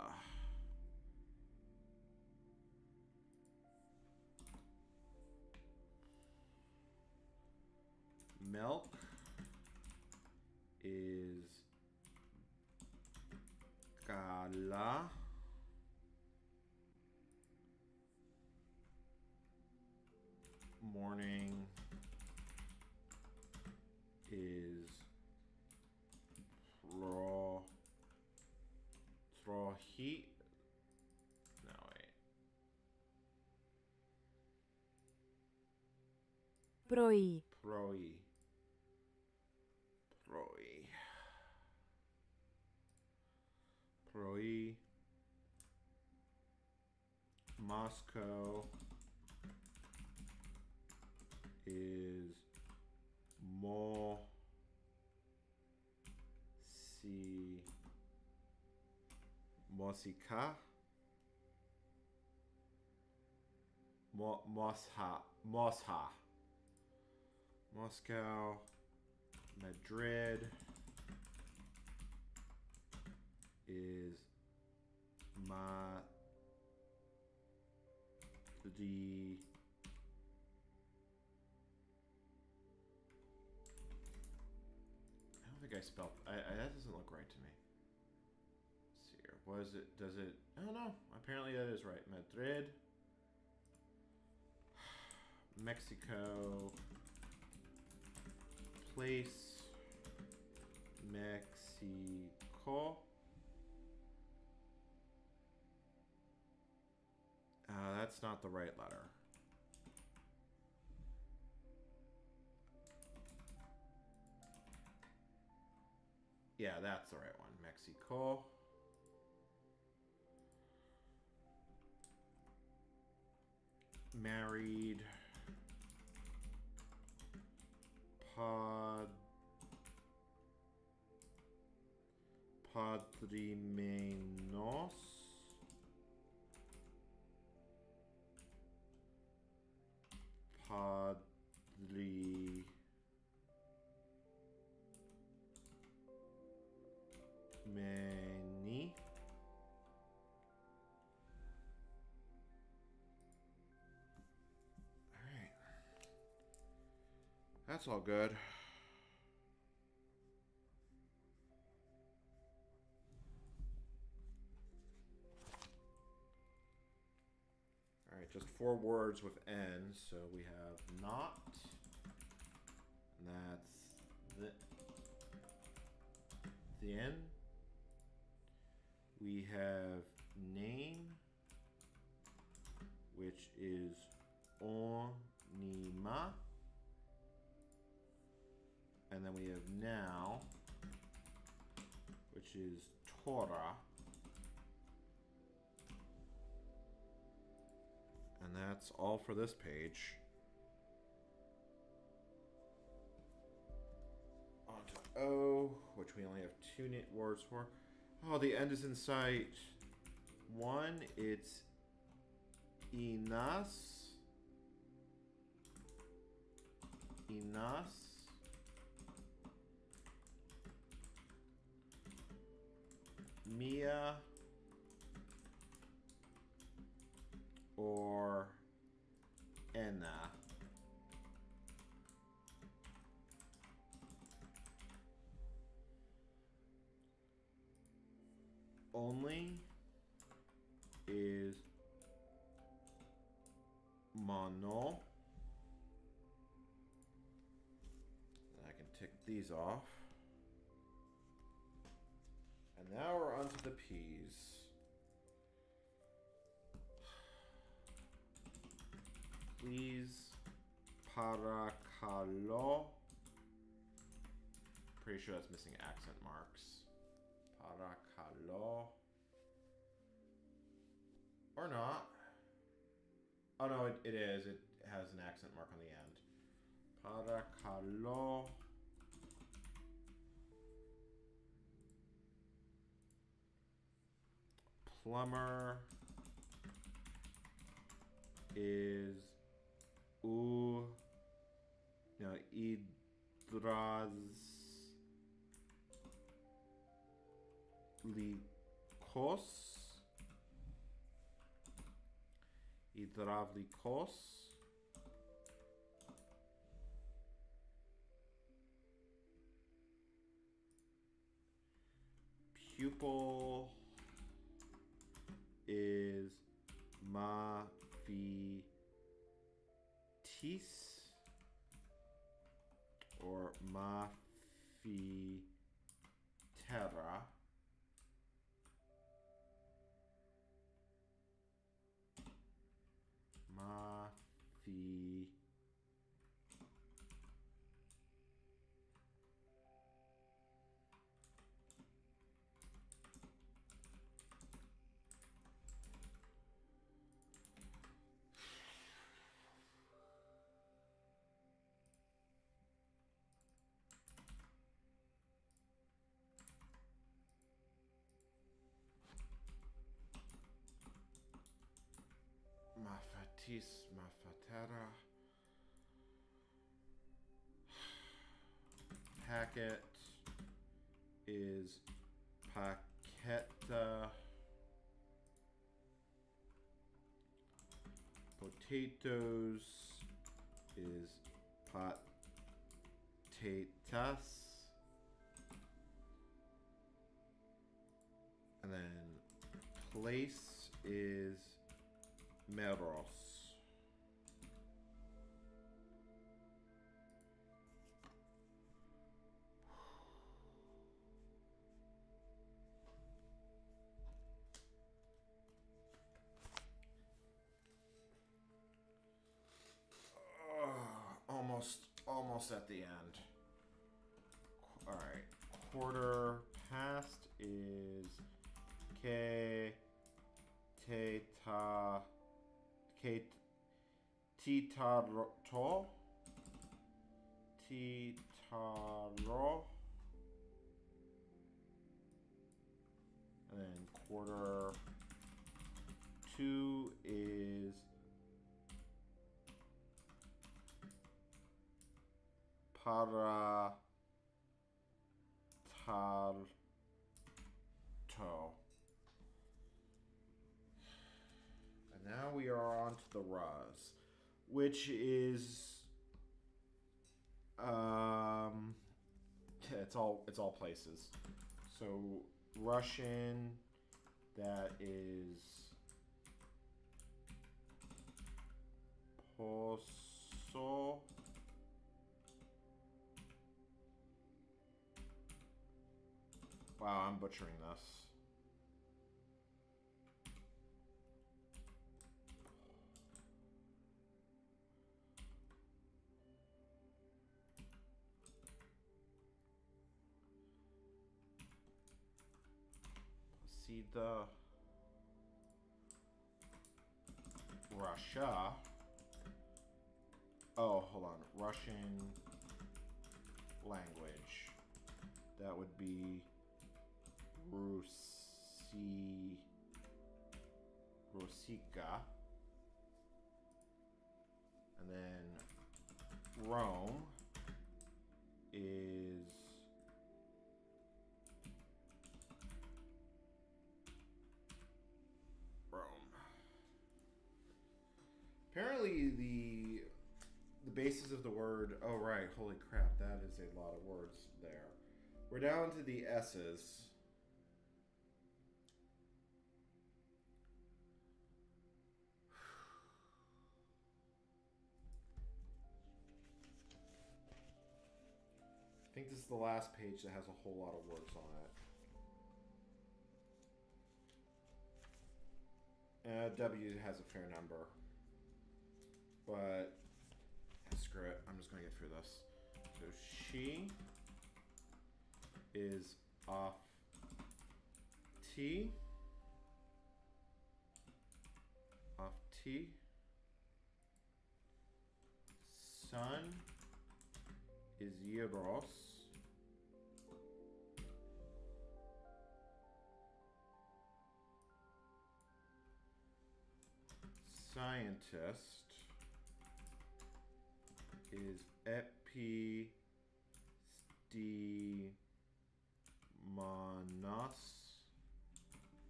Speaker 1: Milk is gala. Morning is heat. No, wait.
Speaker 2: Πρωί.
Speaker 1: Πρωί. Πρωί. Moscow is Mosika. Mosha. Moscow. Madrid is I don't think I spelled. That doesn't look right to me. Let's see here. Was it? Does it? I don't know. Apparently that is right. Madrid, Mexico, place, Mexico. That's not the right letter. Yeah, that's the right one. Mexico. Married. Padrimenos. Padli Meni. All right. That's all good. All right, just 4 words with N. So we have not, and that's the N. We have name, which is onima. And then we have now, which is Torah. And that's all for this page. On to O, which we only have 2 words for. Oh, the end is in sight. 1, it's Inas. Inas. Mia. Or Enna. Only is mono. And I can tick these off. And now we're on to the P's. Please, parakalo. Pretty sure that's missing accent marks. Parakalo. Or not. Oh no, it is. It has an accent mark on the end. Parakalo. Plumber is idras hidravlikos. Pupil is mafitis or mafitera. Mafi. Mafatis, mafatera. Packet is paqueta. Potatoes is patatas. And then place is meros. Almost at the end. All right. Quarter past is K Teta K Titaro Titaro. And then quarter 2 is Para. Tarto. And now we are on to the Rus, which is it's all places. So Russian, that is poso. Wow, I'm butchering this. Posida. Russia. Oh, hold on. Russian language. That would be Rusika. And then Rome is Rome. Apparently the basis of the word, oh right, holy crap, that is a lot of words there. We're down to the S's. I think this is the last page that has a whole lot of words on it. W has a fair number. But screw it. I'm just going to get through this. So she is off T. Off T. Son is Yeros. Scientist is Epistemonos.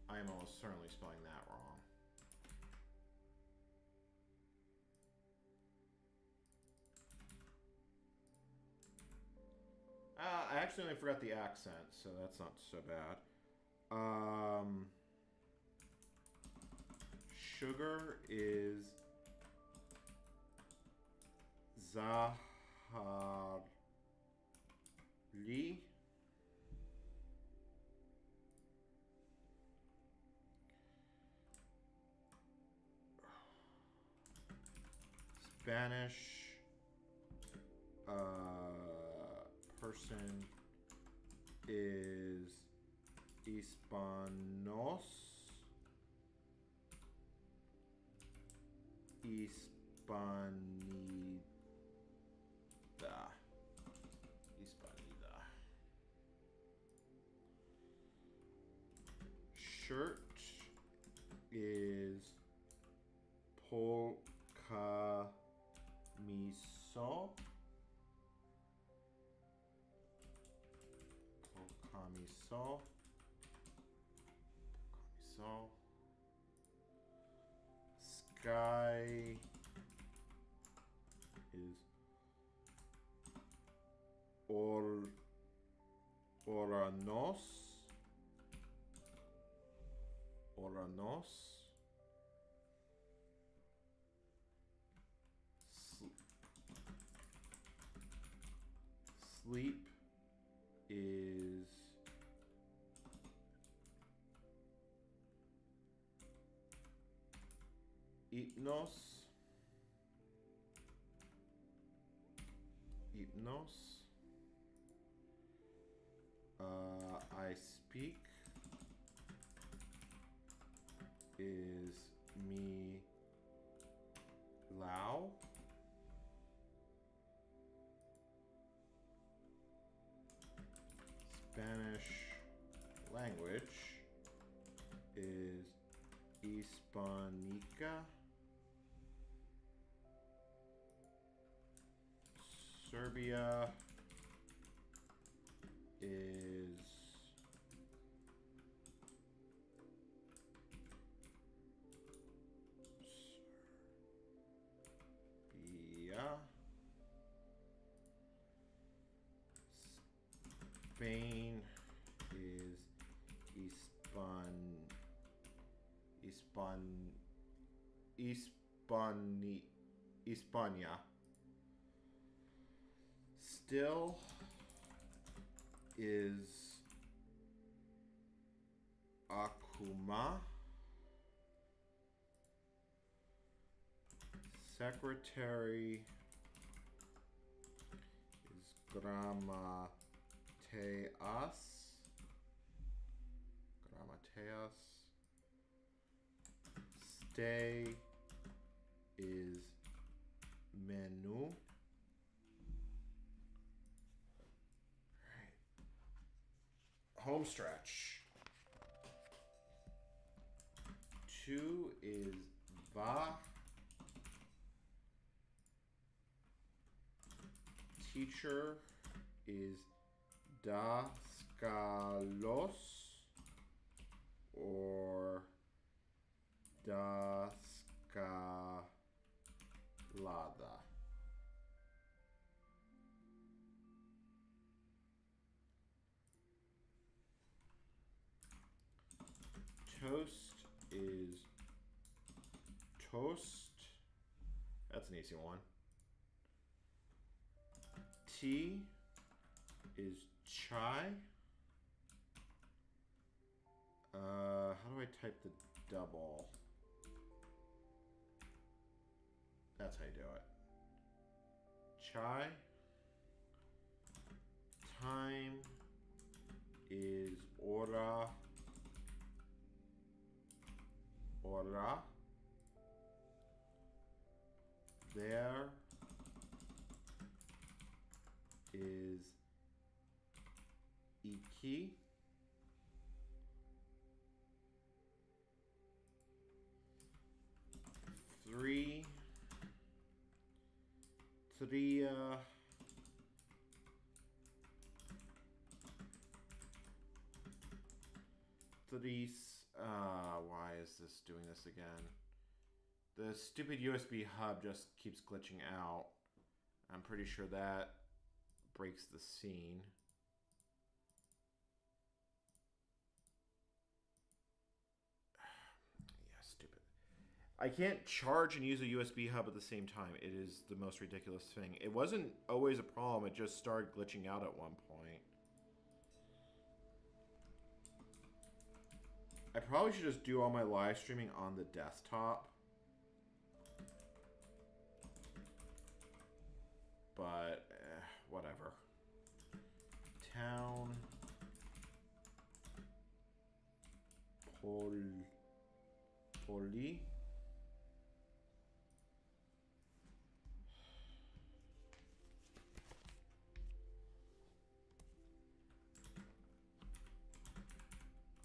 Speaker 1: I am almost certainly spelling that wrong. I actually only forgot the accent, so that's not so bad. Sugar is Zaharli. Spanish person is Hispanos. Hispanida. Shirt is polka miso. Polka miso. Sky is Oranos. Sleep is Hypnos. I speak is me Lao. Spanish language is Hispanica. Serbia is Serbia. Spain is Hispania. Still is Akuma. Secretary is Gramateas. Stay is Menu. Right. Home stretch. 2 is Va. Teacher is Daskalos or Daskalada. Toast is Toast. That's an easy one. Tea is Chai. How do I type the double? That's how you do it. Chai. Time is Ora. There is Iki. Three. Why is this doing this again? The stupid USB hub just keeps glitching out. I'm pretty sure that breaks the scene. Yeah, stupid. I can't charge and use a USB hub at the same time. It is the most ridiculous thing. It wasn't always a problem. It just started glitching out at one point. I probably should just do all my live streaming on the desktop. But, whatever. Town. Poli.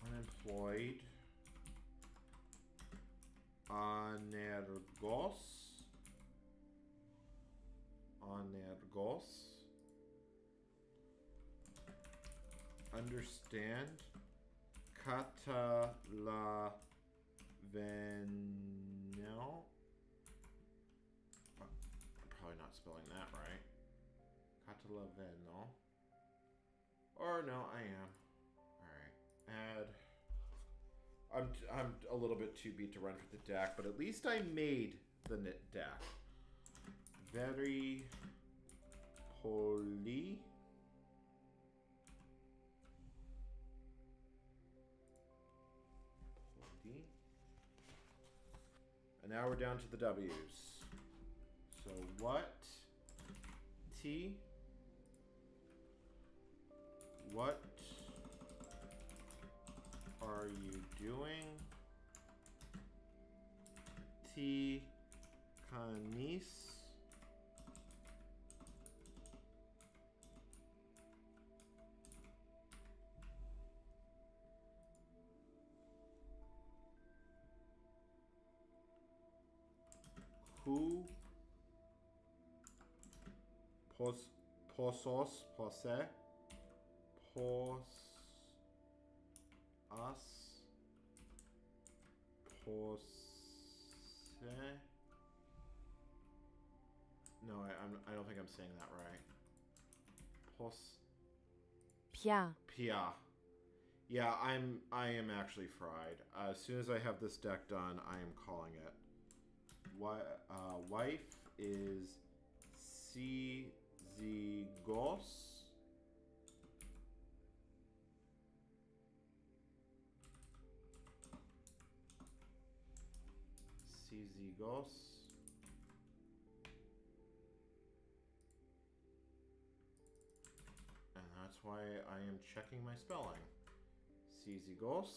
Speaker 1: Unemployed. Anergos. Understand. Catalaveno. I'm probably not spelling that right. Catalaveno. Or no, I am. Alright. Add. I'm a little bit too beat to run for the DAC, but at least I made the DAC. Very holy. And now we're down to the W's. So what? T. What are you doing? T. Canis. Who posos, pose, Pos. Us. Pose. No, I don't think I'm saying that right. Pos.
Speaker 2: Πια.
Speaker 1: Pia. Yeah, I am actually fried. As soon as I have this deck done, I am calling it. Wife is Zigos. Zigos. And that's why I am checking my spelling. Zigos.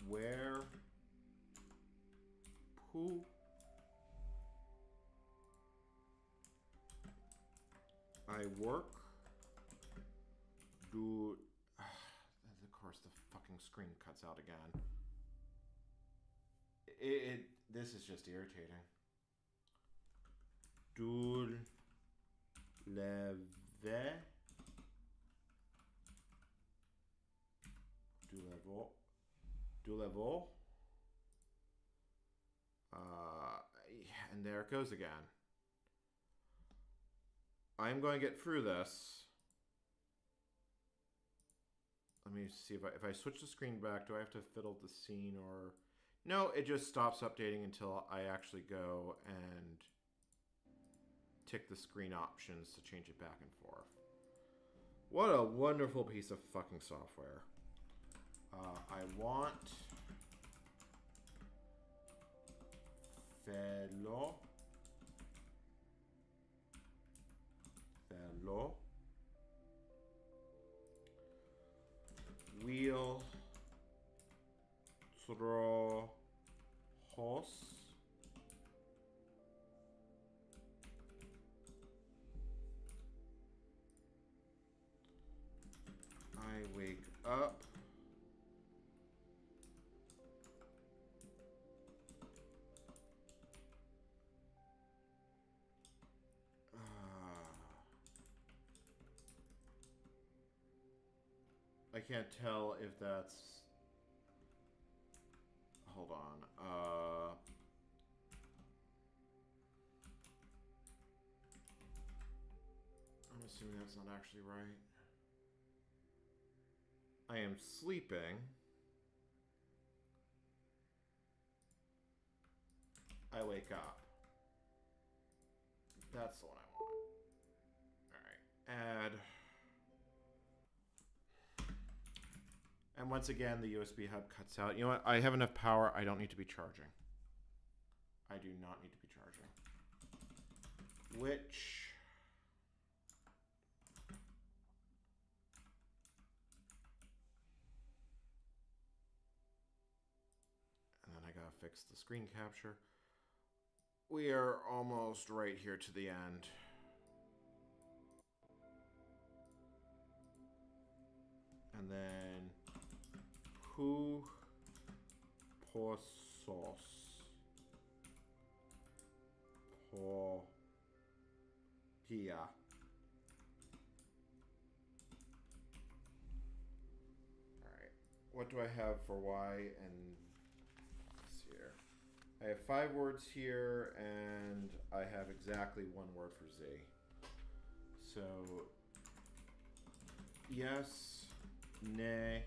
Speaker 1: Where? Who? I work. Do. Of course, the fucking screen cuts out again. This is just irritating. Du leve. Du levo. And there it goes again. I'm going to get through this. Let me see if I switch the screen back, do I have to fiddle the scene or... No, it just stops updating until I actually go and tick the screen options to change it back and forth. What a wonderful piece of fucking software. I want fellow wheel throw horse I wake up I can't tell if that's... Hold on. I'm assuming that's not actually right. I am sleeping. I wake up. That's the one I want. Alright. Add... And once again, the USB hub cuts out. You know what? I have enough power. I don't need to be charging. I do not need to be charging. Which... And then I gotta fix the screen capture. We are almost right here to the end. And then... Who por sauce por pia. Alright. What do I have for Y and this here? I have 5 words here and I have exactly 1 word for Z. So yes, nay.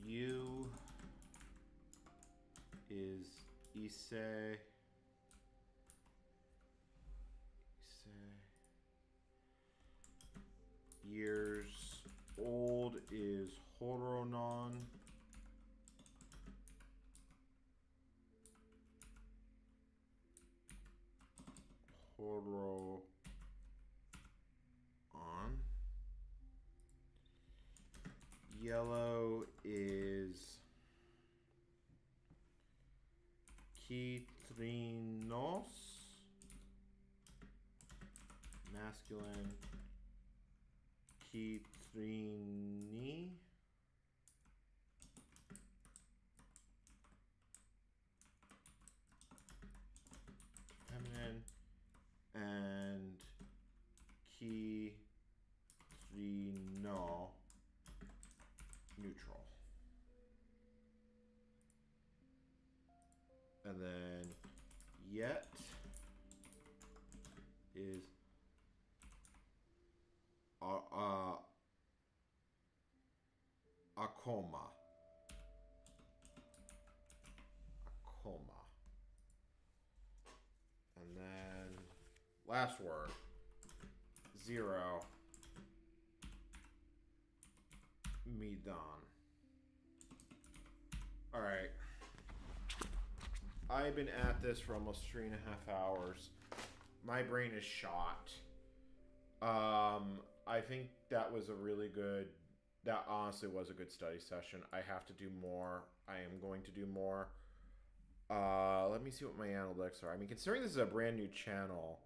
Speaker 1: You is ise. Years old is horonon. Horo on. Yellow is kitrinos. Masculine. Kitrinos. Srini. Feminine. And Ki Srino. Neutral. And then yet is akoma. Akoma. And then last word. 0. Midan. All right. I've been at this for almost 3.5 hours. My brain is shot. I think that was a really good, that honestly was a good study session. I have to do more. I am going to do more. Let me see what my analytics are. I mean, considering this is a brand new channel,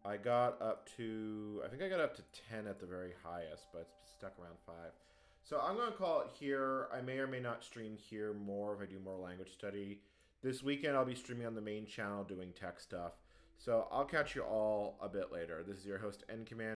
Speaker 1: I got up to, I think I got up to 10 at the very highest, but it's stuck around 5. So I'm going to call it here. I may or may not stream here more if I do more language study. This weekend I'll be streaming on the main channel doing tech stuff. So I'll catch you all a bit later. This is your host, N Command.